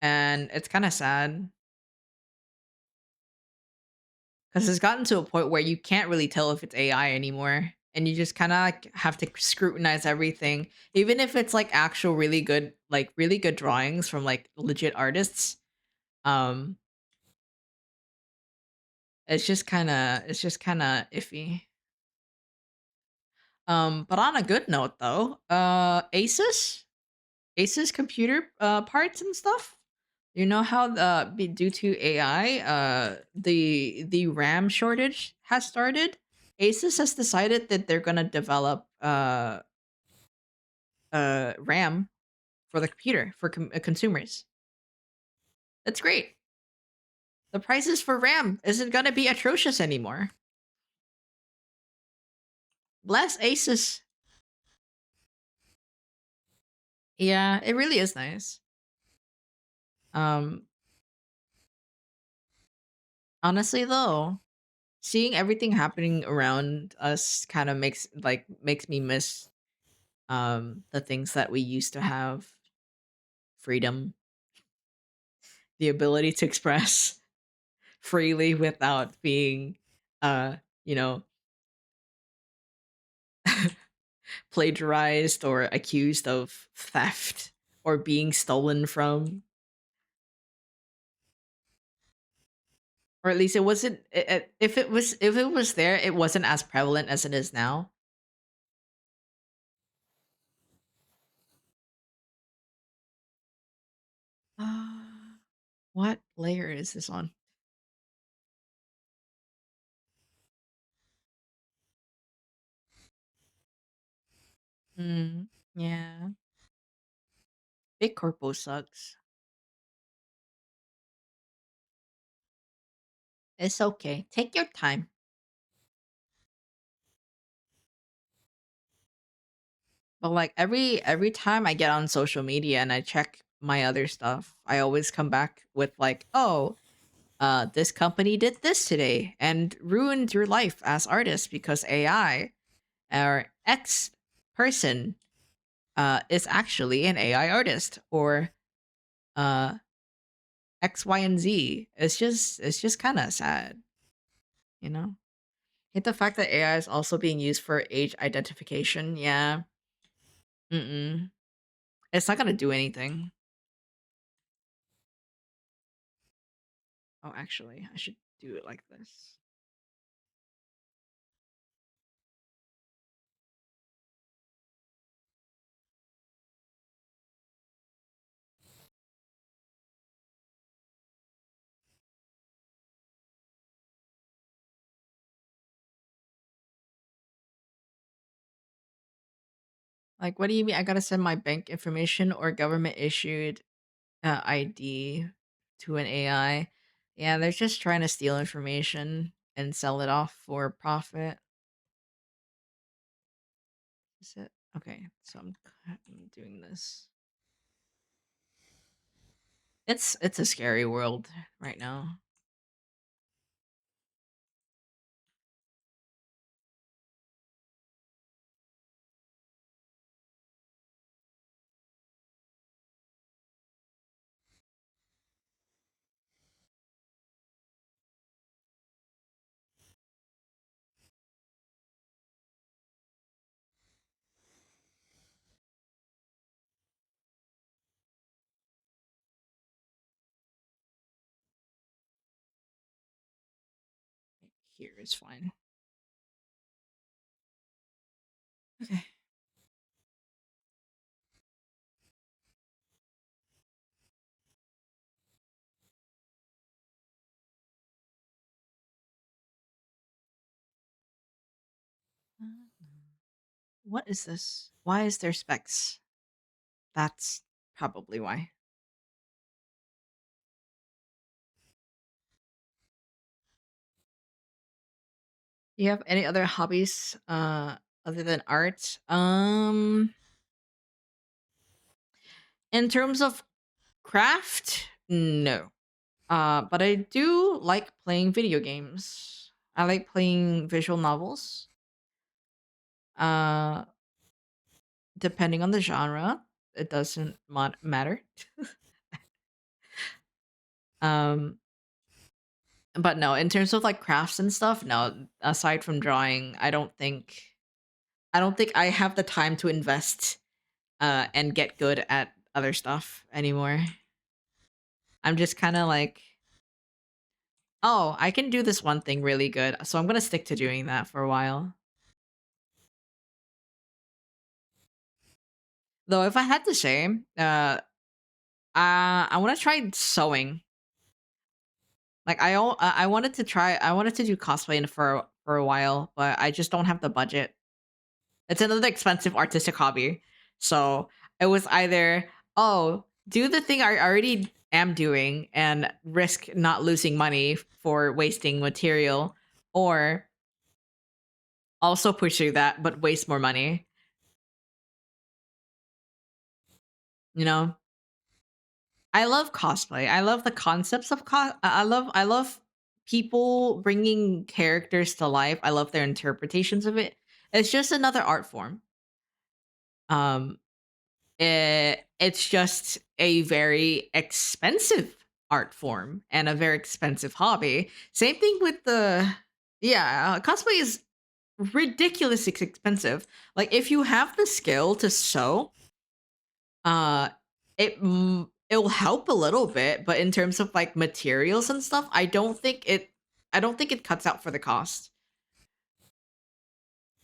and it's kind of sad because it's gotten to a point where you can't really tell if it's AI anymore, and you just kind of like have to scrutinize everything, even if it's like actual really good drawings from like legit artists. Um, it's just kind of iffy. But on a good note though, Asus computer parts and stuff. You know how due to AI, the RAM shortage has started. Asus has decided that they're gonna develop RAM for the computer for consumers. That's great. The prices for RAM isn't gonna be atrocious anymore. Bless Asus. Yeah, it really is nice. Um, Honestly though, seeing everything happening around us kind of makes me miss the things that we used to have: freedom, the ability to express freely without being you know plagiarized or accused of theft or being stolen from, or at least it wasn't if it was there, it wasn't as prevalent as it is now. uh, what layer is this on? Yeah, big corpo sucks. It's okay, take your time. But like every time I get on social media and I check my other stuff, I always come back with like, oh, this company did this today and ruined your life as artists because AI or X person is actually an AI artist, or uh X, Y, and Z. It's just kind of sad, you know. Hate the fact that AI is also being used for age identification. Yeah. Mm-mm. It's not gonna do anything. Oh, actually, I should do it like this. Like, what do you mean? I gotta send my bank information or government issued ID to an AI? Yeah, they're just trying to steal information and sell it off for profit. Is it? Okay, so I'm doing this. It's a scary world right now. Here is fine. Okay. What is this? Why is there specs? That's probably why. Do you have any other hobbies other than art? In terms of craft, no. But I do like playing video games. I like playing visual novels. Uh Depending on the genre, it doesn't matter. um but no, in terms of like crafts and stuff, no, aside from drawing, I don't think I have the time to invest and get good at other stuff anymore. I'm just kind of like, oh, I can do this one thing really good, so I'm gonna stick to doing that for a while. Though, if I had to say, I want to try sewing. Like I wanted to do cosplay for a while, but I just don't have the budget. It's another expensive artistic hobby. So it was either, oh, do the thing I already am doing and risk not losing money for wasting material, or also pursue that but waste more money. You know, I love cosplay. I love the concepts of I love people bringing characters to life. I love their interpretations of it. It's just another art form. Um it's just a very expensive art form and a very expensive hobby. Same thing with the, yeah, cosplay is ridiculously expensive. Like if you have the skill to sew, uh it'll help a little bit, but in terms of like materials and stuff, I don't think it cuts out for the cost.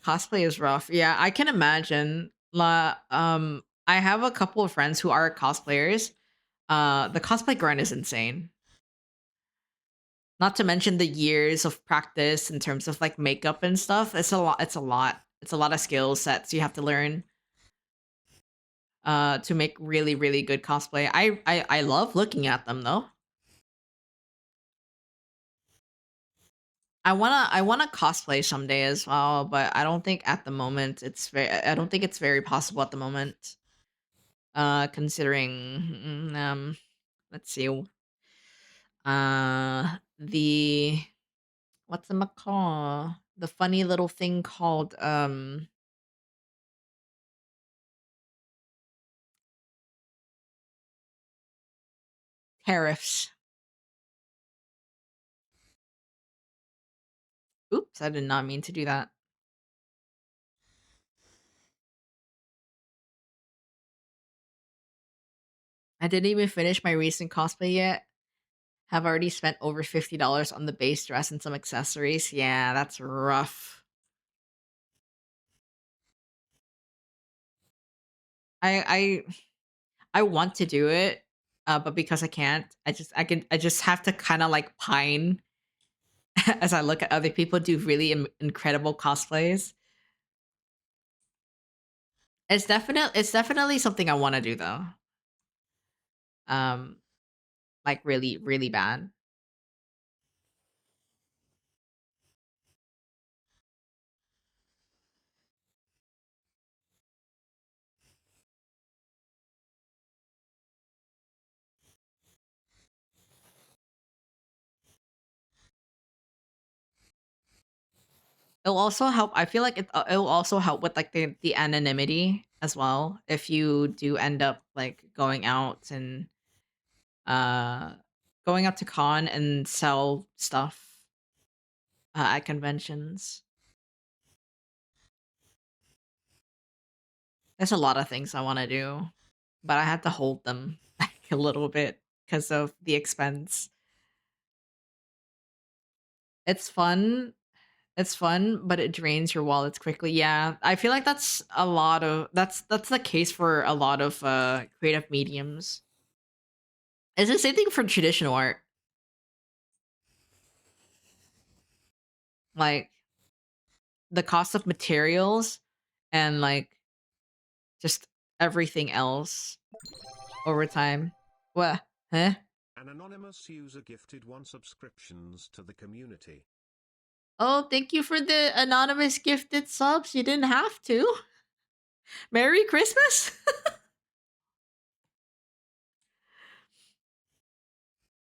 Cosplay is rough. Yeah, I can imagine. I have a couple of friends who are cosplayers. The cosplay grind is insane. Not to mention the years of practice in terms of like makeup and stuff. It's a lot. It's a lot. It's a lot of skill sets you have to learn to make really really good cosplay. I love looking at them though. I wanna cosplay someday as well, but I don't think at the moment I don't think it's very possible at the moment. Considering let's see. The what's the call? The funny little thing called tariffs. Oops, I did not mean to do that. I didn't even finish my recent cosplay yet. Have already spent over $50 on the base dress and some accessories. Yeah, that's rough. I I want to do it, but because I can't, I just have to kind of like pine as I look at other people do really incredible cosplays. It's definitely something I want to do though. Um, like really really bad. It'll also help. I feel like it'll also help with like the anonymity as well. If you do end up like uh going out to con and sell stuff at conventions. There's a lot of things I want to do, but I had to hold them like a little bit because of the expense. It's fun. It's fun, but it drains your wallets quickly. Yeah, I feel like that's the case for a lot of creative mediums. It's the same thing for traditional art. Like the cost of materials and like just everything else over time. What? Huh? An anonymous user gifted 1 subscriptions to the community. Oh, thank you for the anonymous gifted subs. You didn't have to. Merry Christmas.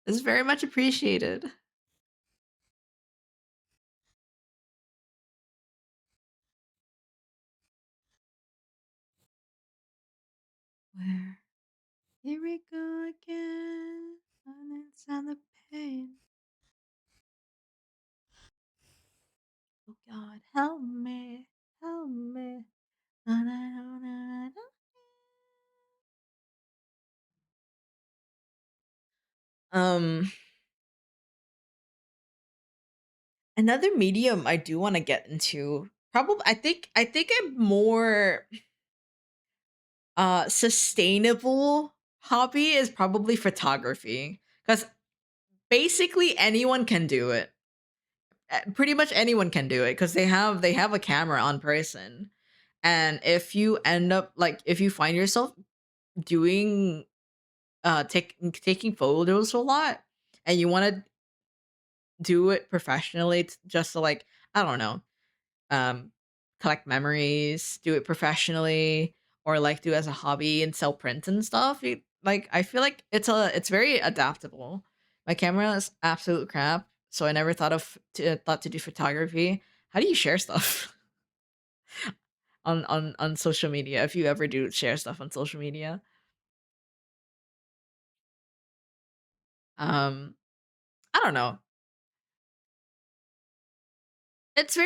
It's very much appreciated. Where? Here we go again. And it's on the pain. Oh God, help me, help me. Na, na, na, na, na. Um, Another medium I do want to get into. Probably, I think a more sustainable hobby is probably photography because basically anyone can do it. Pretty much anyone can do it because they have a camera on person. And if you end up like if you find yourself doing taking photos a lot and you want to do it professionally just to like I don't know, um collect memories, do it professionally, or like do it as a hobby and sell prints and stuff, like I feel like it's very adaptable. My camera is absolute crap, so I never thought to do photography. How do you share stuff on social media, if you ever do share stuff on social media? um I don't know. It's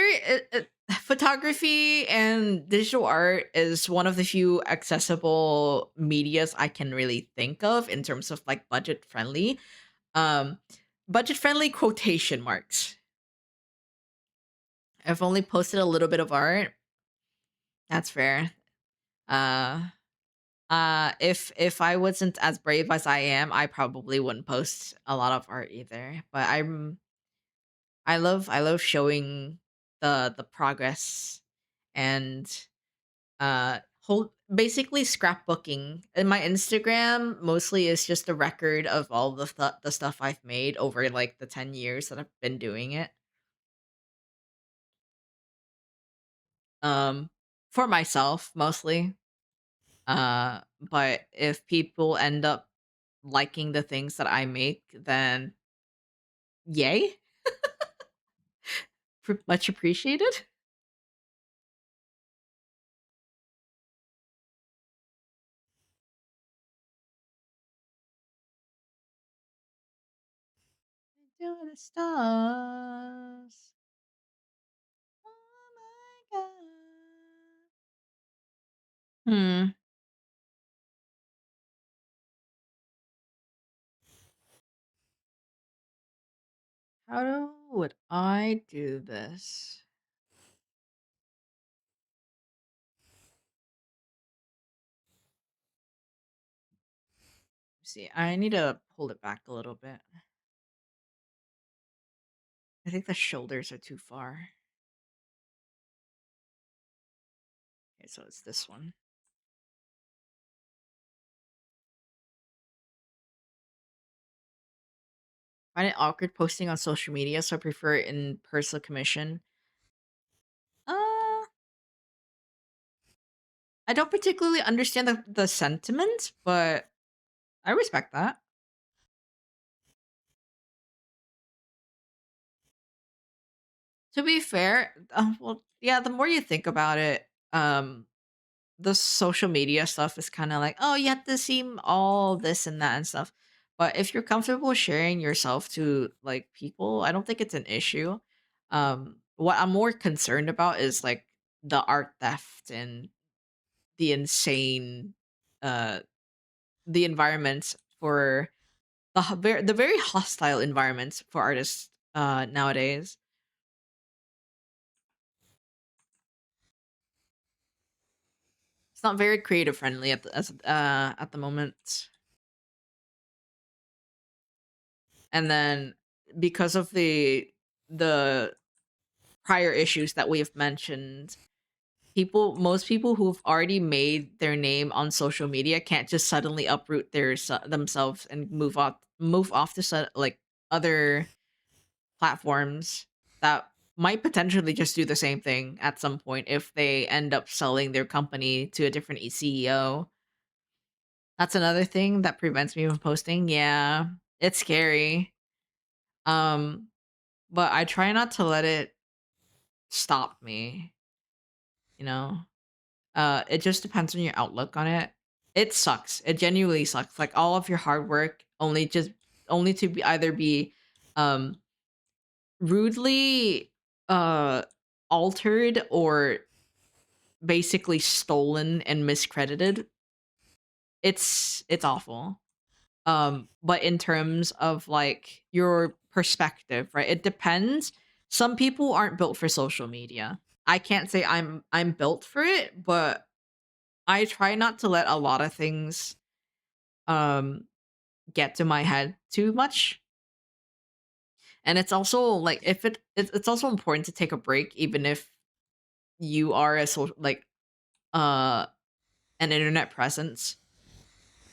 photography and digital art is one of the few accessible medias I can really think of in terms of like um budget friendly quotation marks. I've only posted a little bit of art. That's fair. uh if I wasn't as brave as I am, I probably wouldn't post a lot of art either, but I love showing the progress and whole basically scrapbooking. And my Instagram mostly is just a record of all the stuff I've made over like the 10 years that I've been doing it. Um for myself mostly. But if people end up liking the things that I make, then yay, much appreciated. To the stars. Oh my god. Would I do this? See, I need to pull it back a little bit. I think the shoulders are too far. Okay, so it's this one. Find it awkward posting on social media, so I prefer in person commission. Uh, I don't particularly understand the sentiment, but I respect that. To be fair, well, yeah, the more you think about it, the social media stuff is kind of like, oh, you have to seem all this and that and stuff. But if you're comfortable sharing yourself to like people, I don't think it's an issue. What I'm more concerned about is like the art theft and the insane, uh, the environments for the very hostile environments for artists nowadays. It's not very creative friendly at the moment. And then because of the prior issues that we have mentioned, most people who've already made their name on social media can't just suddenly uproot themselves and move off to like other platforms that might potentially just do the same thing at some point if they end up selling their company to a different CEO. That's another thing that prevents me from posting. Yeah, it's scary. Um, but I try not to let it stop me, you know? It just depends on your outlook on it. It sucks. It genuinely sucks. Like all of your hard work only to be either be um rudely uh altered or basically stolen and miscredited. It's awful. But in terms of like your perspective, right? It depends. Some people aren't built for social media. I can't say I'm built for it, but I try not to let a lot of things um get to my head too much. And it's also like if it's also important to take a break even if you are a social like uh an internet presence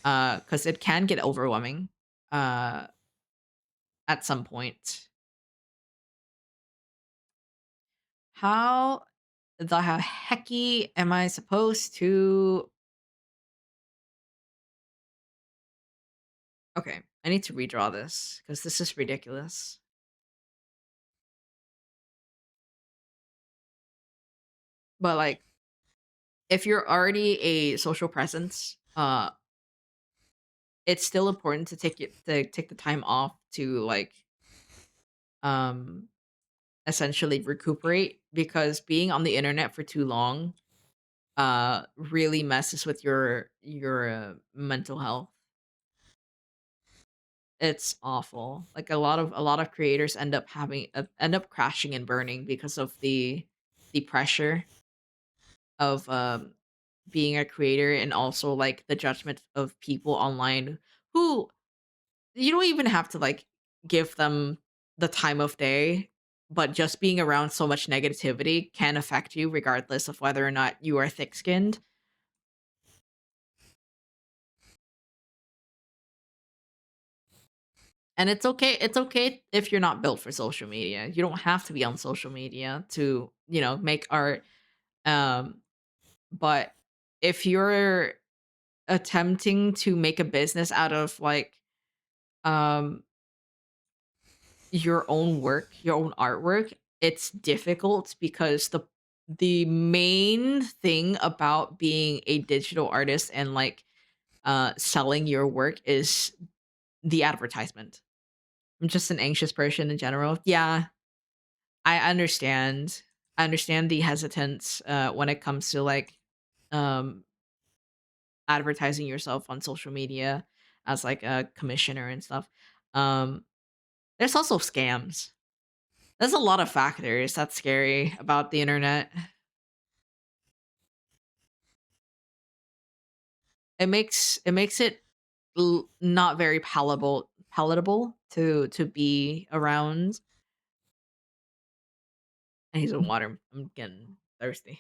cuz it can get overwhelming uh at some point. How the hecky am I supposed to? Okay, I need to redraw this because this is ridiculous. But like, if you're already a social presence, it's still important to take the time off to like um essentially recuperate because being on the internet for too long really messes with your mental health. It's awful. Like a lot of creators end up crashing and burning because of the pressure of being a creator and also like the judgment of people online who you don't even have to like give them the time of day, but just being around so much negativity can affect you regardless of whether or not you are thick-skinned. And it's okay if you're not built for social media. You don't have to be on social media to, you know, make art. Um, but if you're attempting to make a business out of like um your own work, your own artwork, it's difficult because the main thing about being a digital artist and like selling your work is the advertisement. I'm just an anxious person in general. Yeah, I understand. I understand the hesitance when it comes to like um advertising yourself on social media as like a commissioner and stuff. Um there's also scams. There's a lot of factors that's scary about the internet. It makes it not very palatable to be around. I need some water. I'm getting thirsty.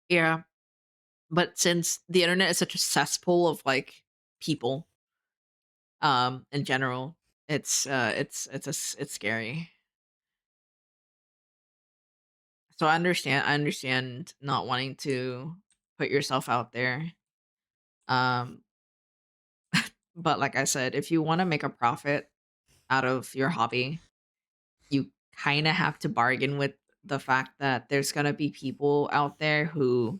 Yeah, but since the internet is such a cesspool of like people in general, it's scary. So I understand not wanting to put yourself out there. Um But like I said, if you want to make a profit out of your hobby, you kind of have to bargain with the fact that there's going to be people out there who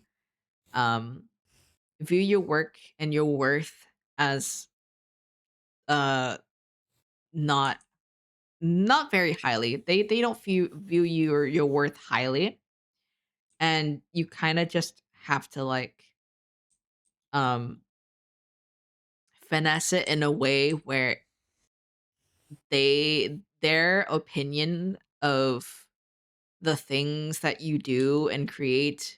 um view your work and your worth as uh not not very highly. They don't view your worth highly, and you kind of just have to like um finesse it in a way where their opinion of the things that you do and create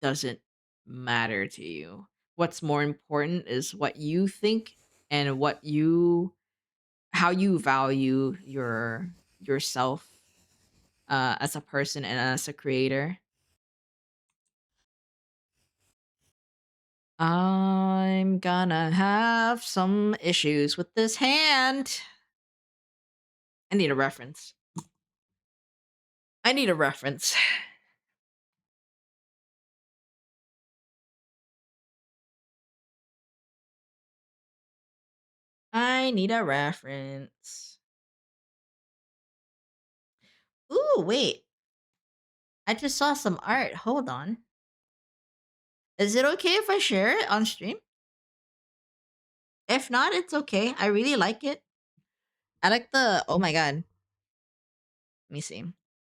doesn't matter to you. What's more important is what you think and what you how you value yourself as a person and as a creator. I'm gonna have some issues with this hand. I need a reference. I need a reference. I need a reference. Ooh, wait. I just saw some art. Hold on. Is it okay if I share it on stream? If not, it's okay. I really like it. I like the. Oh my god. Let me see.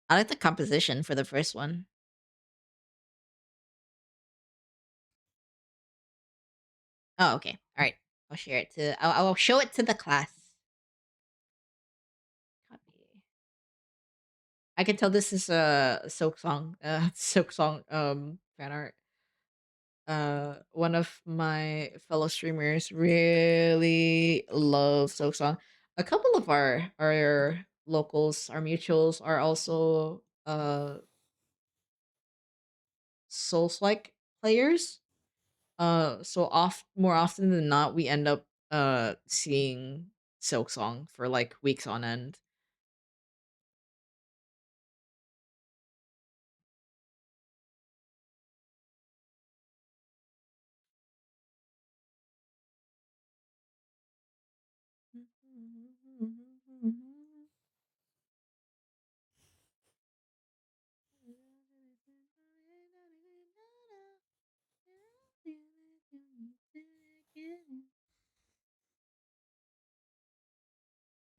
I like the composition for the first one. Oh, okay. All right. I'll share it to. I'll show it to the class. Copy. I can tell this is a Silk Song. Silk Song. Fan art. One of my fellow streamers really loves Silk Song. A couple of our locals, our mutuals, are also Souls like players. So more often than not, we end up seeing Silk Song for like weeks on end.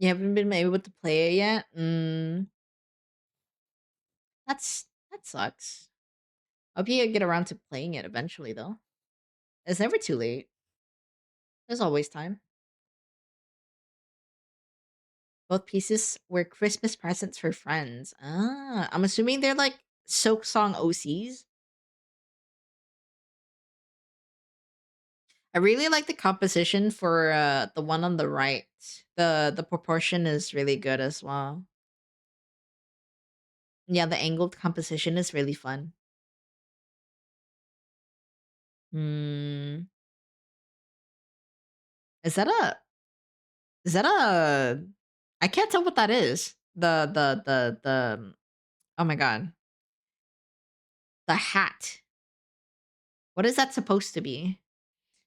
You haven't been able to play it yet? That sucks. Hope you get around to playing it eventually, though. It's never too late. There's always time. Both pieces were Christmas presents for friends. Ah, I'm assuming they're like Silk Song OCs. I really like the composition for the one on the right. The proportion is really good as well. Yeah, the angled composition is really fun. Hmm. Is that a is that a I can't tell what that is. The oh my god. The hat. What is that supposed to be?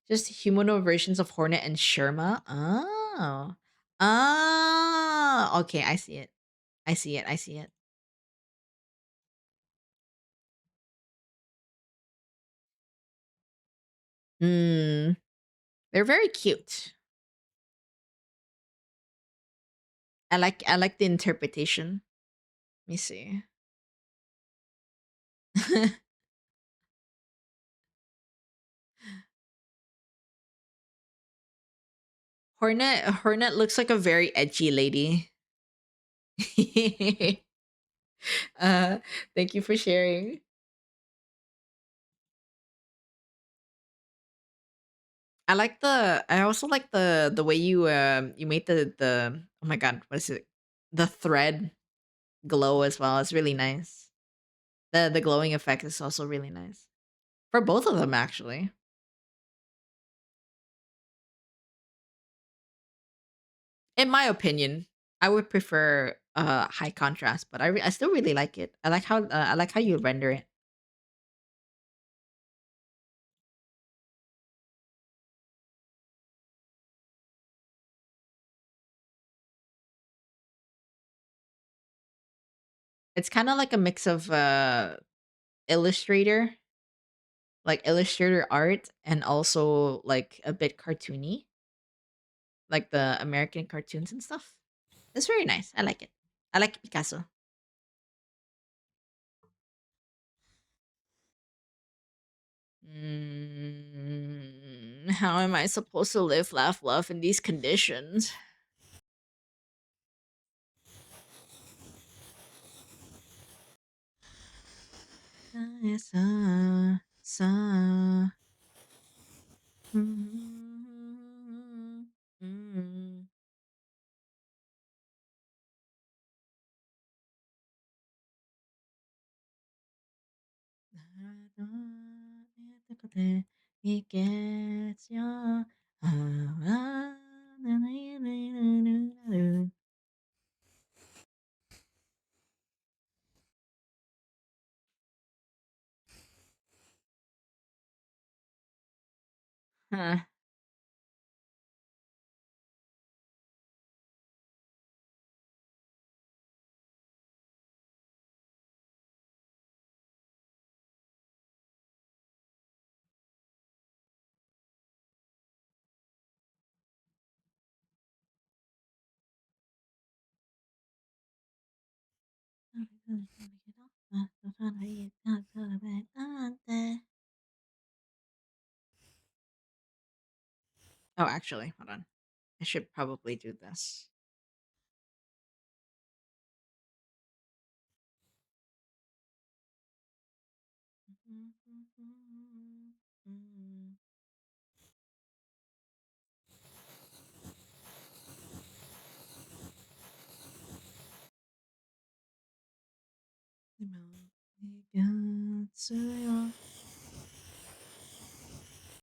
Just humanoid versions of Hornet and Sherma? Oh. Ah, okay, I see it. I see it. I see it. Hmm. They're very cute. I like the interpretation. Let me see. Hornet looks like a very edgy lady. uh thank you for sharing. I also like the way you made the oh my god, what is it? The thread glow as well. It's really nice. The glowing effect is also really nice. For both of them actually. In my opinion, I would prefer high contrast, but I still really like it. I like how you render it. It's kind of like a mix of Illustrator, like Illustrator art, and also like a bit cartoony, like the American cartoons and stuff. It's very nice. I like it. I like Picasso. How am I supposed to live, laugh, love in these conditions? Huh. Oh, actually, hold on. I should probably do this.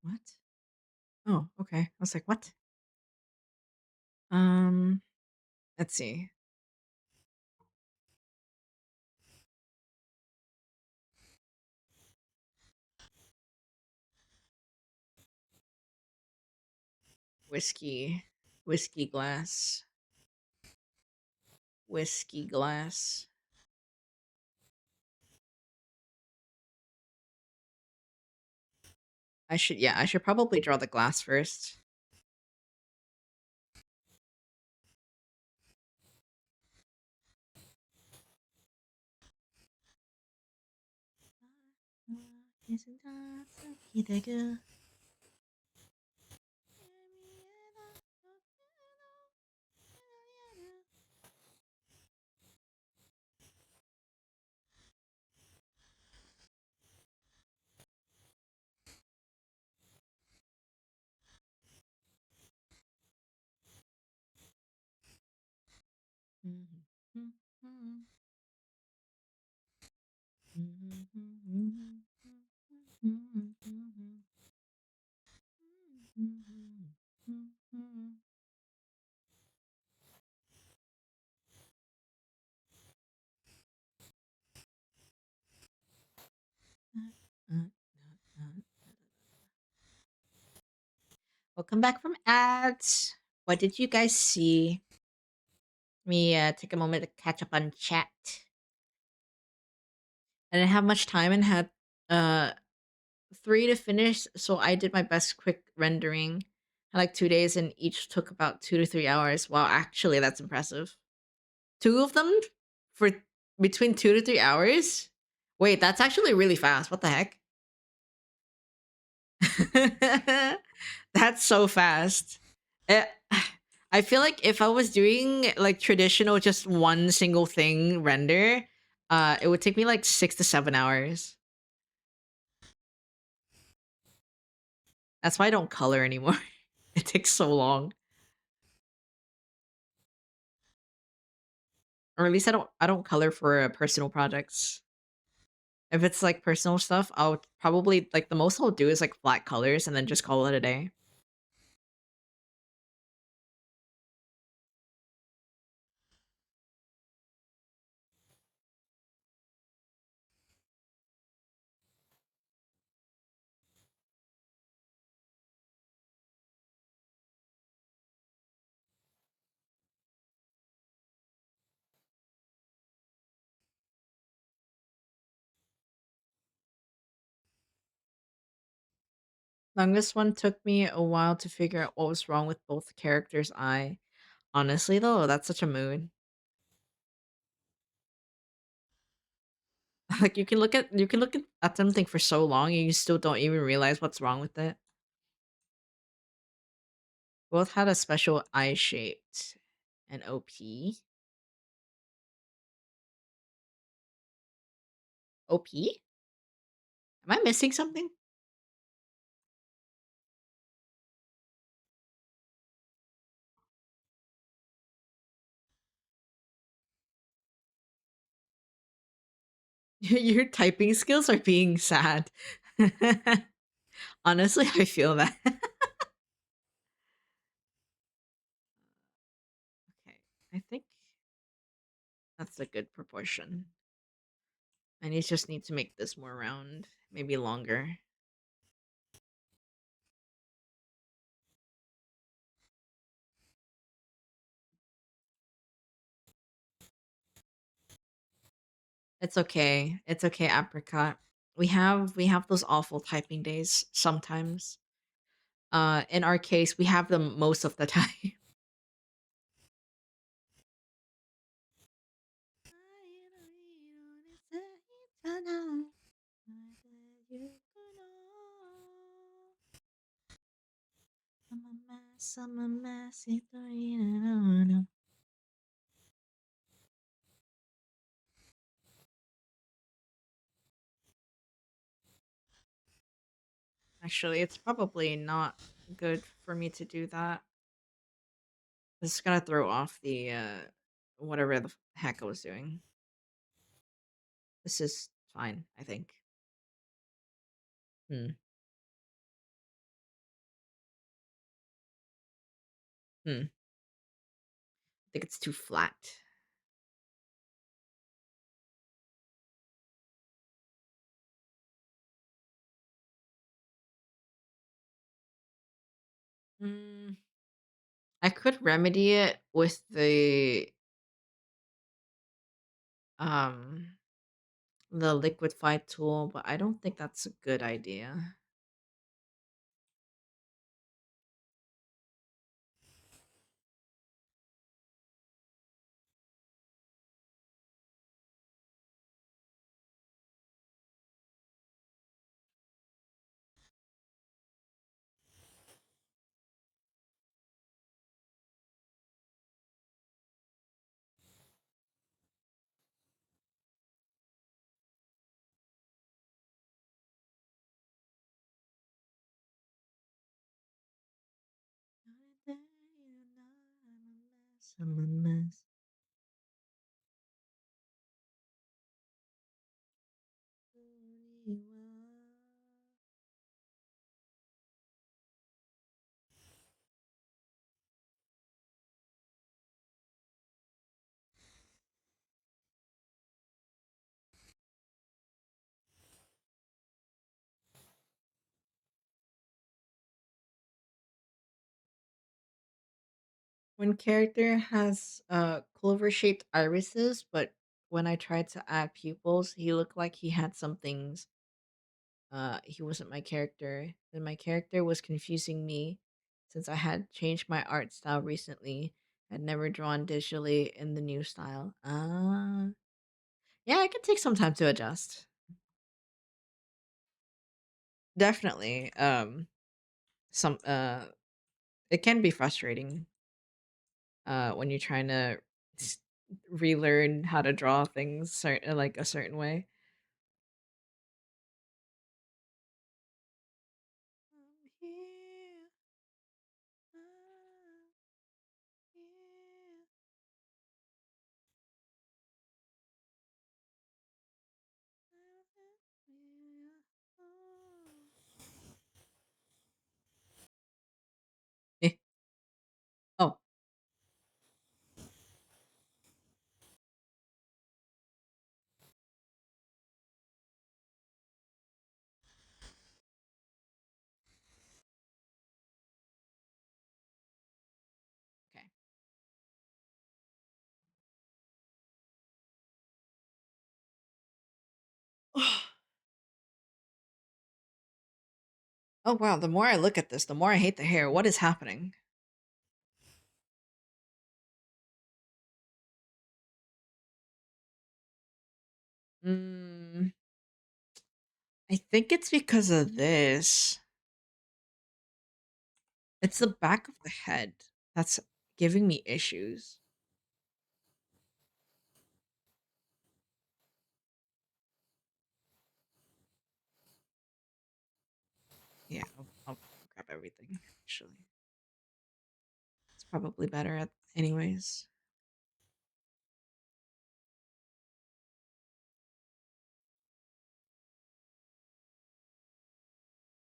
What? Oh, okay. I was like, what? Um, let's see. Whiskey, whiskey glass, whiskey glass. I should probably draw the glass first. Welcome back from ads. What did you guys see? Let me take a moment to catch up on chat. I didn't have much time and had uh 3 to finish, so I did my best quick rendering. I like 2 days and each took about 2 to 3 hours. Wow, actually that's impressive. 2 of them for between 2 to 3 hours? Wait, that's actually really fast. What the heck? That's so fast. Eh, I feel like if I was doing like traditional just one single thing render, it would take me like 6 to 7 hours. That's why I don't color anymore. It takes so long. Or at least I don't color for personal projects. If it's like personal stuff, I'll probably like the most I'll do is like flat colors and then just call it a day. Longest one took me a while to figure out what was wrong with both characters' eye. Honestly, though, that's such a mood. Like you can look at something for so long and you still don't even realize what's wrong with it. Both had a special eye shaped and OP. OP? Am I missing something? Your typing skills are being sad. Honestly, I feel that. Okay, I think that's a good proportion. Just need to make this more round, maybe longer. It's okay. It's okay, apricot. We have those awful typing days sometimes. In our case, we have them most of the time. Actually, it's probably not good for me to do that. This is gonna throw off the whatever the heck I was doing. This is fine, I think. Hmm. Hmm. I think it's too flat. Hmm. I could remedy it with um the liquidify tool, but I don't think that's a good idea. I'm a mess. One character has clover shaped irises, but when I tried to add pupils, he looked like he had some things. He wasn't my character. Then my character was confusing me since I had changed my art style recently. I'd never drawn digitally in the new style. Yeah, it can take some time to adjust. Definitely. Some it can be frustrating when you're trying to s- relearn how to draw things certain like a certain way. Eh, oh, okay. Oh wow, the more I look at this, the more I hate the hair. What is happening? Mm, I think it's because of this. It's the back of the head that's giving me issues. Yeah, I'll grab everything. Actually, it's probably better at anyways.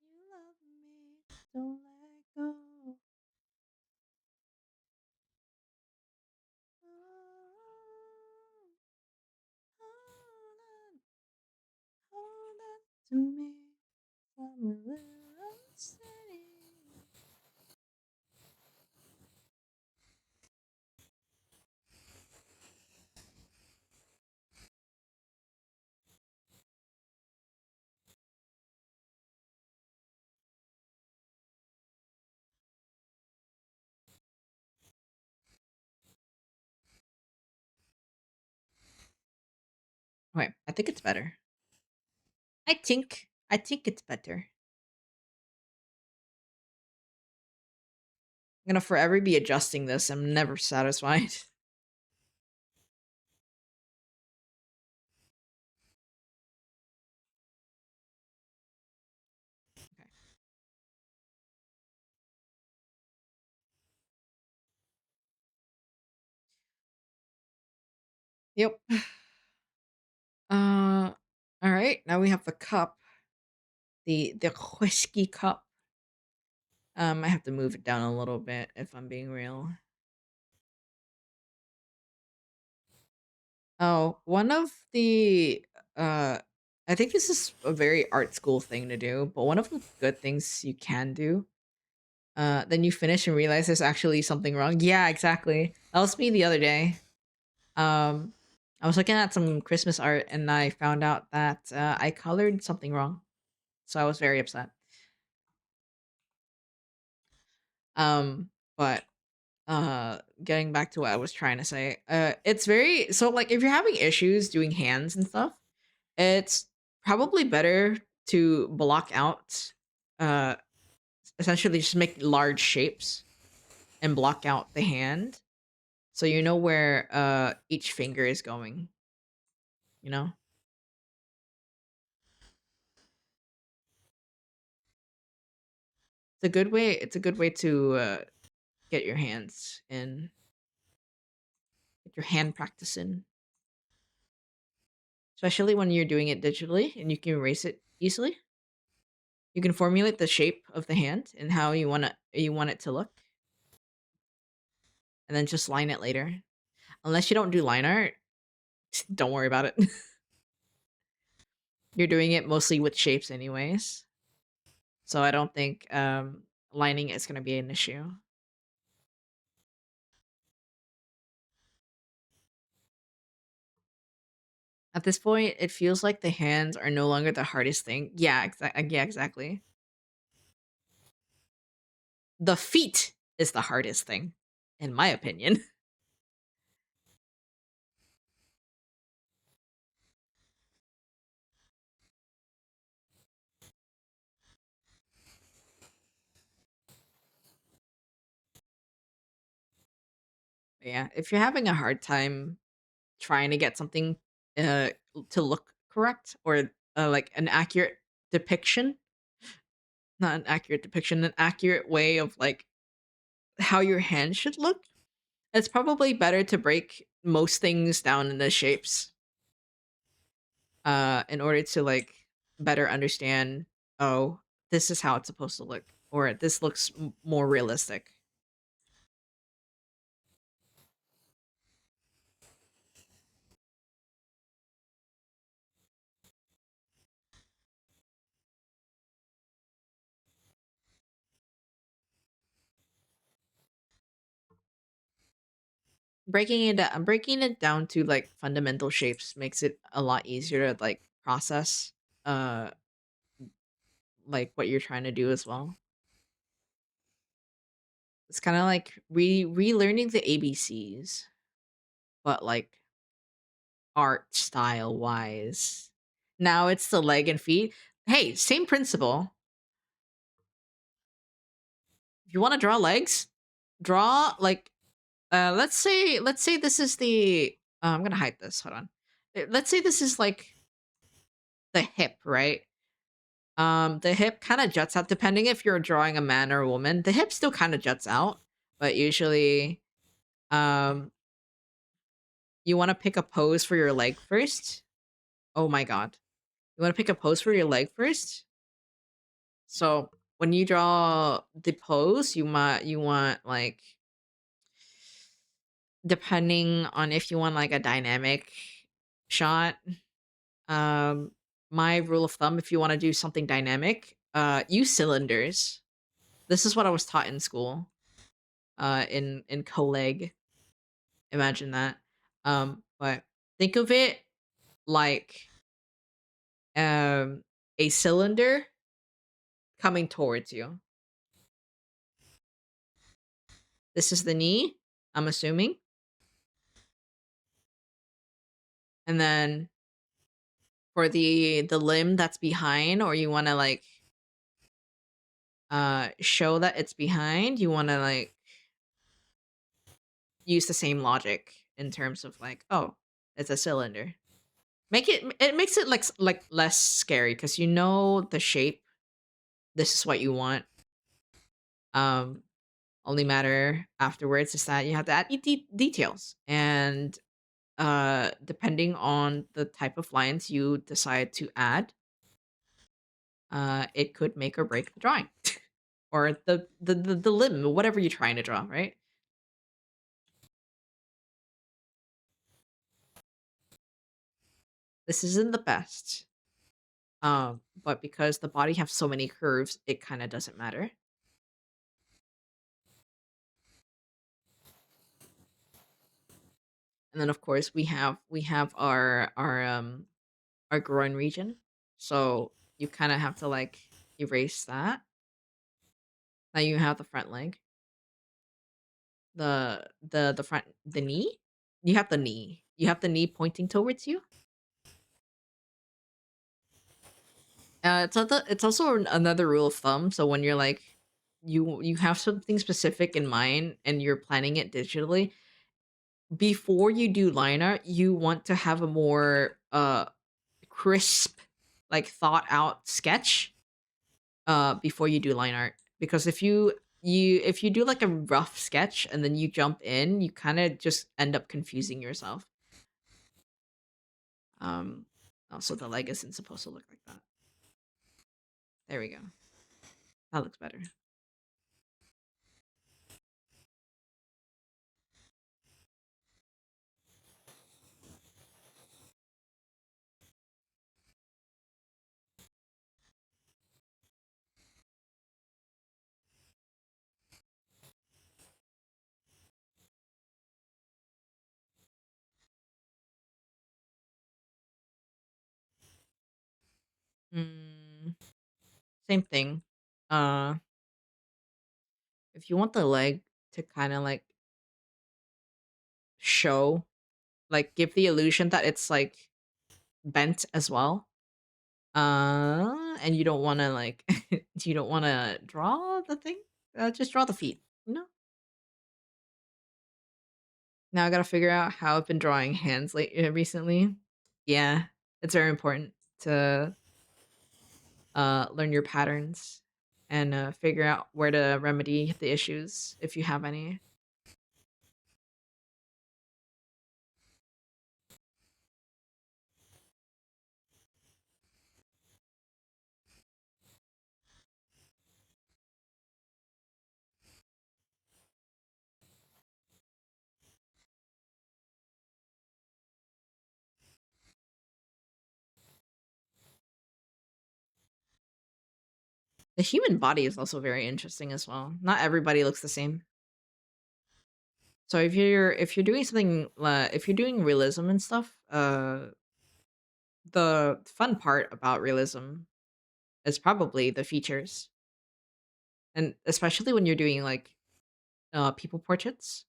You love me, don't let go. Hold on to me. I'm a little steady. Wait, I think it's better. I think it's better. I'm gonna forever be adjusting this. I'm never satisfied. Okay. Yep. All right. Now we have the cup, the whiskey cup. I have to move it down a little bit if I'm being real. Oh, one of the uh I think this is a very art school thing to do, but one of the good things you can do, then you finish and realize there's actually something wrong. Yeah, exactly. That was me the other day. Um I was looking at some Christmas art and I found out that I colored something wrong. So I was very upset. But getting back to what I was trying to say, it's very so like if you're having issues doing hands and stuff, it's probably better to block out uh essentially just make large shapes and block out the hand so you know where each finger is going, you know? It's a good way to get your hands in, get your hand practice in, especially when you're doing it digitally and you can erase it easily. You can formulate the shape of the hand and how you want it to look, and then just line it later. Unless you don't do line art, don't worry about it. You're doing it mostly with shapes anyways. So I don't think lining is going to be an issue. At this point, it feels like the hands are no longer the hardest thing. Yeah, exactly. The feet is the hardest thing, in my opinion. Yeah, if you're having a hard time trying to get something uh to look correct or like an accurate depiction, not an accurate depiction, an accurate way of like how your hand should look, it's probably better to break most things down into shapes in order to like better understand, oh, this is how it's supposed to look, or this looks more realistic. Breaking it down to like fundamental shapes makes it a lot easier to like process uh like what you're trying to do as well. It's kind of like relearning the ABCs, but like art style wise. Now it's the leg and feet. Hey, same principle. If you want to draw legs, draw like let's say this is the I'm gonna hide this. Hold on. Let's say this is like the hip, right? The hip kind of juts out depending if you're drawing a man or a woman. The hip still kind of juts out, but usually um you want to pick a pose for your leg first. Oh my god. You want to pick a pose for your leg first? So, when you draw the pose, you want like depending on if you want like a dynamic shot. Um my rule of thumb if you want to do something dynamic, use cylinders. This is what I was taught in school. In colleg. Imagine that. But think of it like a cylinder coming towards you. This is the knee, I'm assuming. And then for the limb that's behind, or you want to like show that it's behind, you want to like use the same logic in terms of like, oh, it's a cylinder. It makes it like less scary because you know the shape. This is what you want. Um only matter afterwards is that you have to add details, and depending on the type of lines you decide to add, it could make or break the drawing. Or the limb, whatever you're trying to draw, right? This isn't the best. But because the body has so many curves, it kind of doesn't matter. And then of course we have our groin region. So you kind of have to like erase that. Now you have the front leg. The front the knee. You have the knee. You have the knee pointing towards you. It's also another rule of thumb. So when you're like, you have something specific in mind and you're planning it digitally, before you do line art, you want to have a more crisp, like thought out sketch before you do line art. Because if you do like a rough sketch and then you jump in, you kind of just end up confusing yourself. Also the leg isn't supposed to look like that. There we go. That looks better. Mm, same thing. Uh, if you want the leg to kind of like show, like give the illusion that it's like bent as well. And you don't want to like, you don't want to draw the thing. Just draw the feet. You know. Now I gotta figure out how I've been drawing hands recently. Yeah, it's very important to learn your patterns and figure out where to remedy the issues if you have any. The human body is also very interesting as well. Not everybody looks the same. So if you're doing something if you're doing realism and stuff, the fun part about realism is probably the features, and especially when you're doing like people portraits.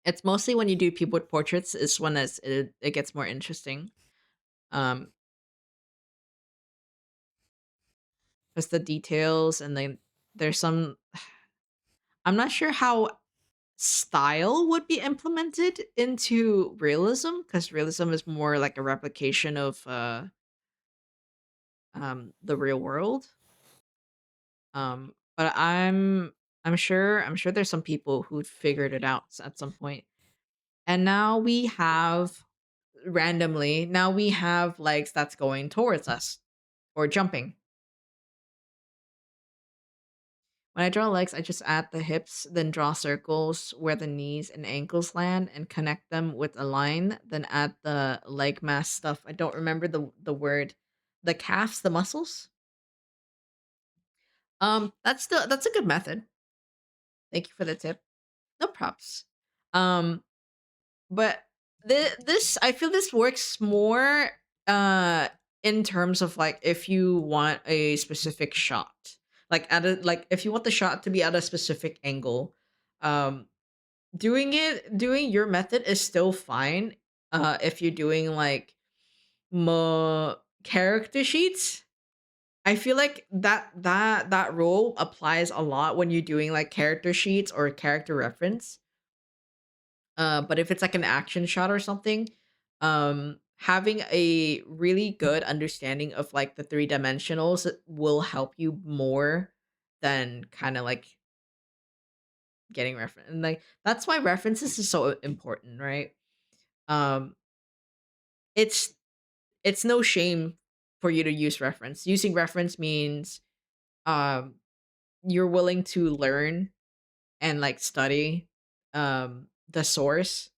It's mostly when you do people portraits is when it gets more interesting. Um, because the details and then there's some. I'm not sure how style would be implemented into realism because realism is more like a replication of the real world. But I'm sure there's some people who figured it out at some point. And now we have randomly now we have legs that's going towards us or jumping. When I draw legs, I just add the hips, then draw circles where the knees and ankles land and connect them with a line, then add the leg mass stuff. I don't remember the word. The calves, the muscles. That's a good method. Thank you for the tip. No props. Um but this I feel this works more in terms of like if you want a specific shot, like at a like if you want the shot to be at a specific angle, um doing your method is still fine if you're doing like character sheets. I feel like that rule applies a lot when you're doing like character sheets or character reference. But if it's like an action shot or something, having a really good understanding of like the three dimensionals will help you more than kind of like getting reference. And like that's why references is so important, right? Um, it's it's no shame for you to use reference. Using reference means um you're willing to learn and like study the source,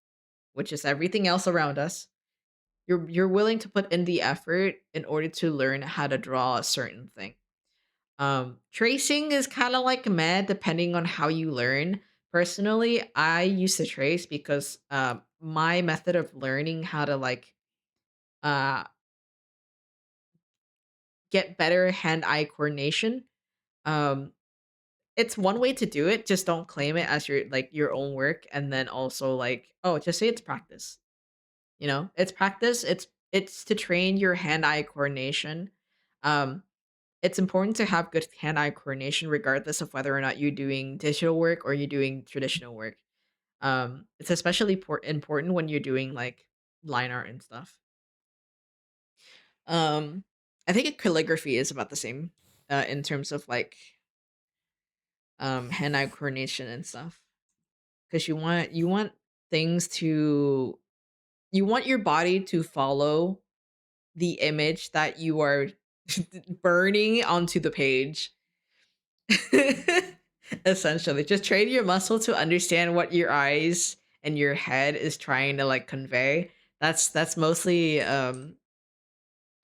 which is everything else around us. You're willing to put in the effort in order to learn how to draw a certain thing. Tracing is kind of like meh depending on how you learn. Personally, I used to trace because my method of learning how to like uh get better hand-eye coordination. Um it's one way to do it, just don't claim it as your own work, and then also like, oh, just say it's practice. You know, it's practice. It's to train your hand-eye coordination. Um, it's important to have good hand-eye coordination regardless of whether or not you're doing digital work or you're doing traditional work. It's especially important when you're doing like line art and stuff. Um, I think calligraphy is about the same in terms of like hand-eye coordination and stuff because you want things to you want your body to follow the image that you are burning onto the page. Essentially, just train your muscle to understand what your eyes and your head is trying to like convey. That's mostly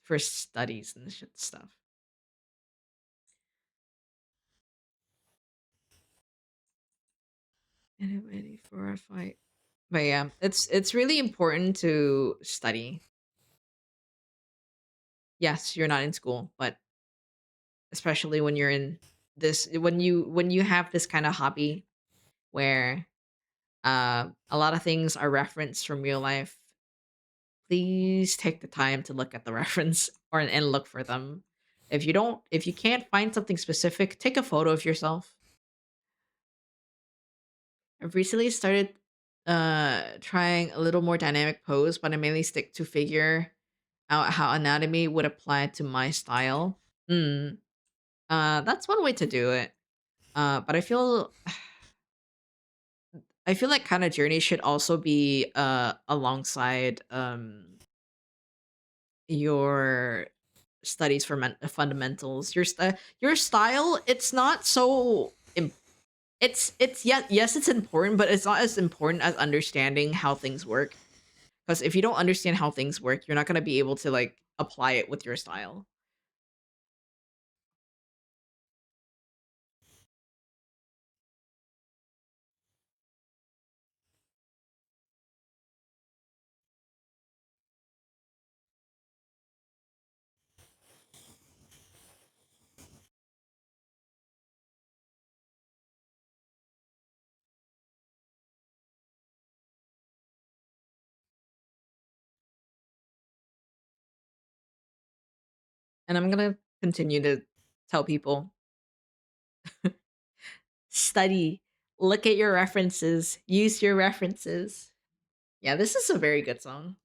for studies and shit stuff. And I'm ready for a fight. But yeah, it's really important to study. Yes, you're not in school, but especially when you're in this when you have this kind of hobby where a lot of things are referenced from real life, please take the time to look at the reference or and look for them. If you can't find something specific, take a photo of yourself. I've recently started trying a little more dynamic pose, but I mainly stick to figure out how anatomy would apply to my style. Mm, that's one way to do it. But I feel like kind of journey should also be alongside your studies for fundamentals. Your style, it's not so it's yes, it's important, but it's not as important as understanding how things work. Because if you don't understand how things work, you're not going to be able to like apply it with your style. And I'm gonna continue to tell people study, look at your references, use your references. Yeah, this is a very good song.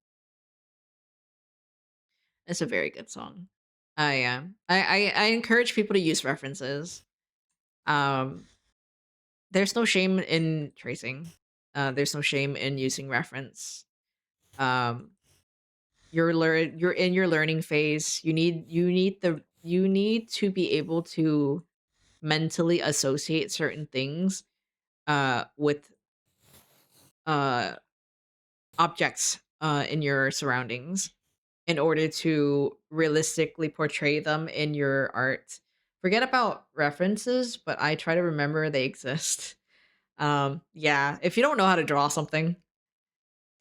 It's a very good song. I am. I encourage people to use references. Um, there's no shame in tracing. There's no shame in using reference. Um, you're in your learning phase. You need to be able to mentally associate certain things with uh objects in your surroundings in order to realistically portray them in your art. Forget about references, but I try to remember they exist. Yeah, if you don't know how to draw something,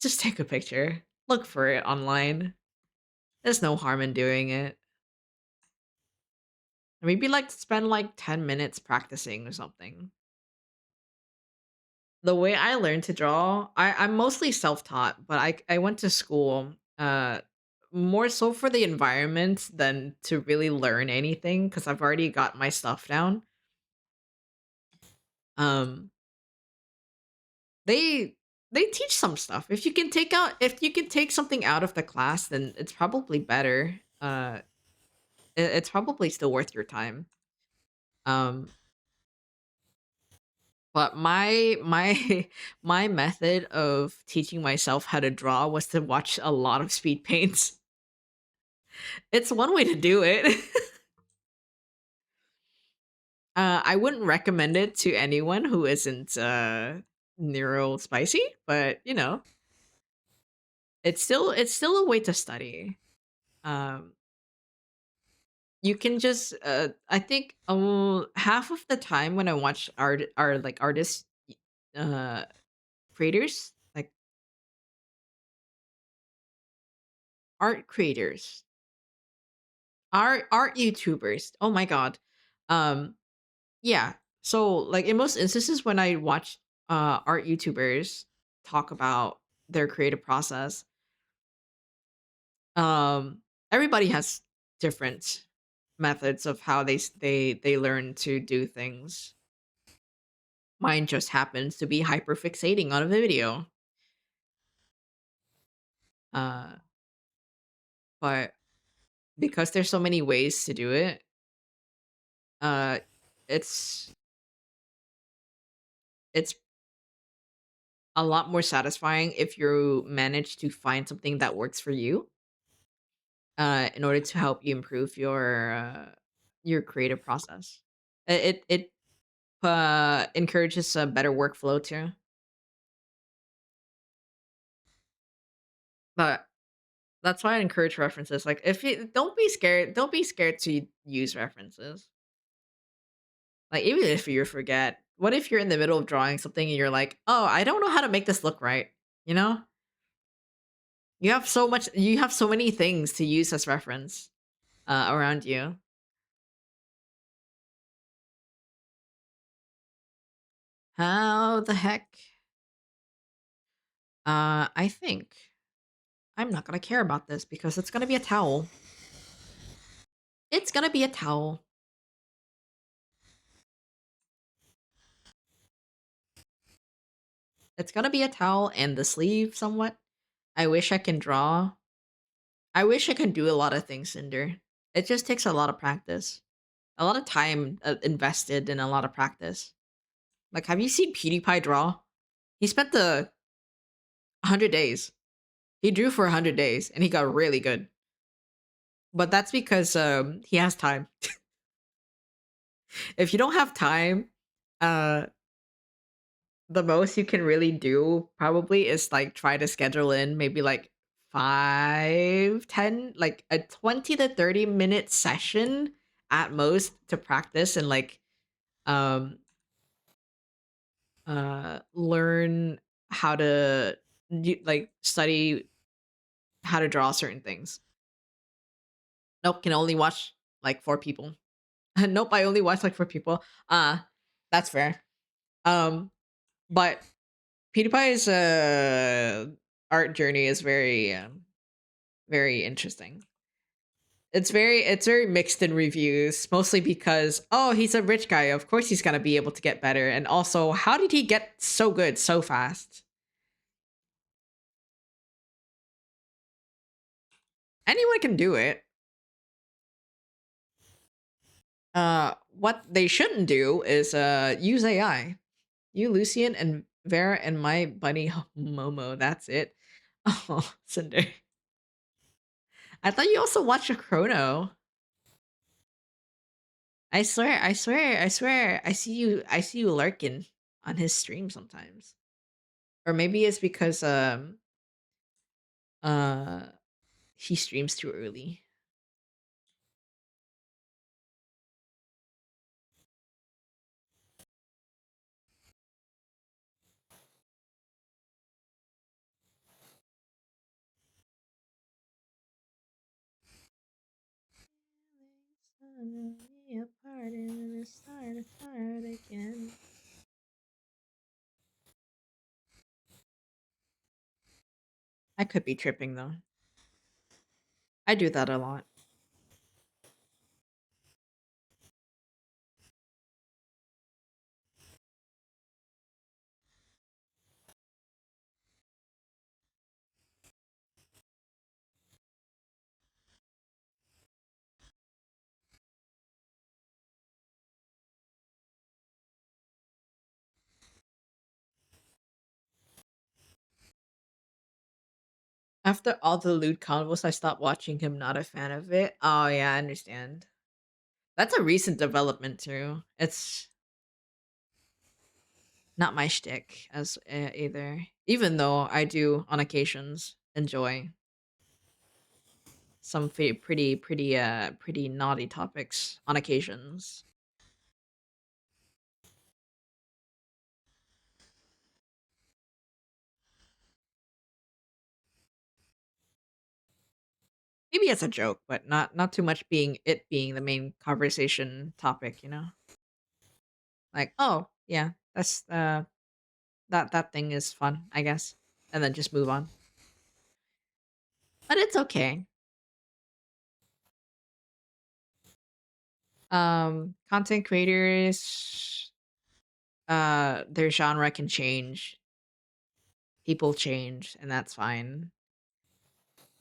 just take a picture. Look for it online. There's no harm in doing it. Maybe like spend like 10 minutes practicing or something. The way I learned to draw, I'm mostly self-taught, but I went to school more so for the environment than to really learn anything because I've already got my stuff down. Um they they teach some stuff. If you can take something out of the class, then it's probably better. It's probably still worth your time. Um but my my method of teaching myself how to draw was to watch a lot of speed paints. It's one way to do it. I wouldn't recommend it to anyone who isn't neuro spicy, but you know, it's still a way to study. Um, you can just I think half of the time when I watch artists uh creators like art creators art YouTubers. Oh my god. Um Yeah. So like in most instances when I watch art YouTubers talk about their creative process, um everybody has different methods of how they learn to do things. Mine just happens to be hyper fixating on a video. Uh but because there's so many ways to do it, uh it's it's a lot more satisfying if you manage to find something that works for you in order to help you improve your creative process. It encourages a better workflow too. But that's why I encourage references. Like if you don't be scared to use references. Like even if you forget, what if you're in the middle of drawing something and you're like, "Oh, I don't know how to make this look right." You know? You have so many things to use as reference around you. How the heck? I think I'm not gonna care about this because it's gonna be a towel. It's gonna be a towel. It's gonna be a towel and the sleeve somewhat. I wish I can draw. I wish I can do a lot of things, Cinder. It just takes a lot of practice. A lot of time invested in a lot of practice. Like, have you seen PewDiePie draw? He spent the 100 days. He drew for 100 days and he got really good. But that's because he has time. If you don't have time, uh the most you can really do probably is like try to schedule in maybe like 5, 10, like a 20 to 30 minute session at most to practice and like um learn how to like study how to draw certain things. Nope, can only watch like 4 people. Nope, I only watch like 4 people. That's fair. Um but PewDiePie's art journey is very very interesting. It's very mixed in reviews, mostly because oh, he's a rich guy, of course he's gonna be able to get better, and also how did he get so good so fast? Anyone can do it. What they shouldn't do is use AI. You, Lucian, and Vera, and my buddy Momo. That's it. Oh, Cinder. I thought you also watched a Chrono. I swear, I see you lurking on his stream sometimes. Or maybe it's because uh he streams too early. I could be tripping though. I do that a lot. After all the lewd convos, I stopped watching him. Not a fan of it. Oh yeah, I understand. That's a recent development too. It's not my shtick as either. Even though I do on occasions enjoy some pretty naughty topics on occasions. Maybe as a joke, but not too much being the main conversation topic, you know? Like, oh, yeah, that's that thing is fun, I guess. And then just move on. But it's okay. Content creators their genre can change. People change, and that's fine.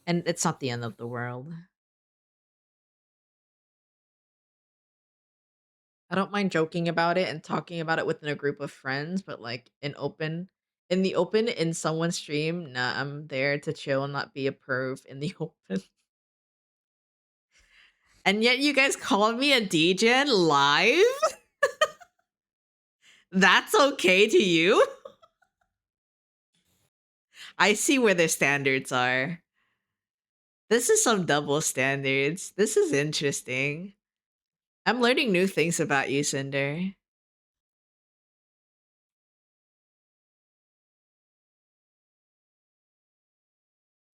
And it's not the end of the world. I don't mind joking about it and talking about it within a group of friends, but like in the open in someone's stream, nah, I'm there to chill and not be a perv in the open. And yet you guys called me a DGen live? That's okay to you? I see where their standards are. This is some double standards. This is interesting. I'm learning new things about you, Cinder.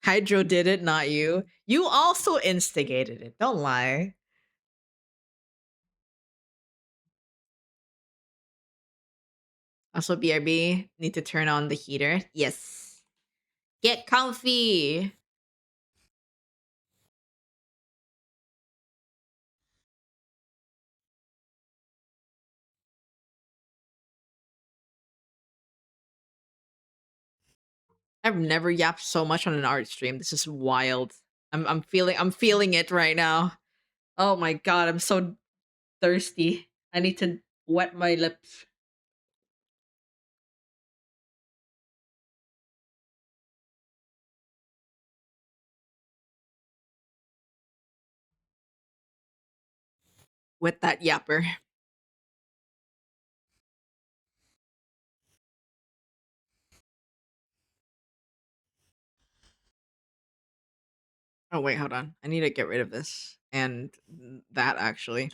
Hydro did it, not you. You also instigated it. Don't lie. Also, BRB, need to turn on the heater. Yes. Get comfy. I've never yapped so much on an art stream. This is wild. I'm feeling it right now. Oh my god, I'm so thirsty. I need to wet my lips. With that yapper. Oh wait, hold on. I need to get rid of this and that actually.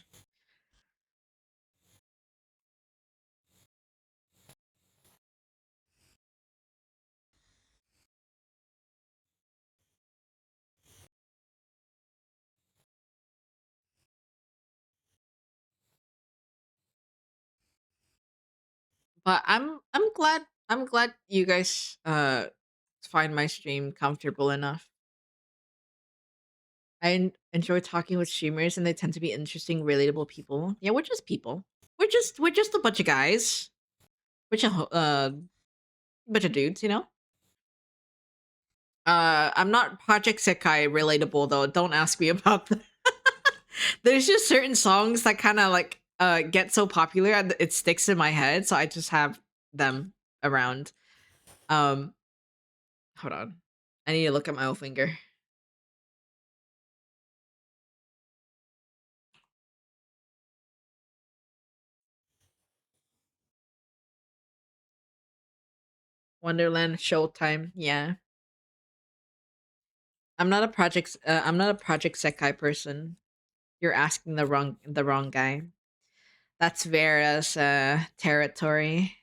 But I'm glad you guys find my stream comfortable enough. enjoy talking with streamers, and they tend to be interesting, relatable people. Yeah, we're just people. We're just a bunch of guys, bunch of dudes, you know. I'm not Project Sekai relatable though. Don't ask me about that. There's just certain songs that kind of like get so popular and it sticks in my head, so I just have them around. Um, hold on, I need to look at my old finger. Wonderland Showtime. Yeah, I'm not a Project Sekai person. You're asking the wrong guy. That's Vera's territory.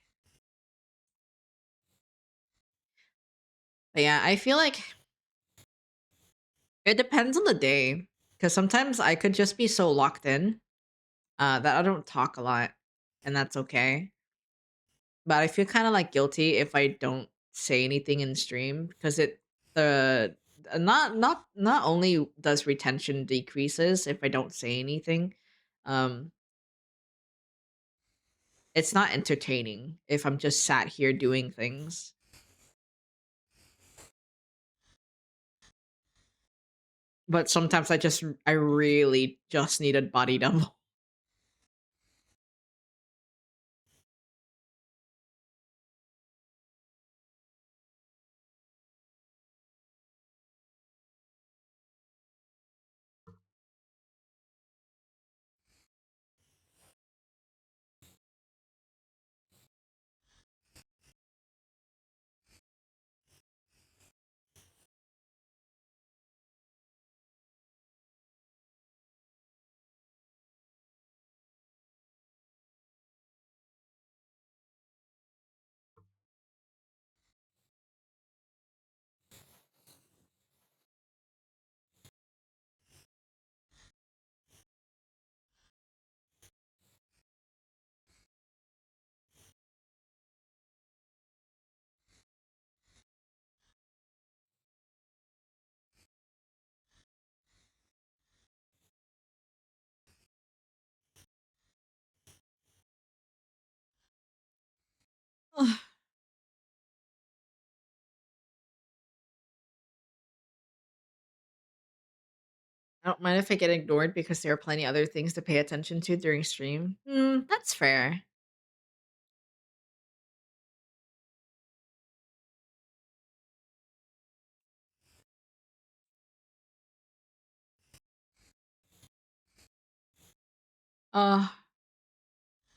But yeah, I feel like it depends on the day. Because sometimes I could just be so locked in that I don't talk a lot, and that's okay. But I feel kind of like guilty if I don't say anything in stream because the not only does retention decreases if I don't say anything, um, it's not entertaining if I'm just sat here doing things. But sometimes I really just need a body double. I don't mind if I get ignored because there are plenty other things to pay attention to during stream. That's fair. Uh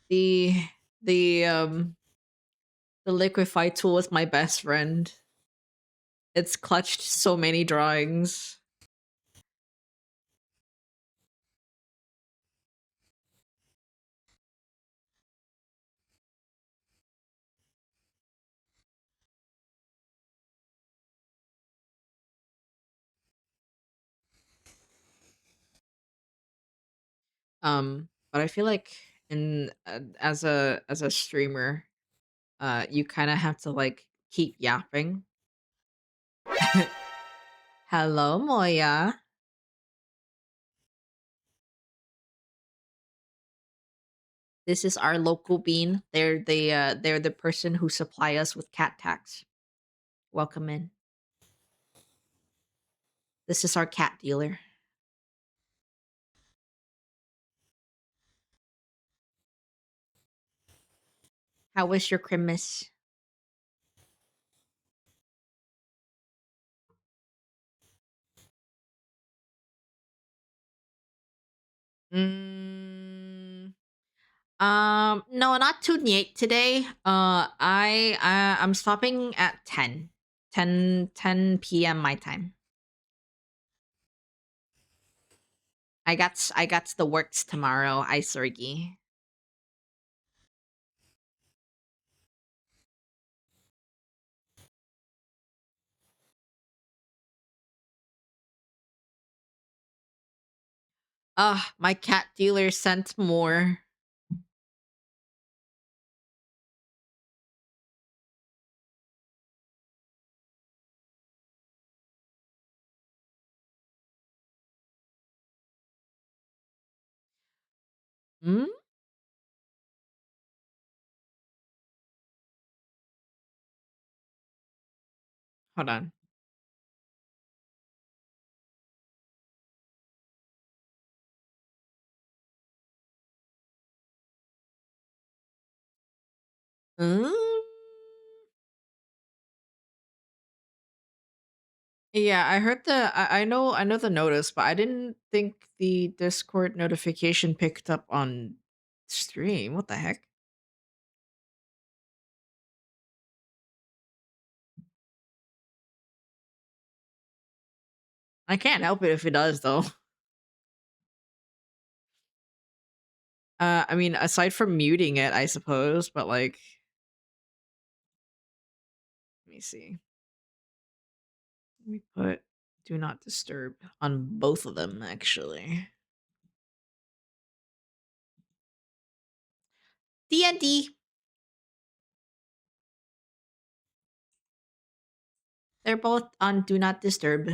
the the the liquify tool is my best friend. It's clutched so many drawings. But I feel like in as a streamer, you kind of have to like keep yapping. Hello, Moya. This is our local bean. They're the person who supply us with cat tax. Welcome in. This is our cat dealer. How was your Christmas? Mm, no, not too late today. I'm stopping at 10 p.m. my time. I got the works tomorrow. I surgy. My cat dealer sent more. Hmm? Hold on. Mm? Yeah, I heard I know the notice, but I didn't think the Discord notification picked up on stream. What the heck? I can't help it if it does though. I mean, aside from muting it, I suppose, but like, let me see. Let me put do not disturb on both of them actually. D&D. They're both on do not disturb.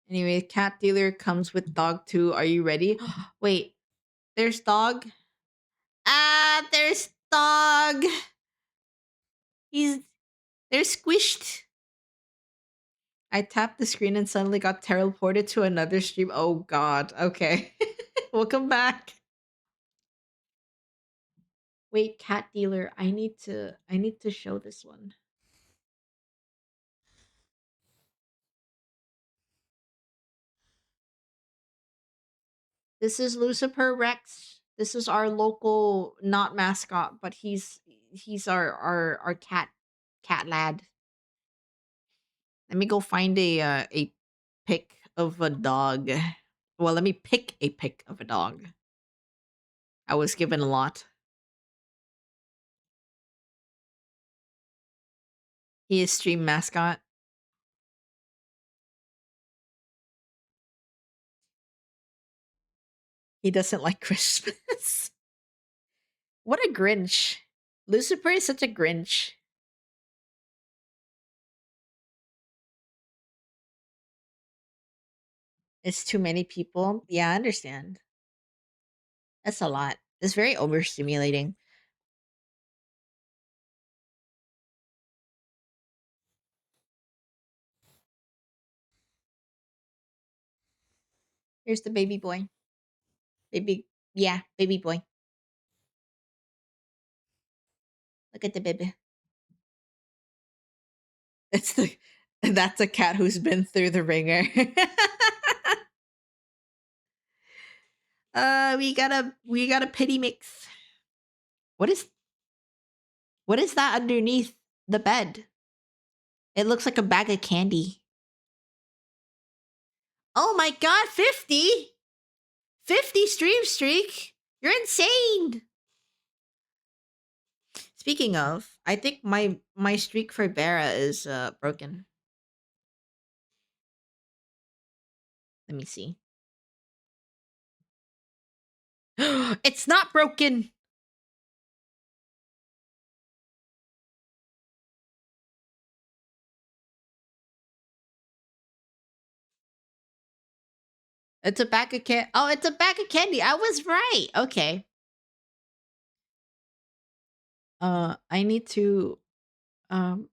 Anyway, cat dealer comes with dog too. Are you ready? Wait, there's dog. Ah, there's dog. He's they're squished. I tapped the screen and suddenly got teleported to another stream. Oh god. Okay. Welcome back. Wait, cat dealer. I need to show this one. This is Lucifer Rex. This is our local not mascot, but he's our cat lad. Let me go find a pic of a dog. Well, let me pick a pic of a dog. I was given a lot. He is stream mascot. He doesn't like Christmas. What a Grinch. Lucifer is such a Grinch. It's too many people. Yeah, I understand. That's a lot. It's very overstimulating. Here's the baby boy. Baby, yeah, baby boy. Look at the baby. It's the that's a cat who's been through the ringer. We got a pity mix. What is what is that underneath the bed? It looks like a bag of candy. Oh my god, 50? 50 stream streak? You're insane. Speaking of, I think my streak for Vera is broken. Let me see. It's not broken. It's a bag of candy. Oh, it's a bag of candy. I was right. Okay. I need to um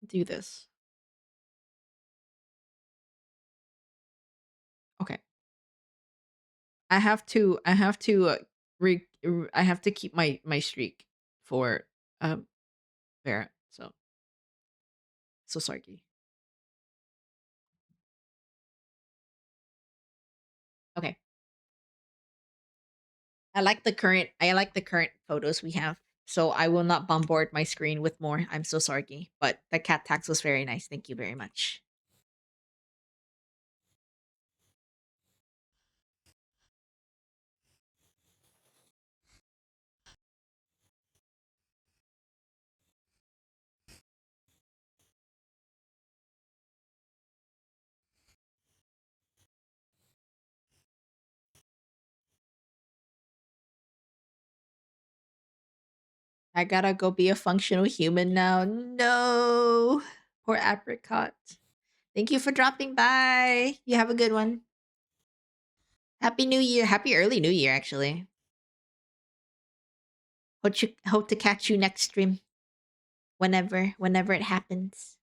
do this. Okay. I have to I have to keep my streak for Vera. So sorry. Okay. I like the current photos we have. So I will not bombard my screen with more. I'm so sorry. But the cat tax was very nice. Thank you very much. I gotta go be a functional human now. No. Poor apricot. Thank you for dropping by. You have a good one. Happy New Year. Happy early New Year, actually. Hope to catch you next stream. Whenever it happens.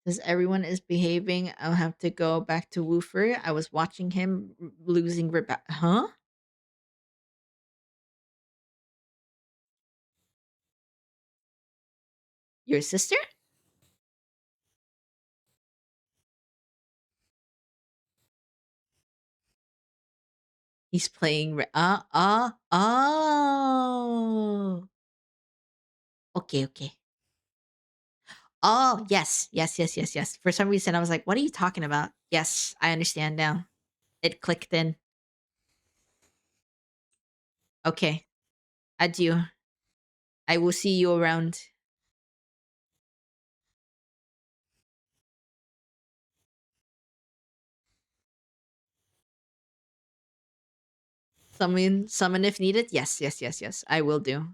Because everyone is behaving, I'll have to go back to Woofer. I was watching him losing Huh? Your sister? He's playing. Oh. Okay, okay. Oh, yes. For some reason, I was like, what are you talking about? Yes, I understand now. It clicked in. Okay. Adieu. I will see you around. Summon if needed. Yes. I will do.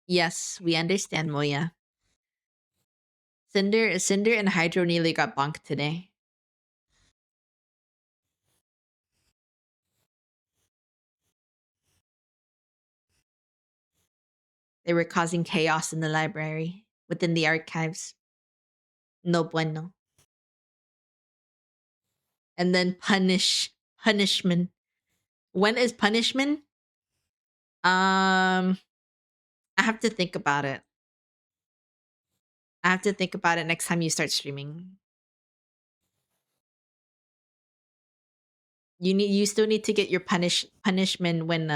Yes, we understand, Moya. Cinder and Hydro nearly got bonked today. They were causing chaos in the library, within the archives. No bueno. And then punishment. When is punishment? I have to think about it. I have to think about it next time you start streaming. You still need to get your punishment when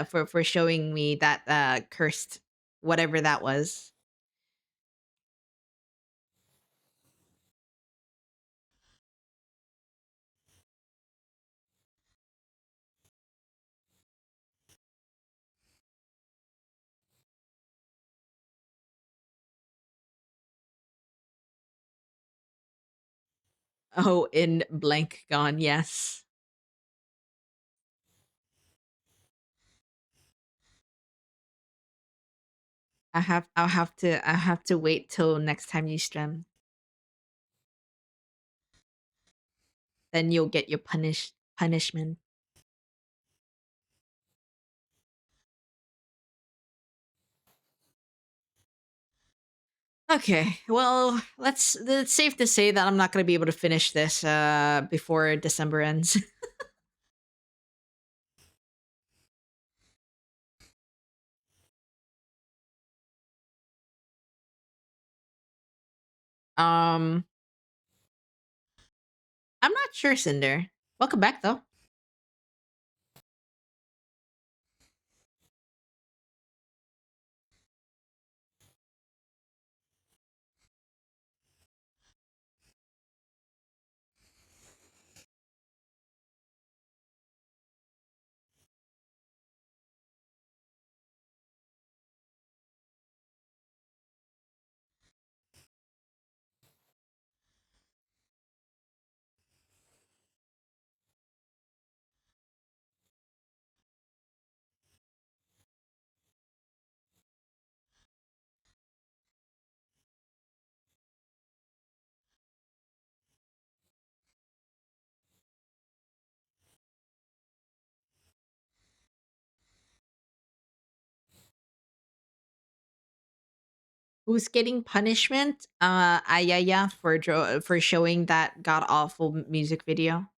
for showing me that cursed whatever that was. Oh, in blank gone, yes. I'll have to wait till next time you stream. Then you'll get your punishment. Okay, well, it's safe to say that I'm not going to be able to finish this before December ends. um I'm not sure, Cinder. Welcome back though. Who's getting punishment? Ayaya for showing that god awful music video.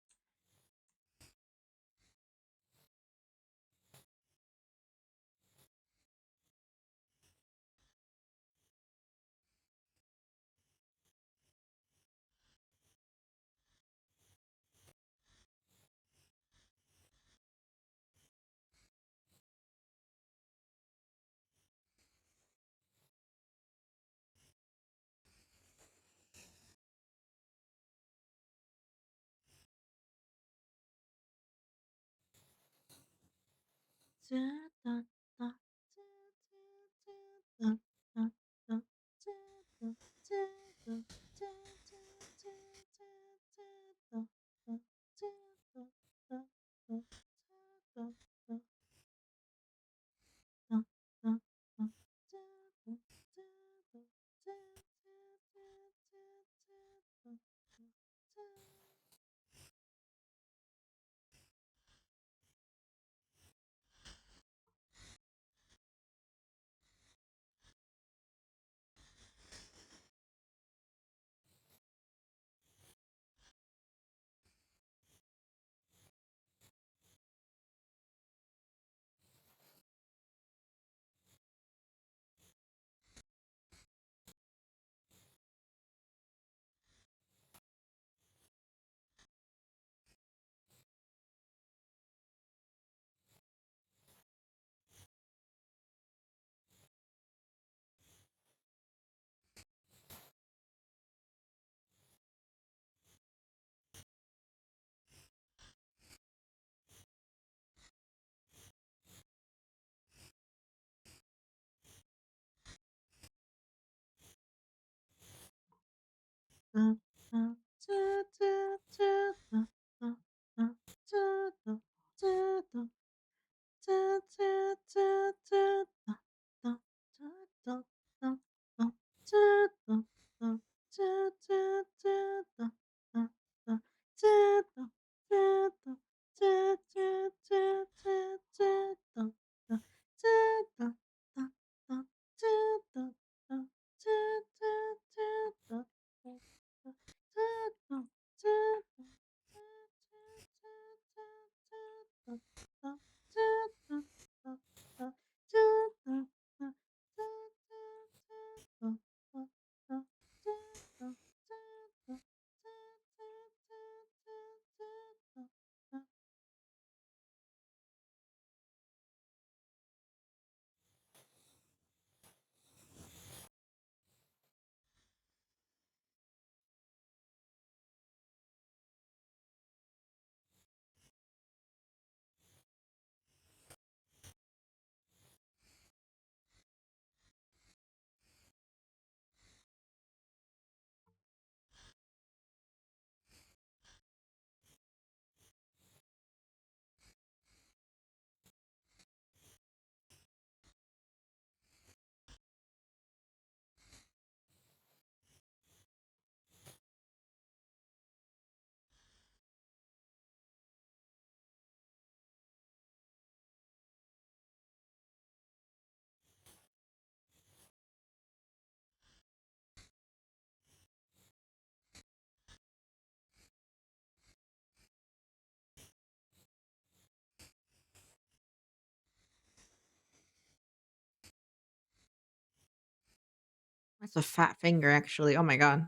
That's a fat finger, actually. Oh my god.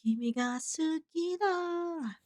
君が好きだ。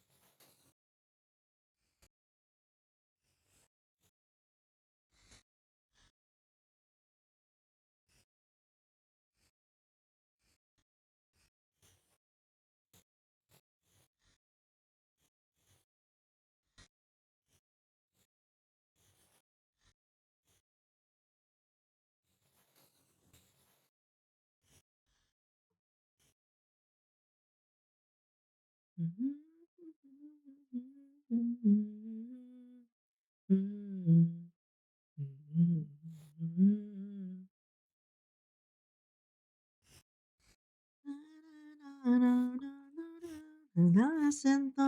何セント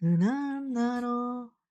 なんだろう。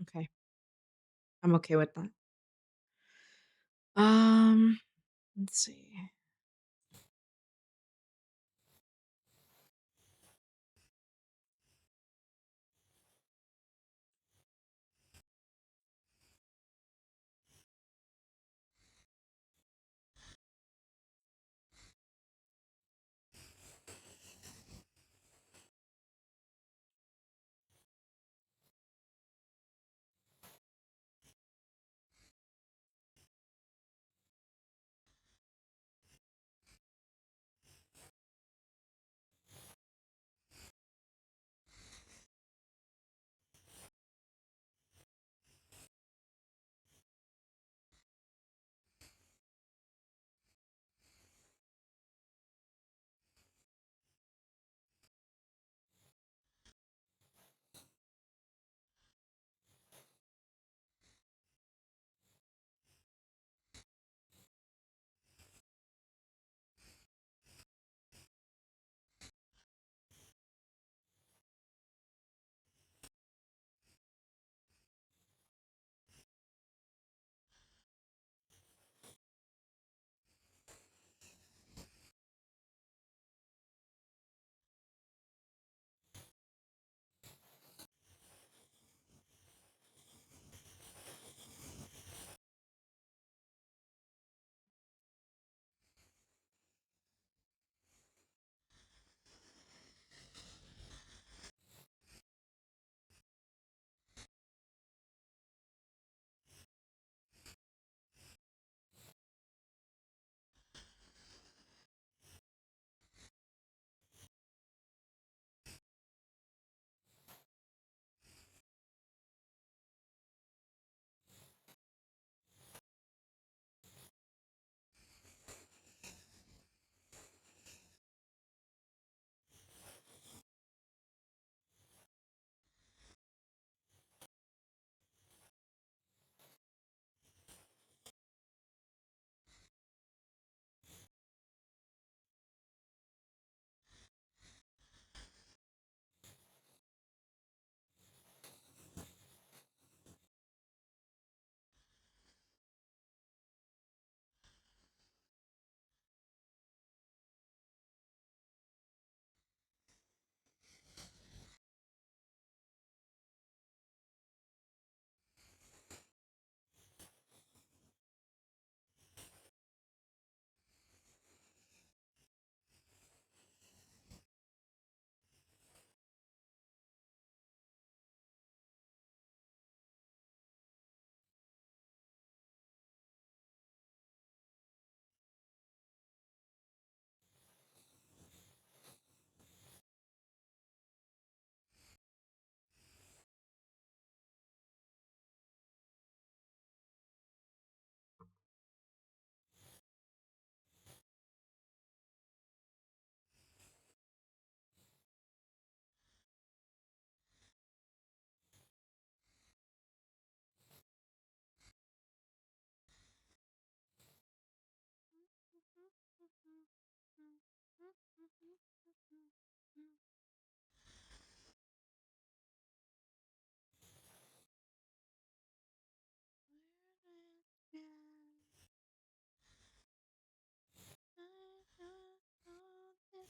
Okay. I'm okay with that. Let's see.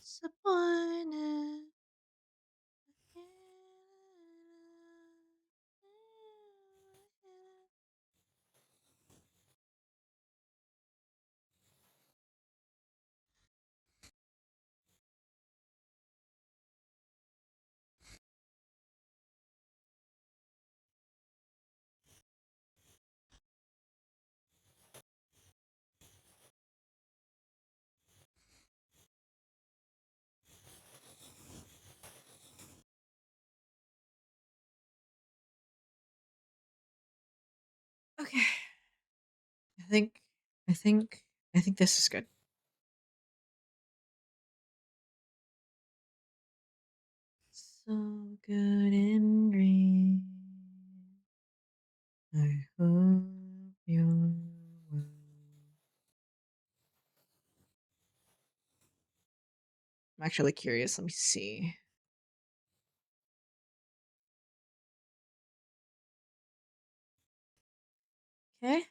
Disappointed. Okay. I think I think I think this is good. So good and green. I hope you're well. I'm actually curious. Let me see. Okay.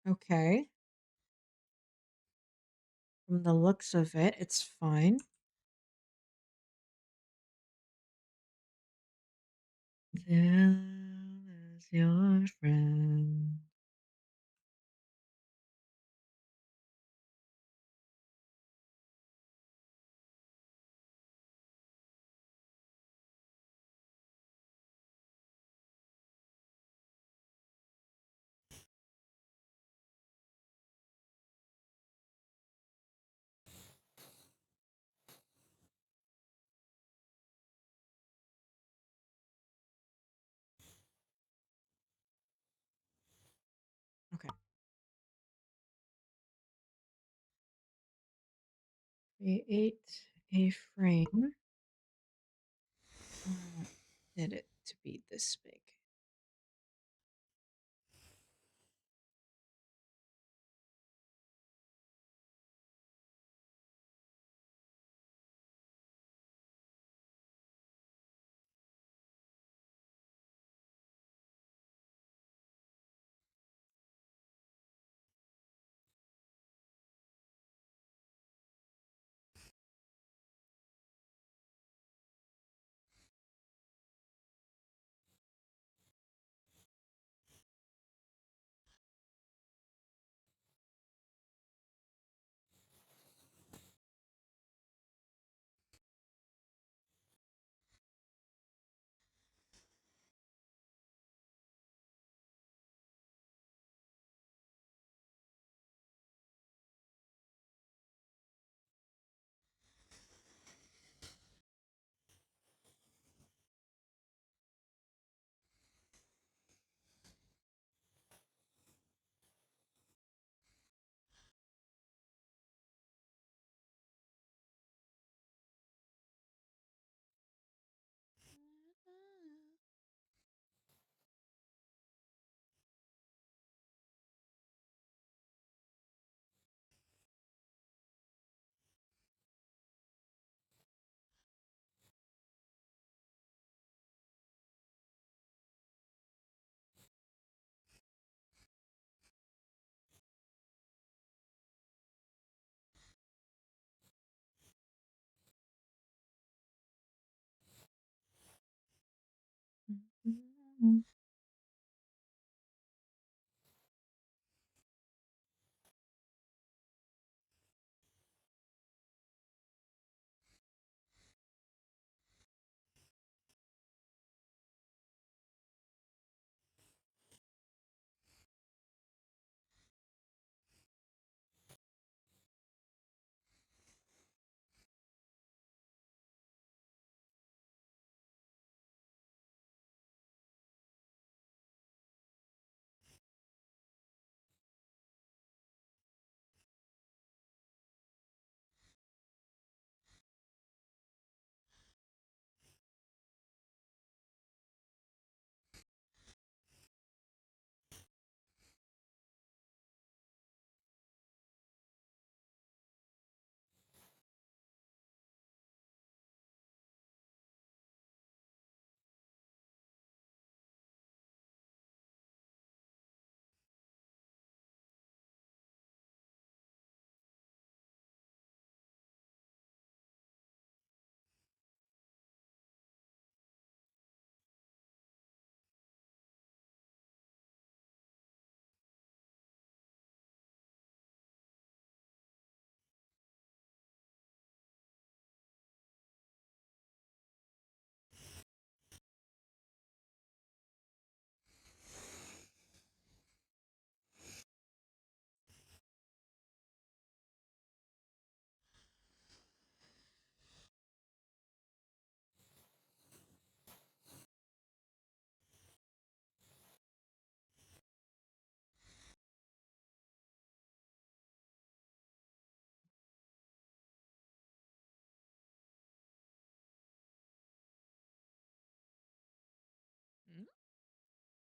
Okay. From the looks of it, it's fine. There is your friend. Okay. Create a frame. Did it to be this big.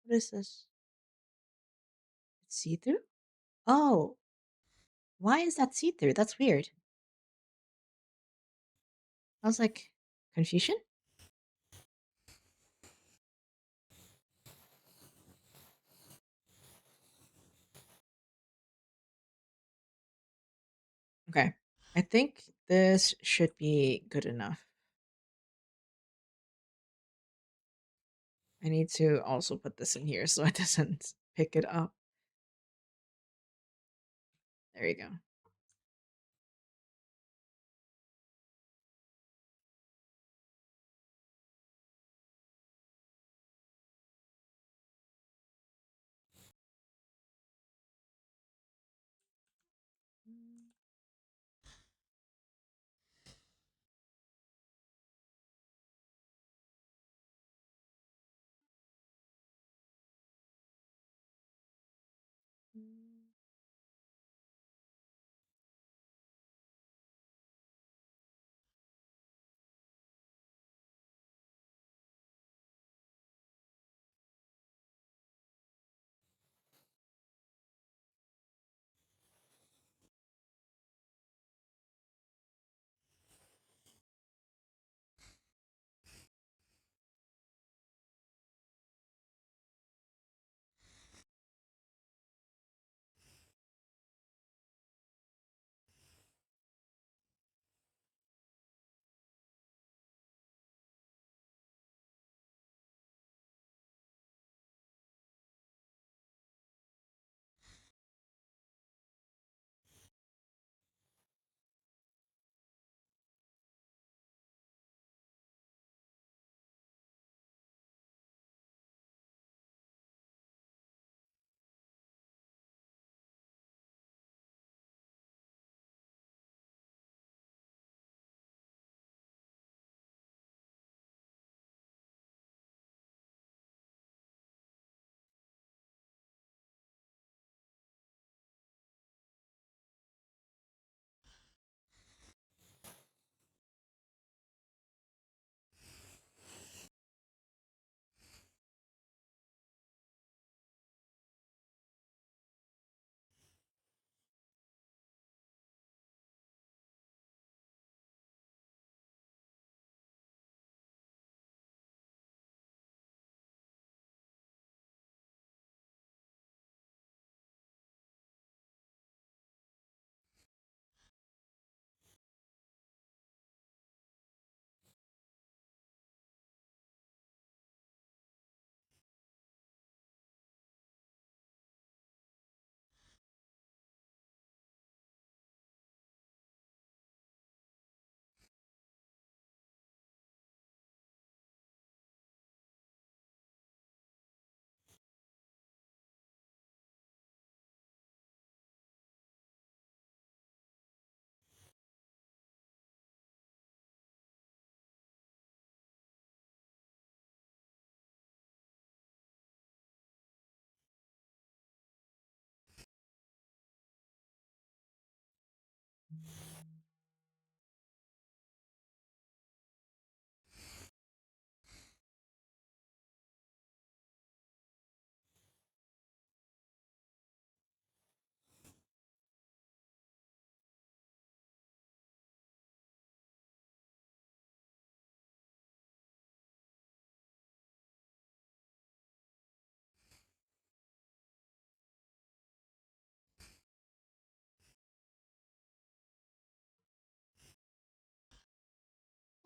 What is this? It's see-through? Oh, why is that see-through? That's weird. I was like, confusion? Okay. I think this should be good enough. I need to also put this in here so it doesn't pick it up. There you go.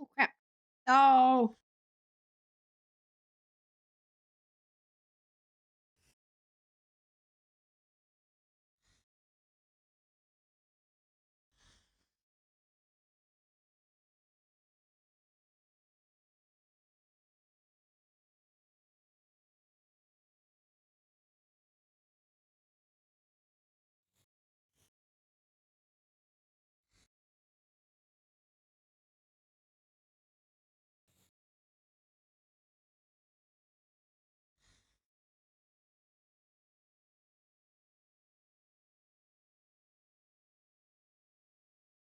Oh crap. Oh.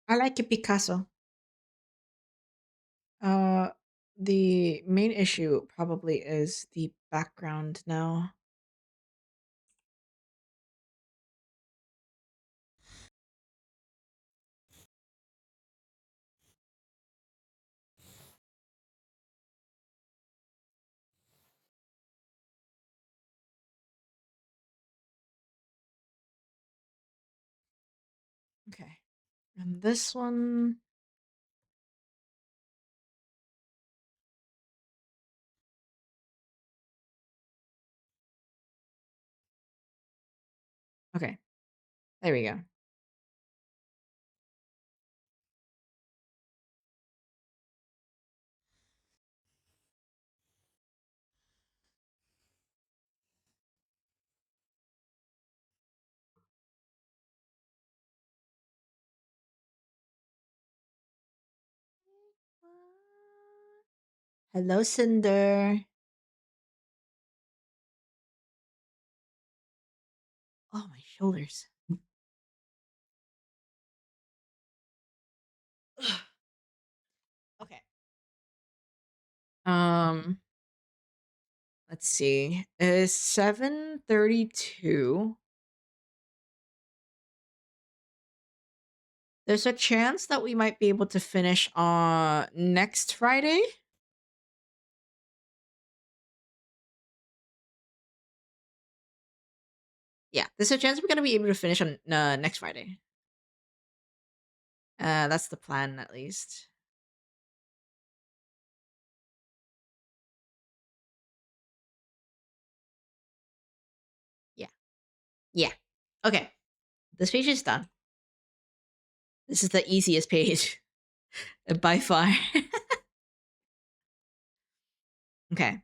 I like a Picasso. Uh the main issue probably is the background now. Okay. And this one. Okay. There we go. Hello, Cinder. Oh, my shoulders. Okay. Um, let's see. It's 7:32. There's a chance that we might be able to finish on next Friday. Yeah, there's a chance we're gonna be able to finish on next Friday. That's the plan, at least. Yeah. Yeah. Okay. This page is done. This is the easiest page by far. Okay.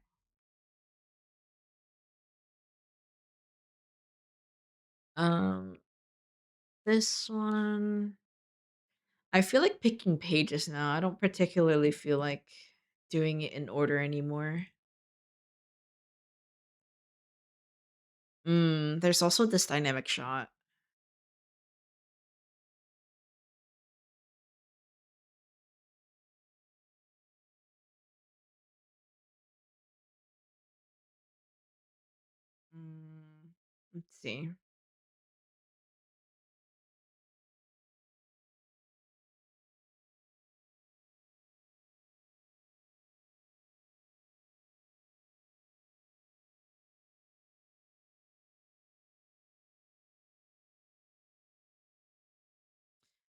Um, this one. I feel like picking pages now. I don't particularly feel like doing it in order anymore. There's also this dynamic shot. Let's see.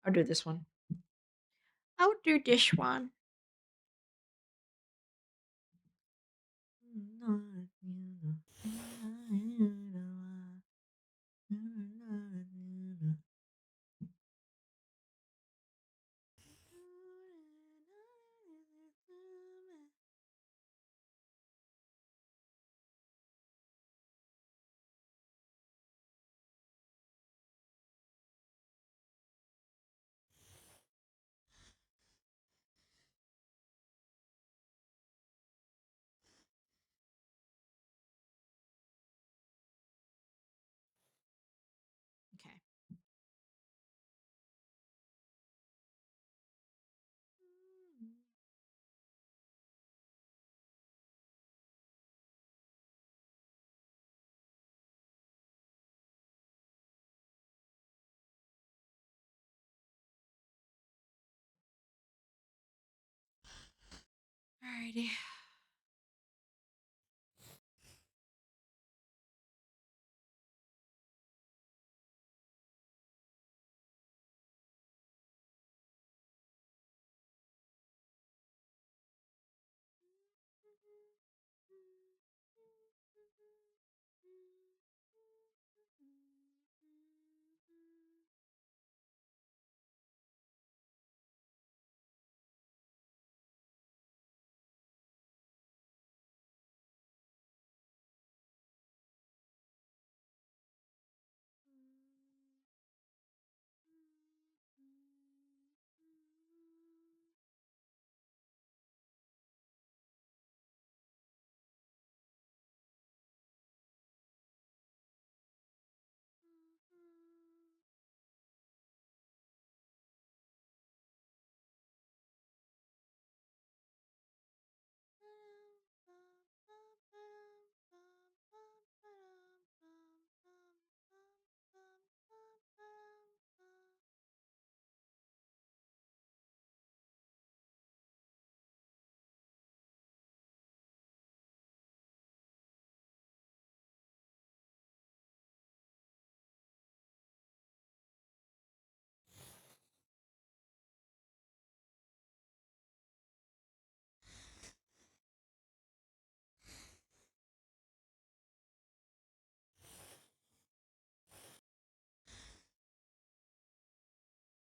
I'll do this one. I'll do this one. Okay. Alrighty.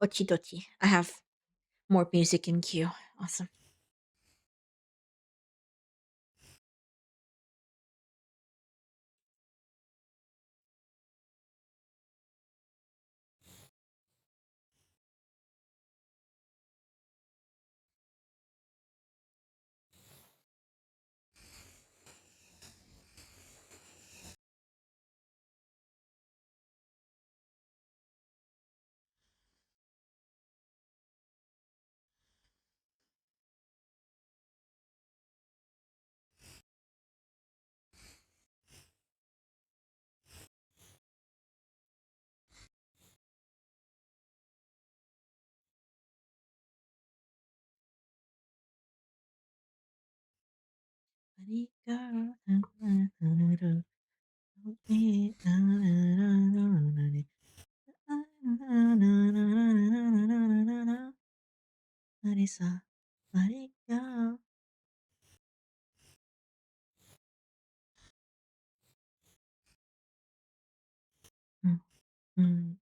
Ochi dochi. I have more music in queue. Awesome. Marisa, Marika. Mm, mm.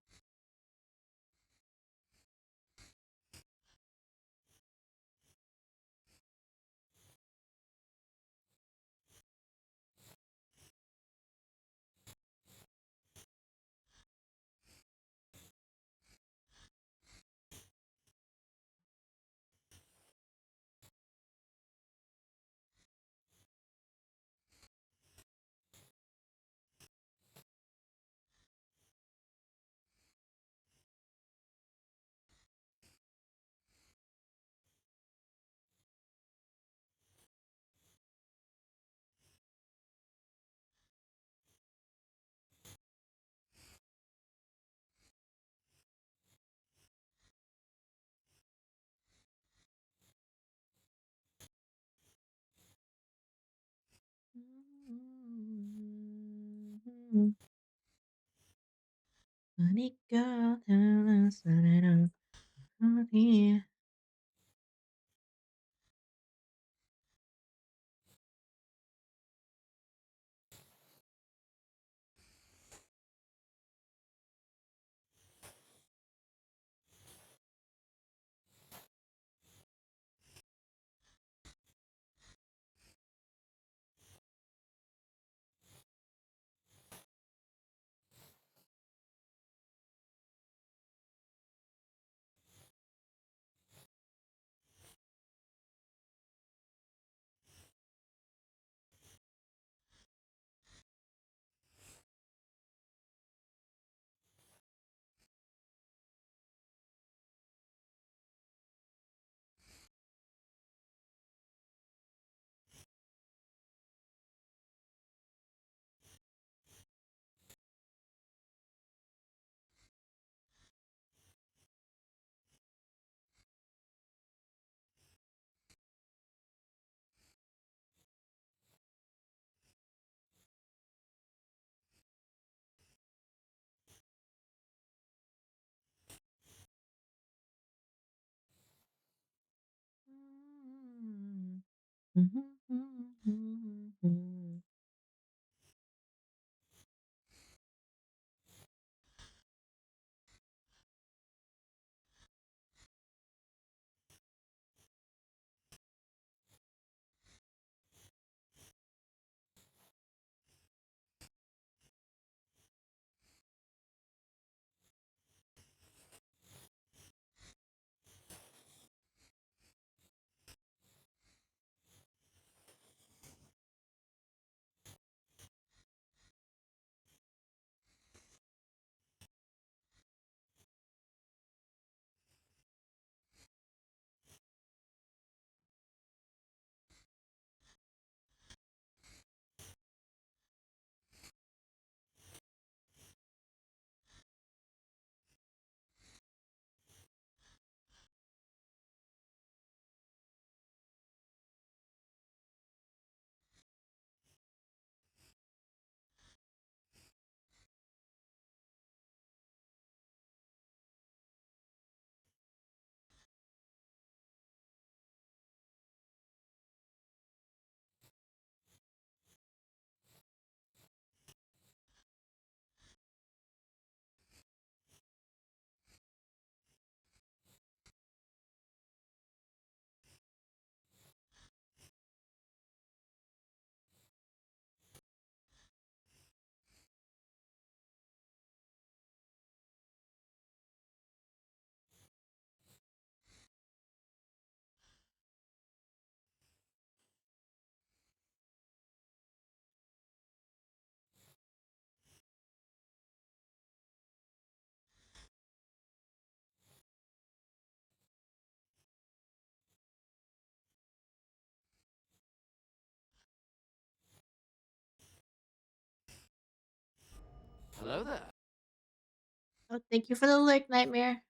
Marika, tell us a little about it. Oh, thank you for the lick, Nightmare.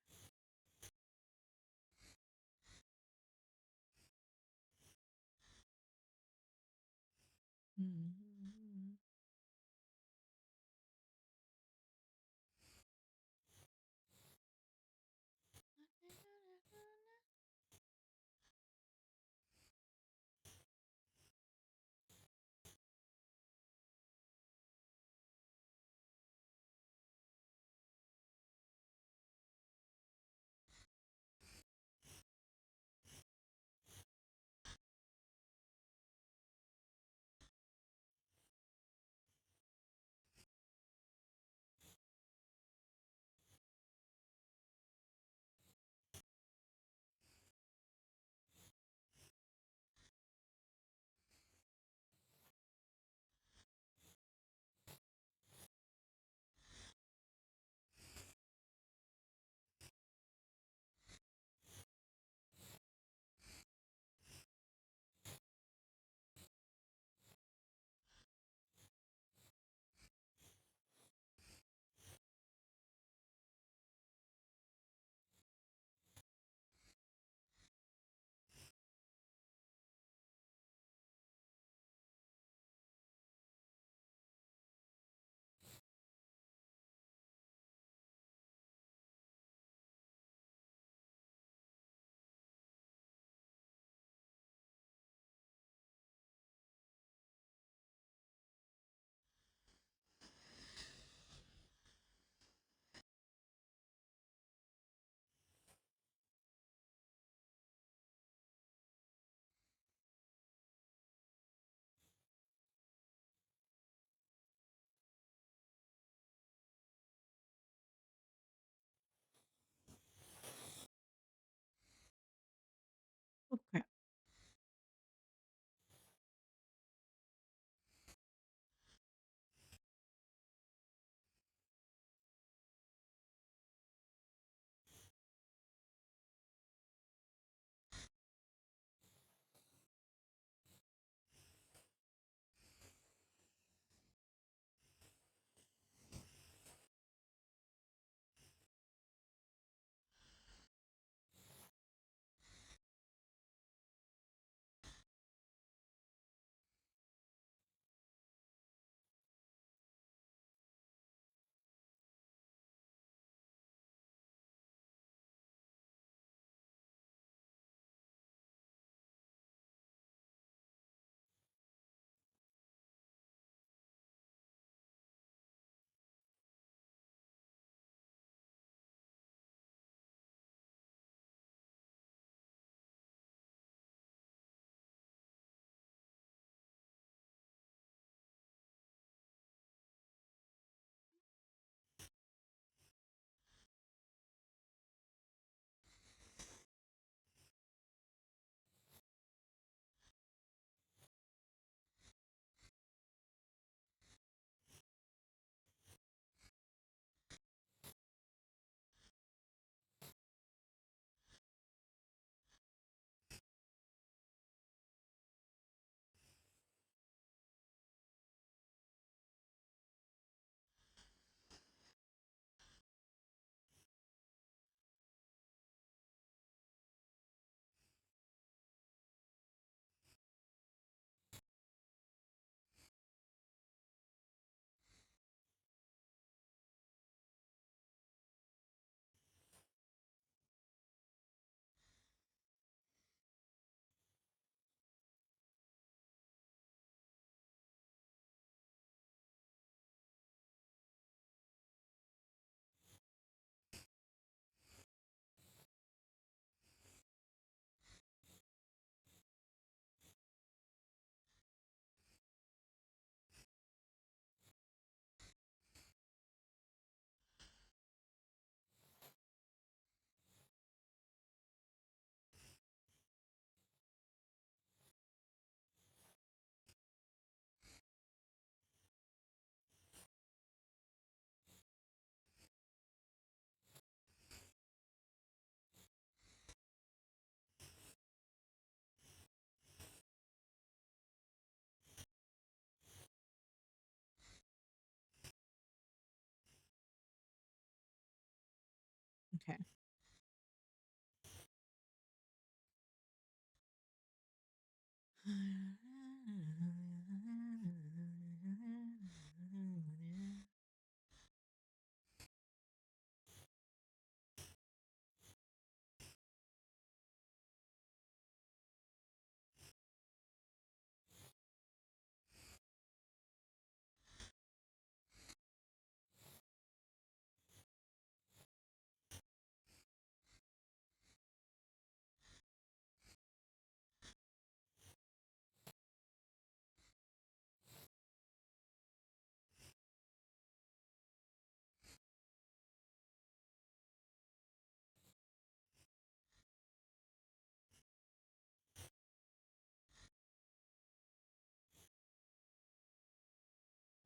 Okay.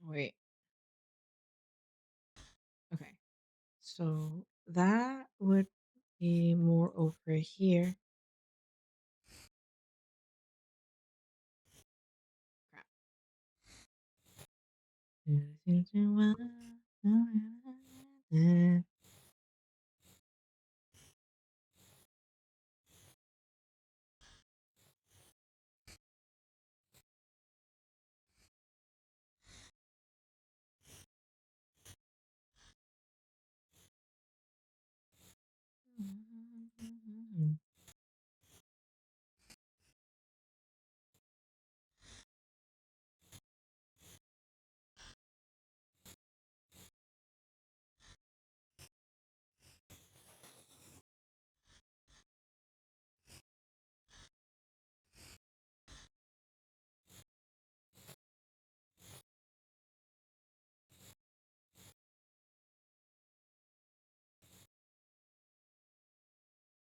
Wait. Okay. So that would be more over here. Crap.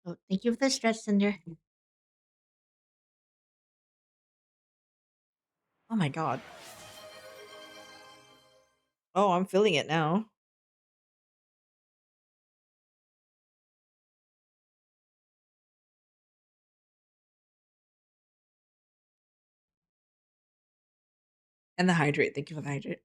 Oh, thank you for the stretch, Cinder. Oh my god. Oh, I'm feeling it now. And the hydrate. Thank you for the hydrate.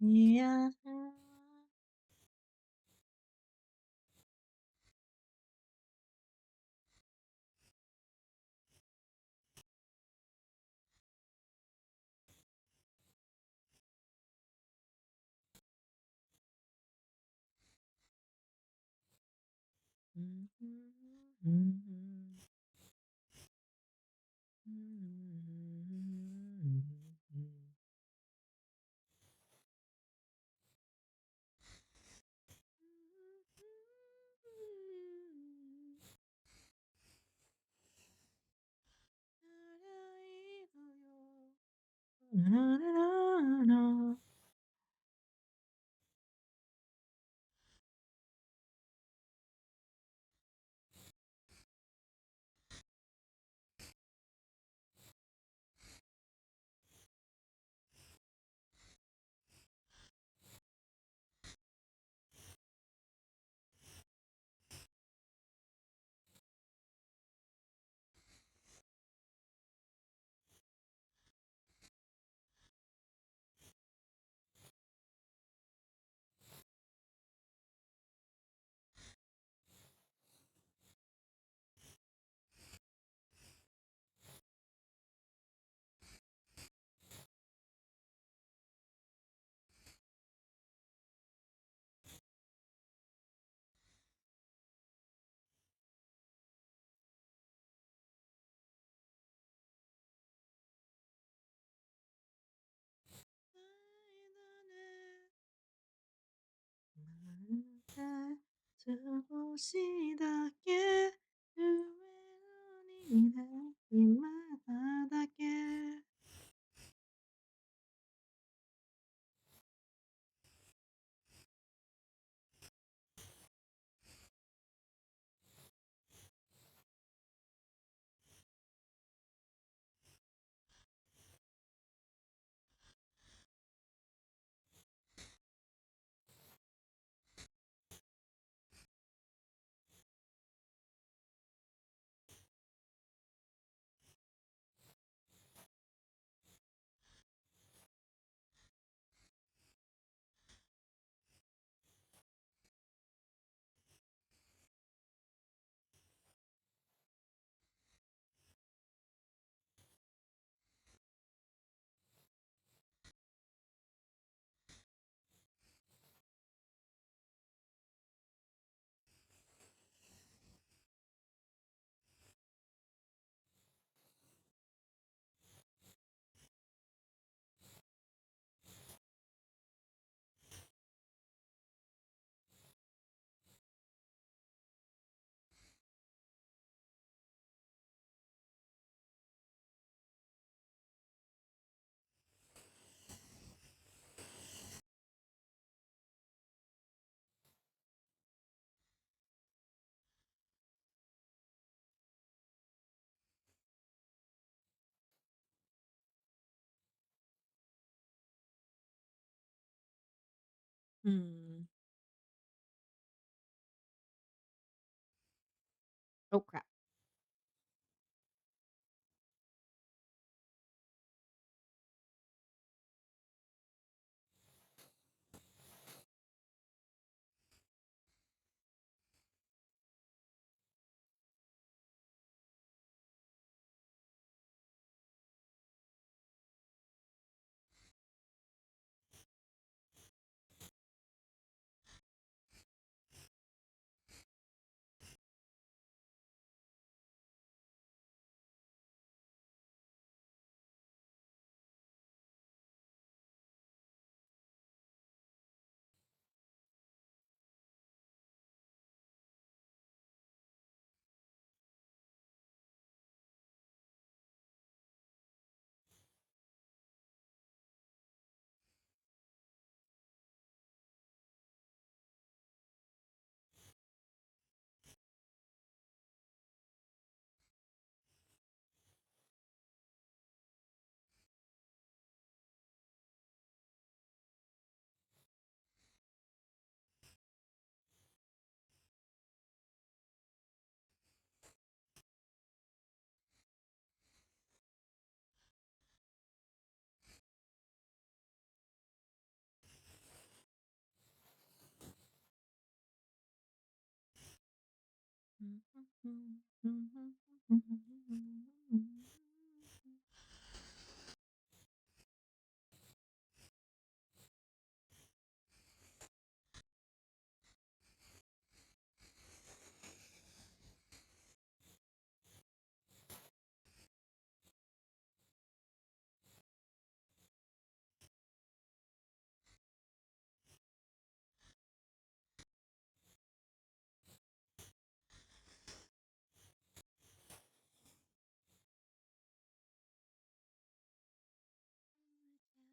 Yeah. 少しだけ夢になりまただけHmm. Oh crap.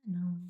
Okay.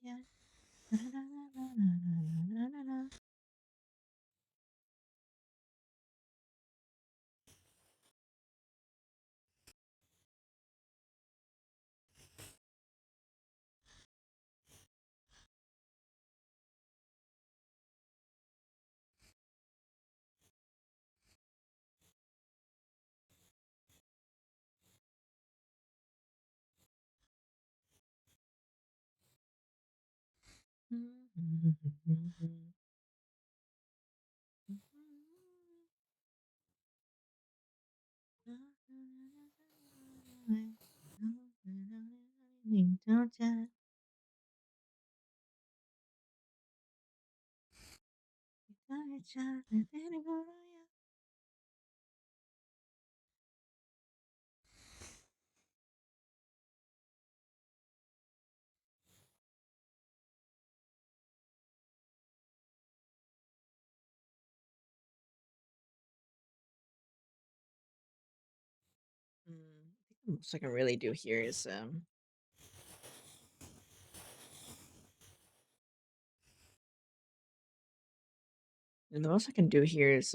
I think the most I can really do here is and the most I can do here is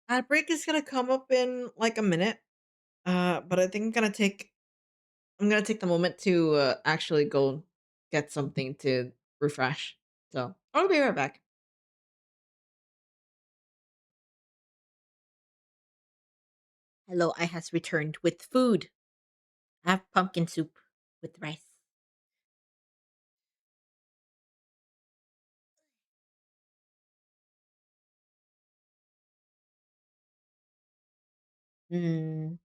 Ad break is gonna come up in like a minute. But I think I'm gonna take the moment to actually go get something to refresh. So I'll be right back. Hello, I has returned with food. I have pumpkin soup with rice. Mm.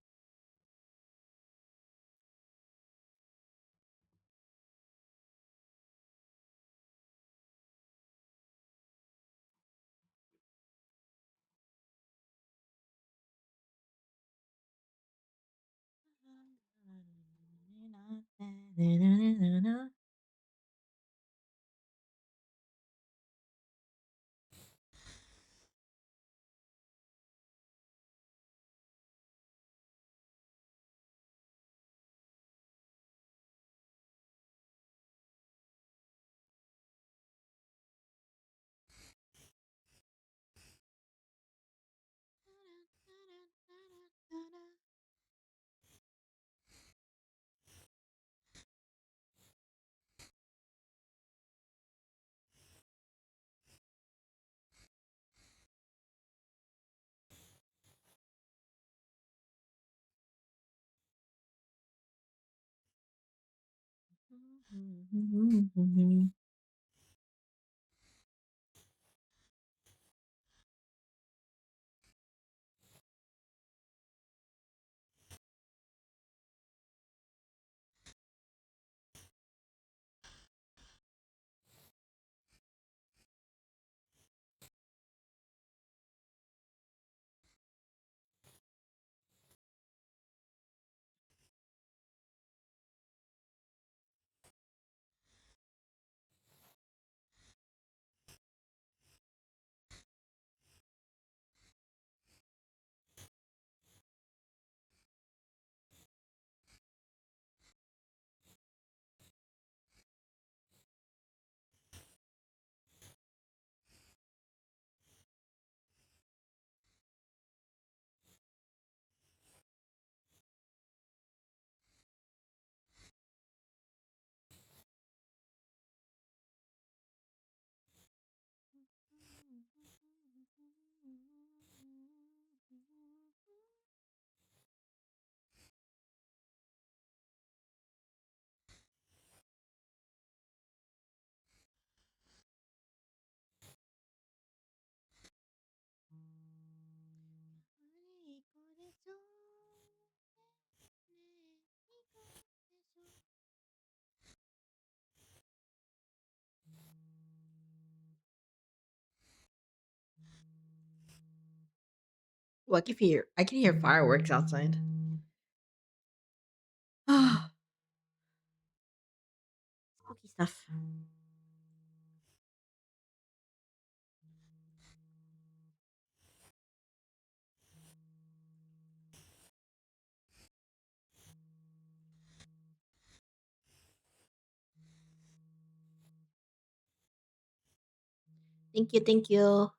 Well, I can hear fireworks outside. Spooky stuff. Thank you, thank you.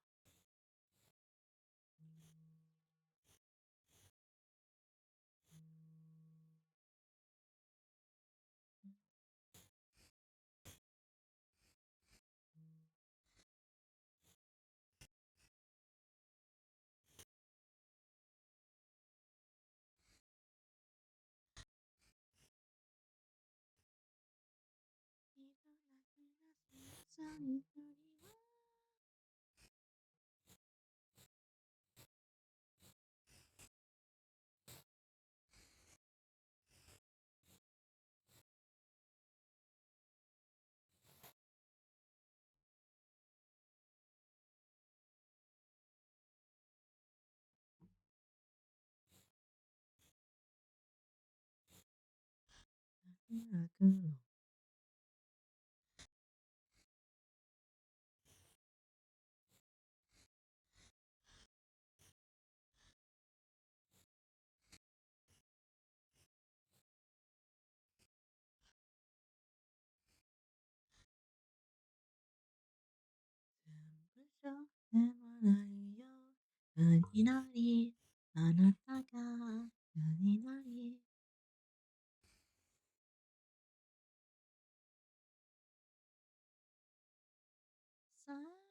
何々あなたが何々さい。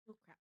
Oh crap.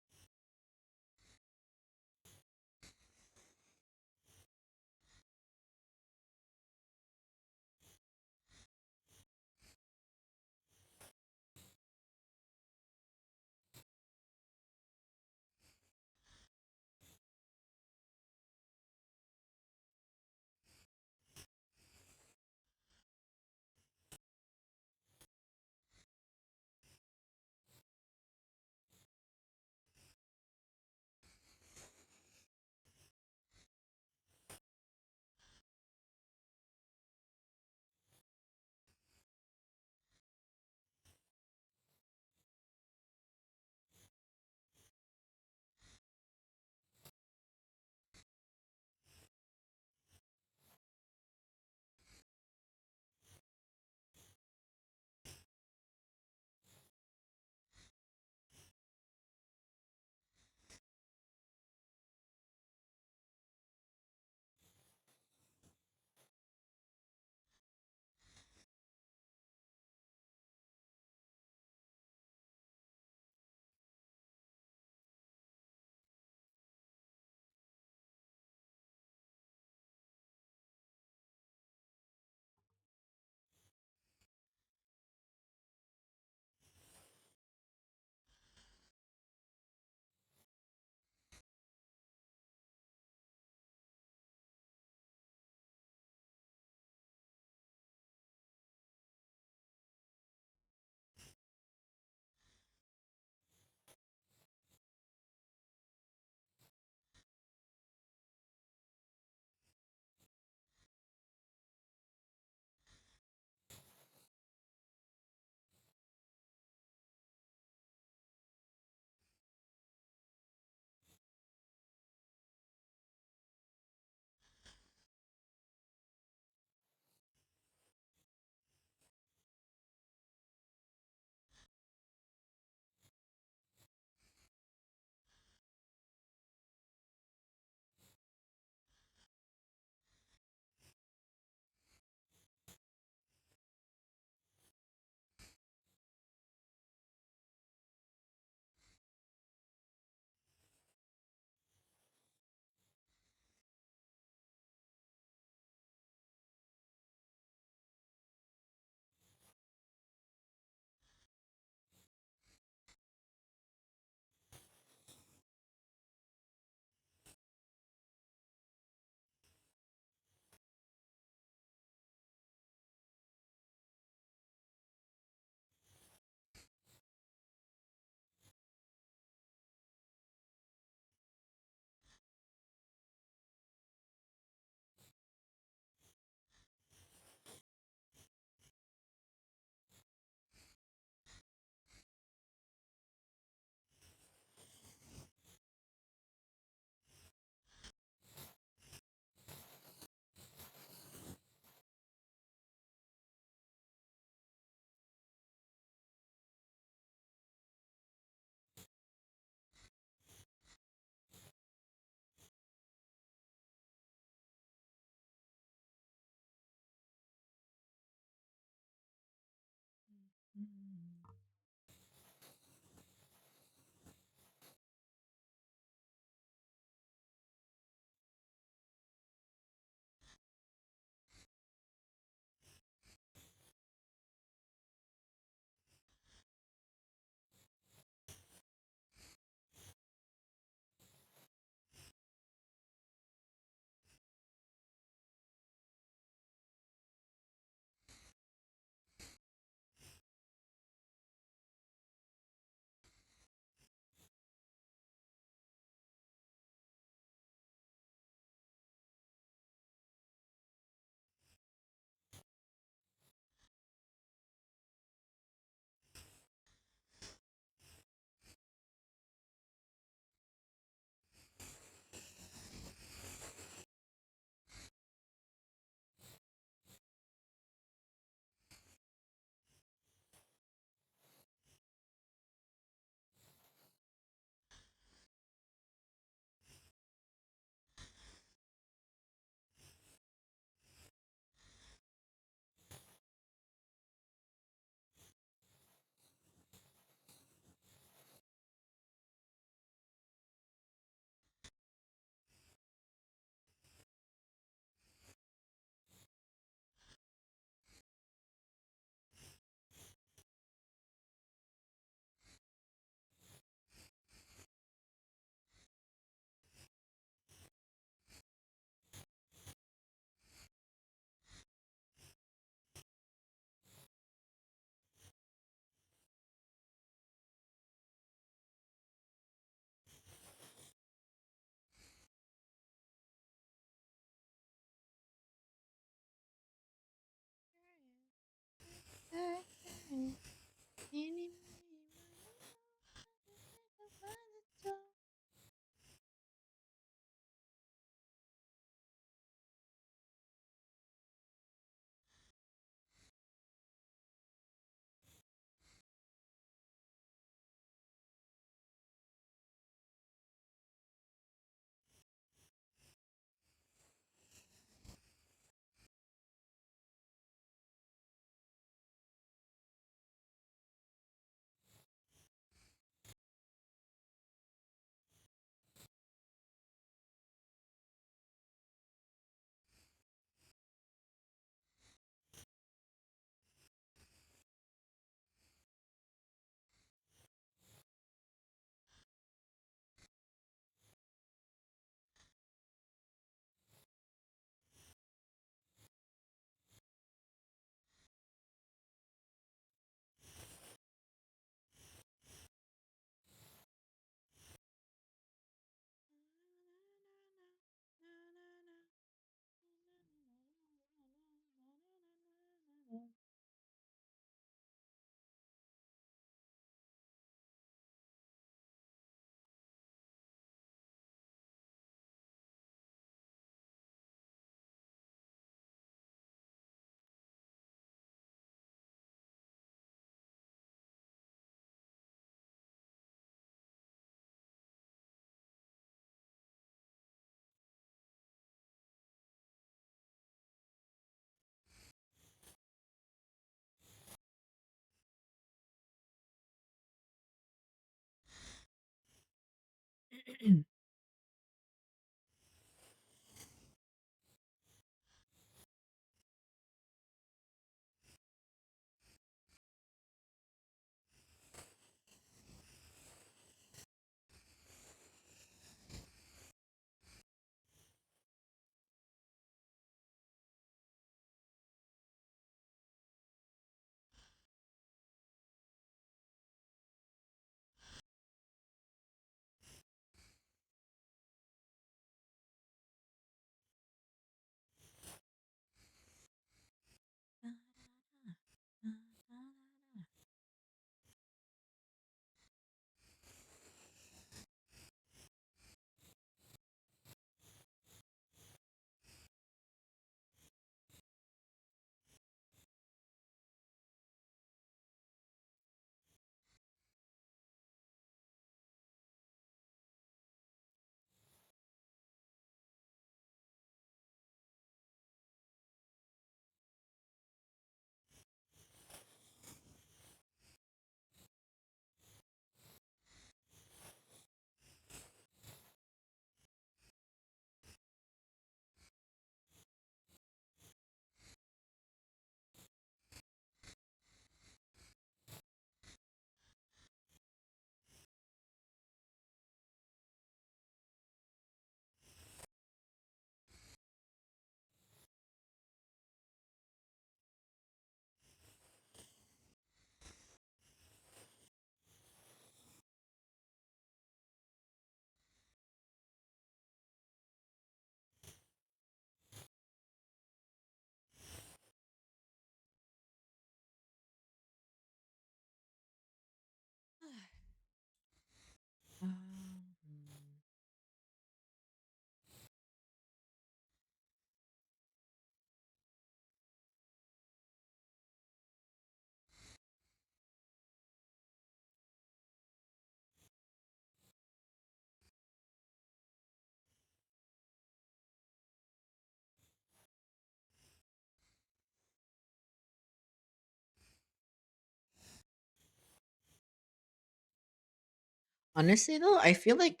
Honestly though, I feel like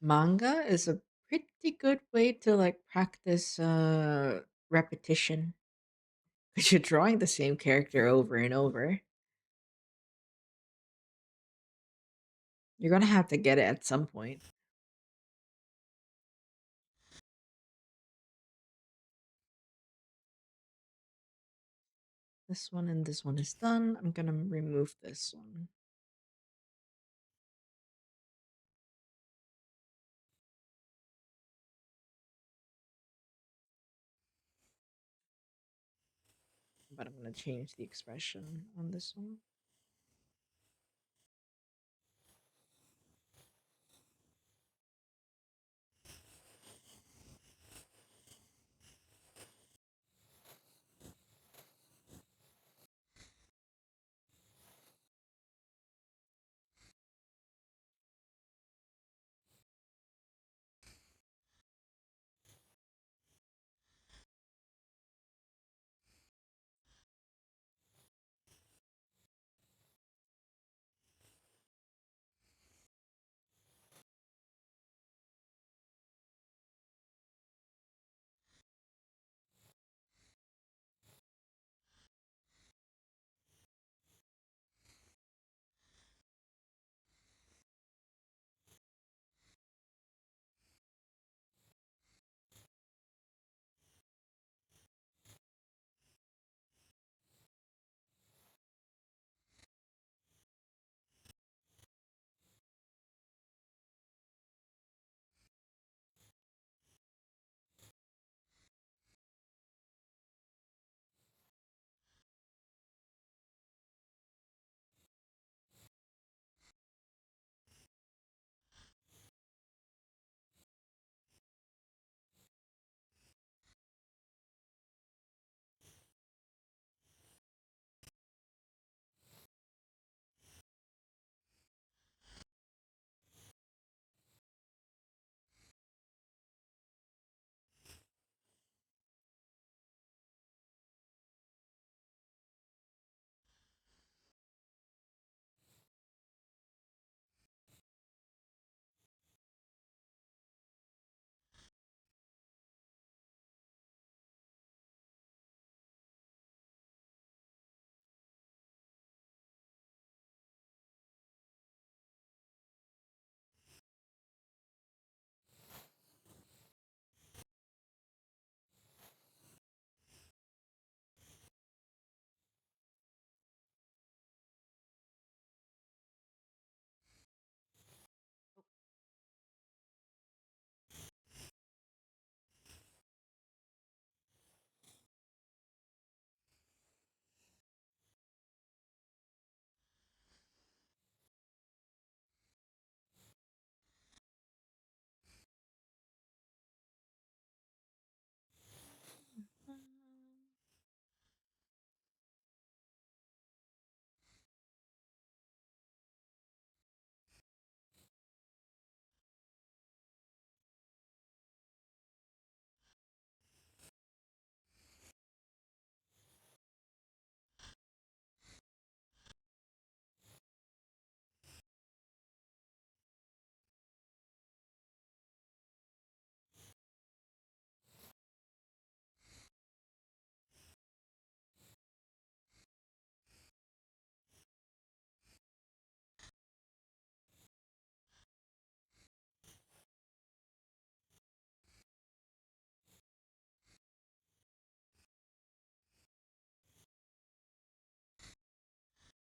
manga is a pretty good way to like practice repetition because you're drawing the same character over and over. You're gonna have to get it at some point. This one and this one is done. I'm gonna remove this one. But I'm gonna change the expression on this one.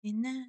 happiness.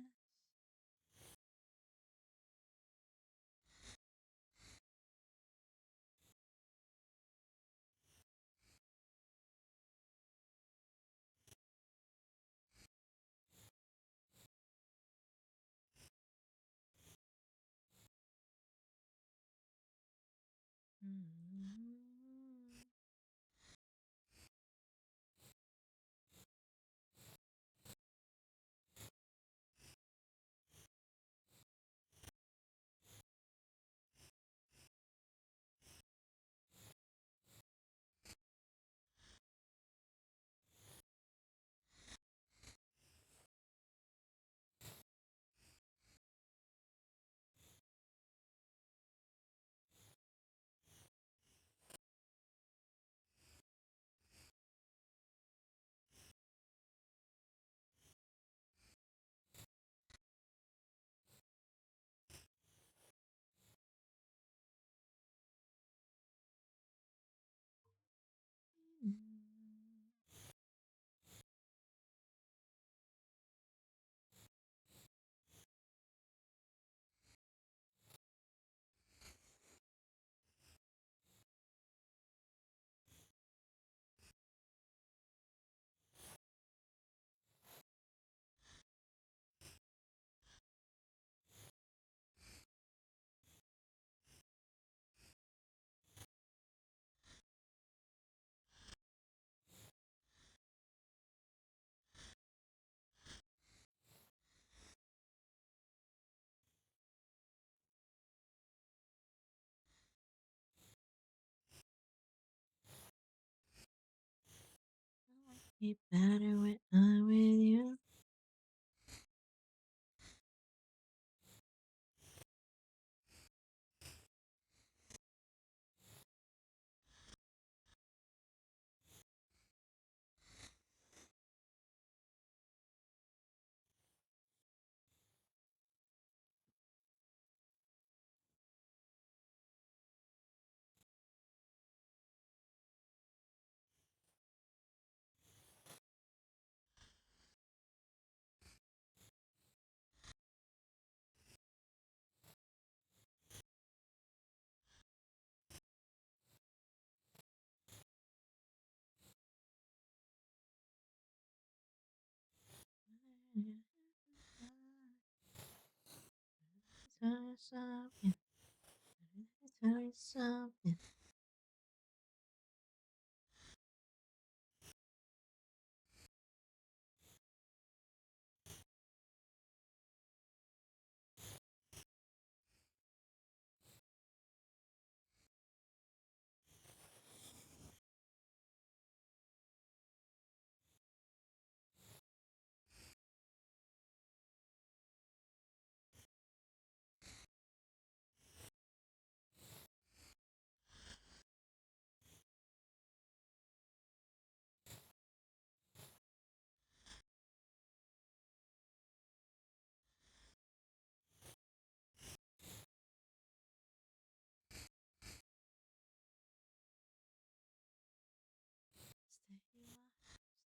Be better when I'm with you. Something, something.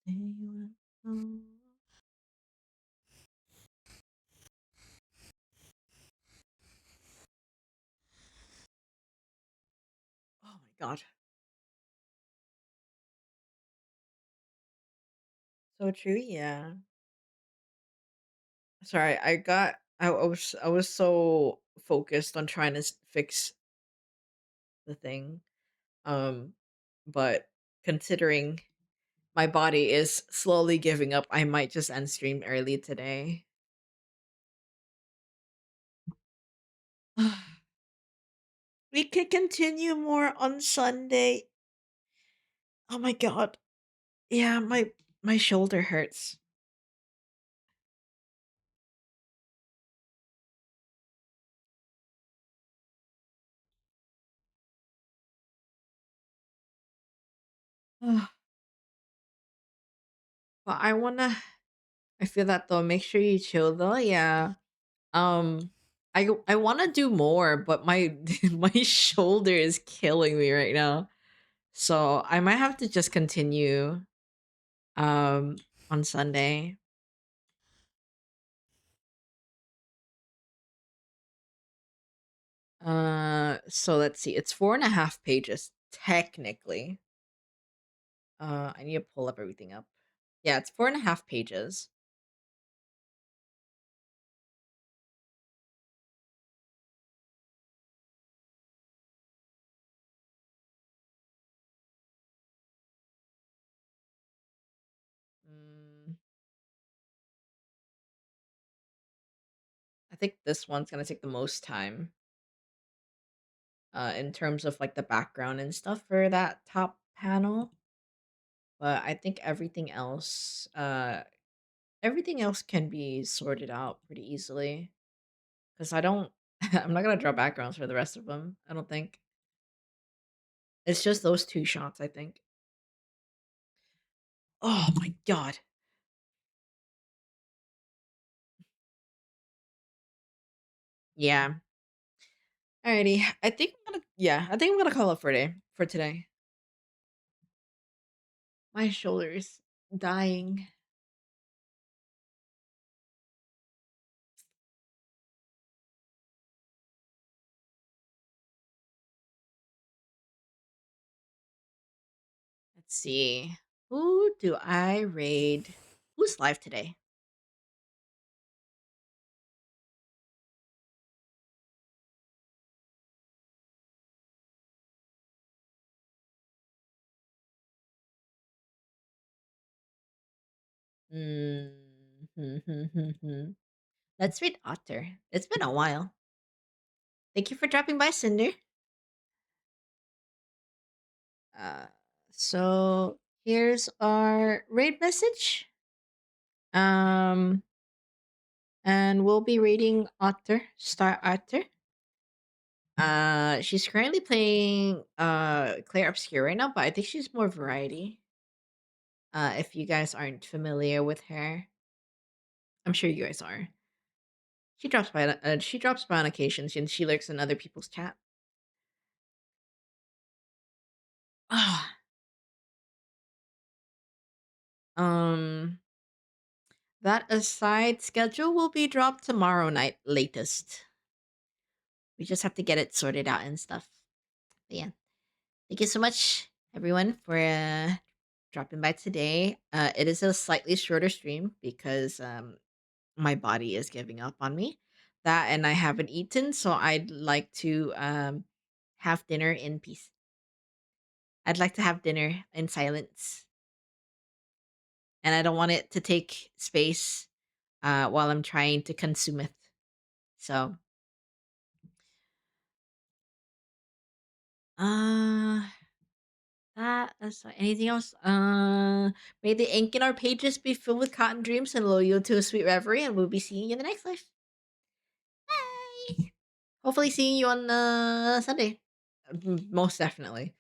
Stay with me. Oh my god. So true, yeah. Sorry, I was so focused on trying to fix the thing. Um, but considering my body is slowly giving up, I might just end stream early today. We can continue more on Sunday. Oh my god. Yeah, my shoulder hurts. But I feel that though. Make sure you chill though. Yeah. I want to do more, but my my shoulder is killing me right now. So I might have to just continue um on Sunday. So let's see. It's 4.5 pages technically. I need to pull up everything up. Yeah, it's 4.5 pages. Mm, I think this one's gonna take the most time. In terms of like the background and stuff for that top panel. But I think everything else can be sorted out pretty easily. Because I don't I'm not gonna draw backgrounds for the rest of them, I don't think. It's just those two shots, I think. Oh my god. Yeah. Alrighty. I think I'm gonna call it for today. My shoulders dying. Let's see. Who do I raid? Who's live today? Mm. Let's read Otter. It's been a while. Thank you for dropping by, Cinder. Uh, so here's our raid message. Um, and we'll be raiding Otter, Star Otter. She's currently playing Claire Obscure right now, but I think she's more variety. If you guys aren't familiar with her, I'm sure you guys are. She drops by on occasions, and she lurks in other people's chat. Ah, um, that aside, schedule will be dropped tomorrow night latest. We just have to get it sorted out and stuff. But yeah, thank you so much, everyone, for dropping by today. It is a slightly shorter stream because my body is giving up on me. That and I haven't eaten, so I'd like to have dinner in peace. I'd like to have dinner in silence, and I don't want it to take space while I'm trying to consume it. So, uh, anything else? May the ink in our pages be filled with cotton dreams and lull you to a sweet reverie, and we'll be seeing you in the next life. Bye. Hopefully, seeing you on Sunday. Most definitely.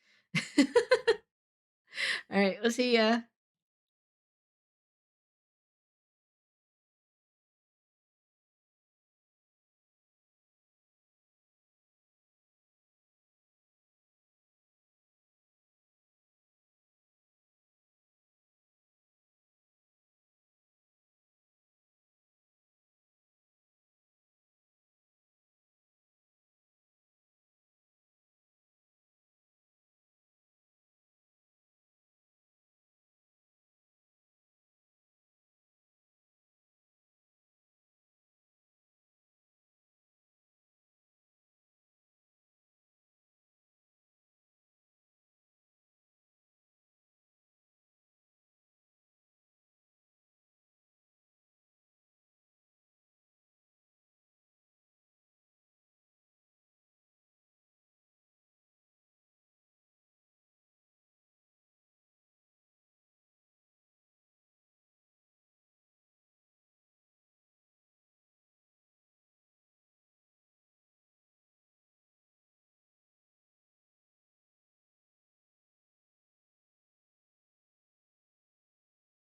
All right, we'll see ya.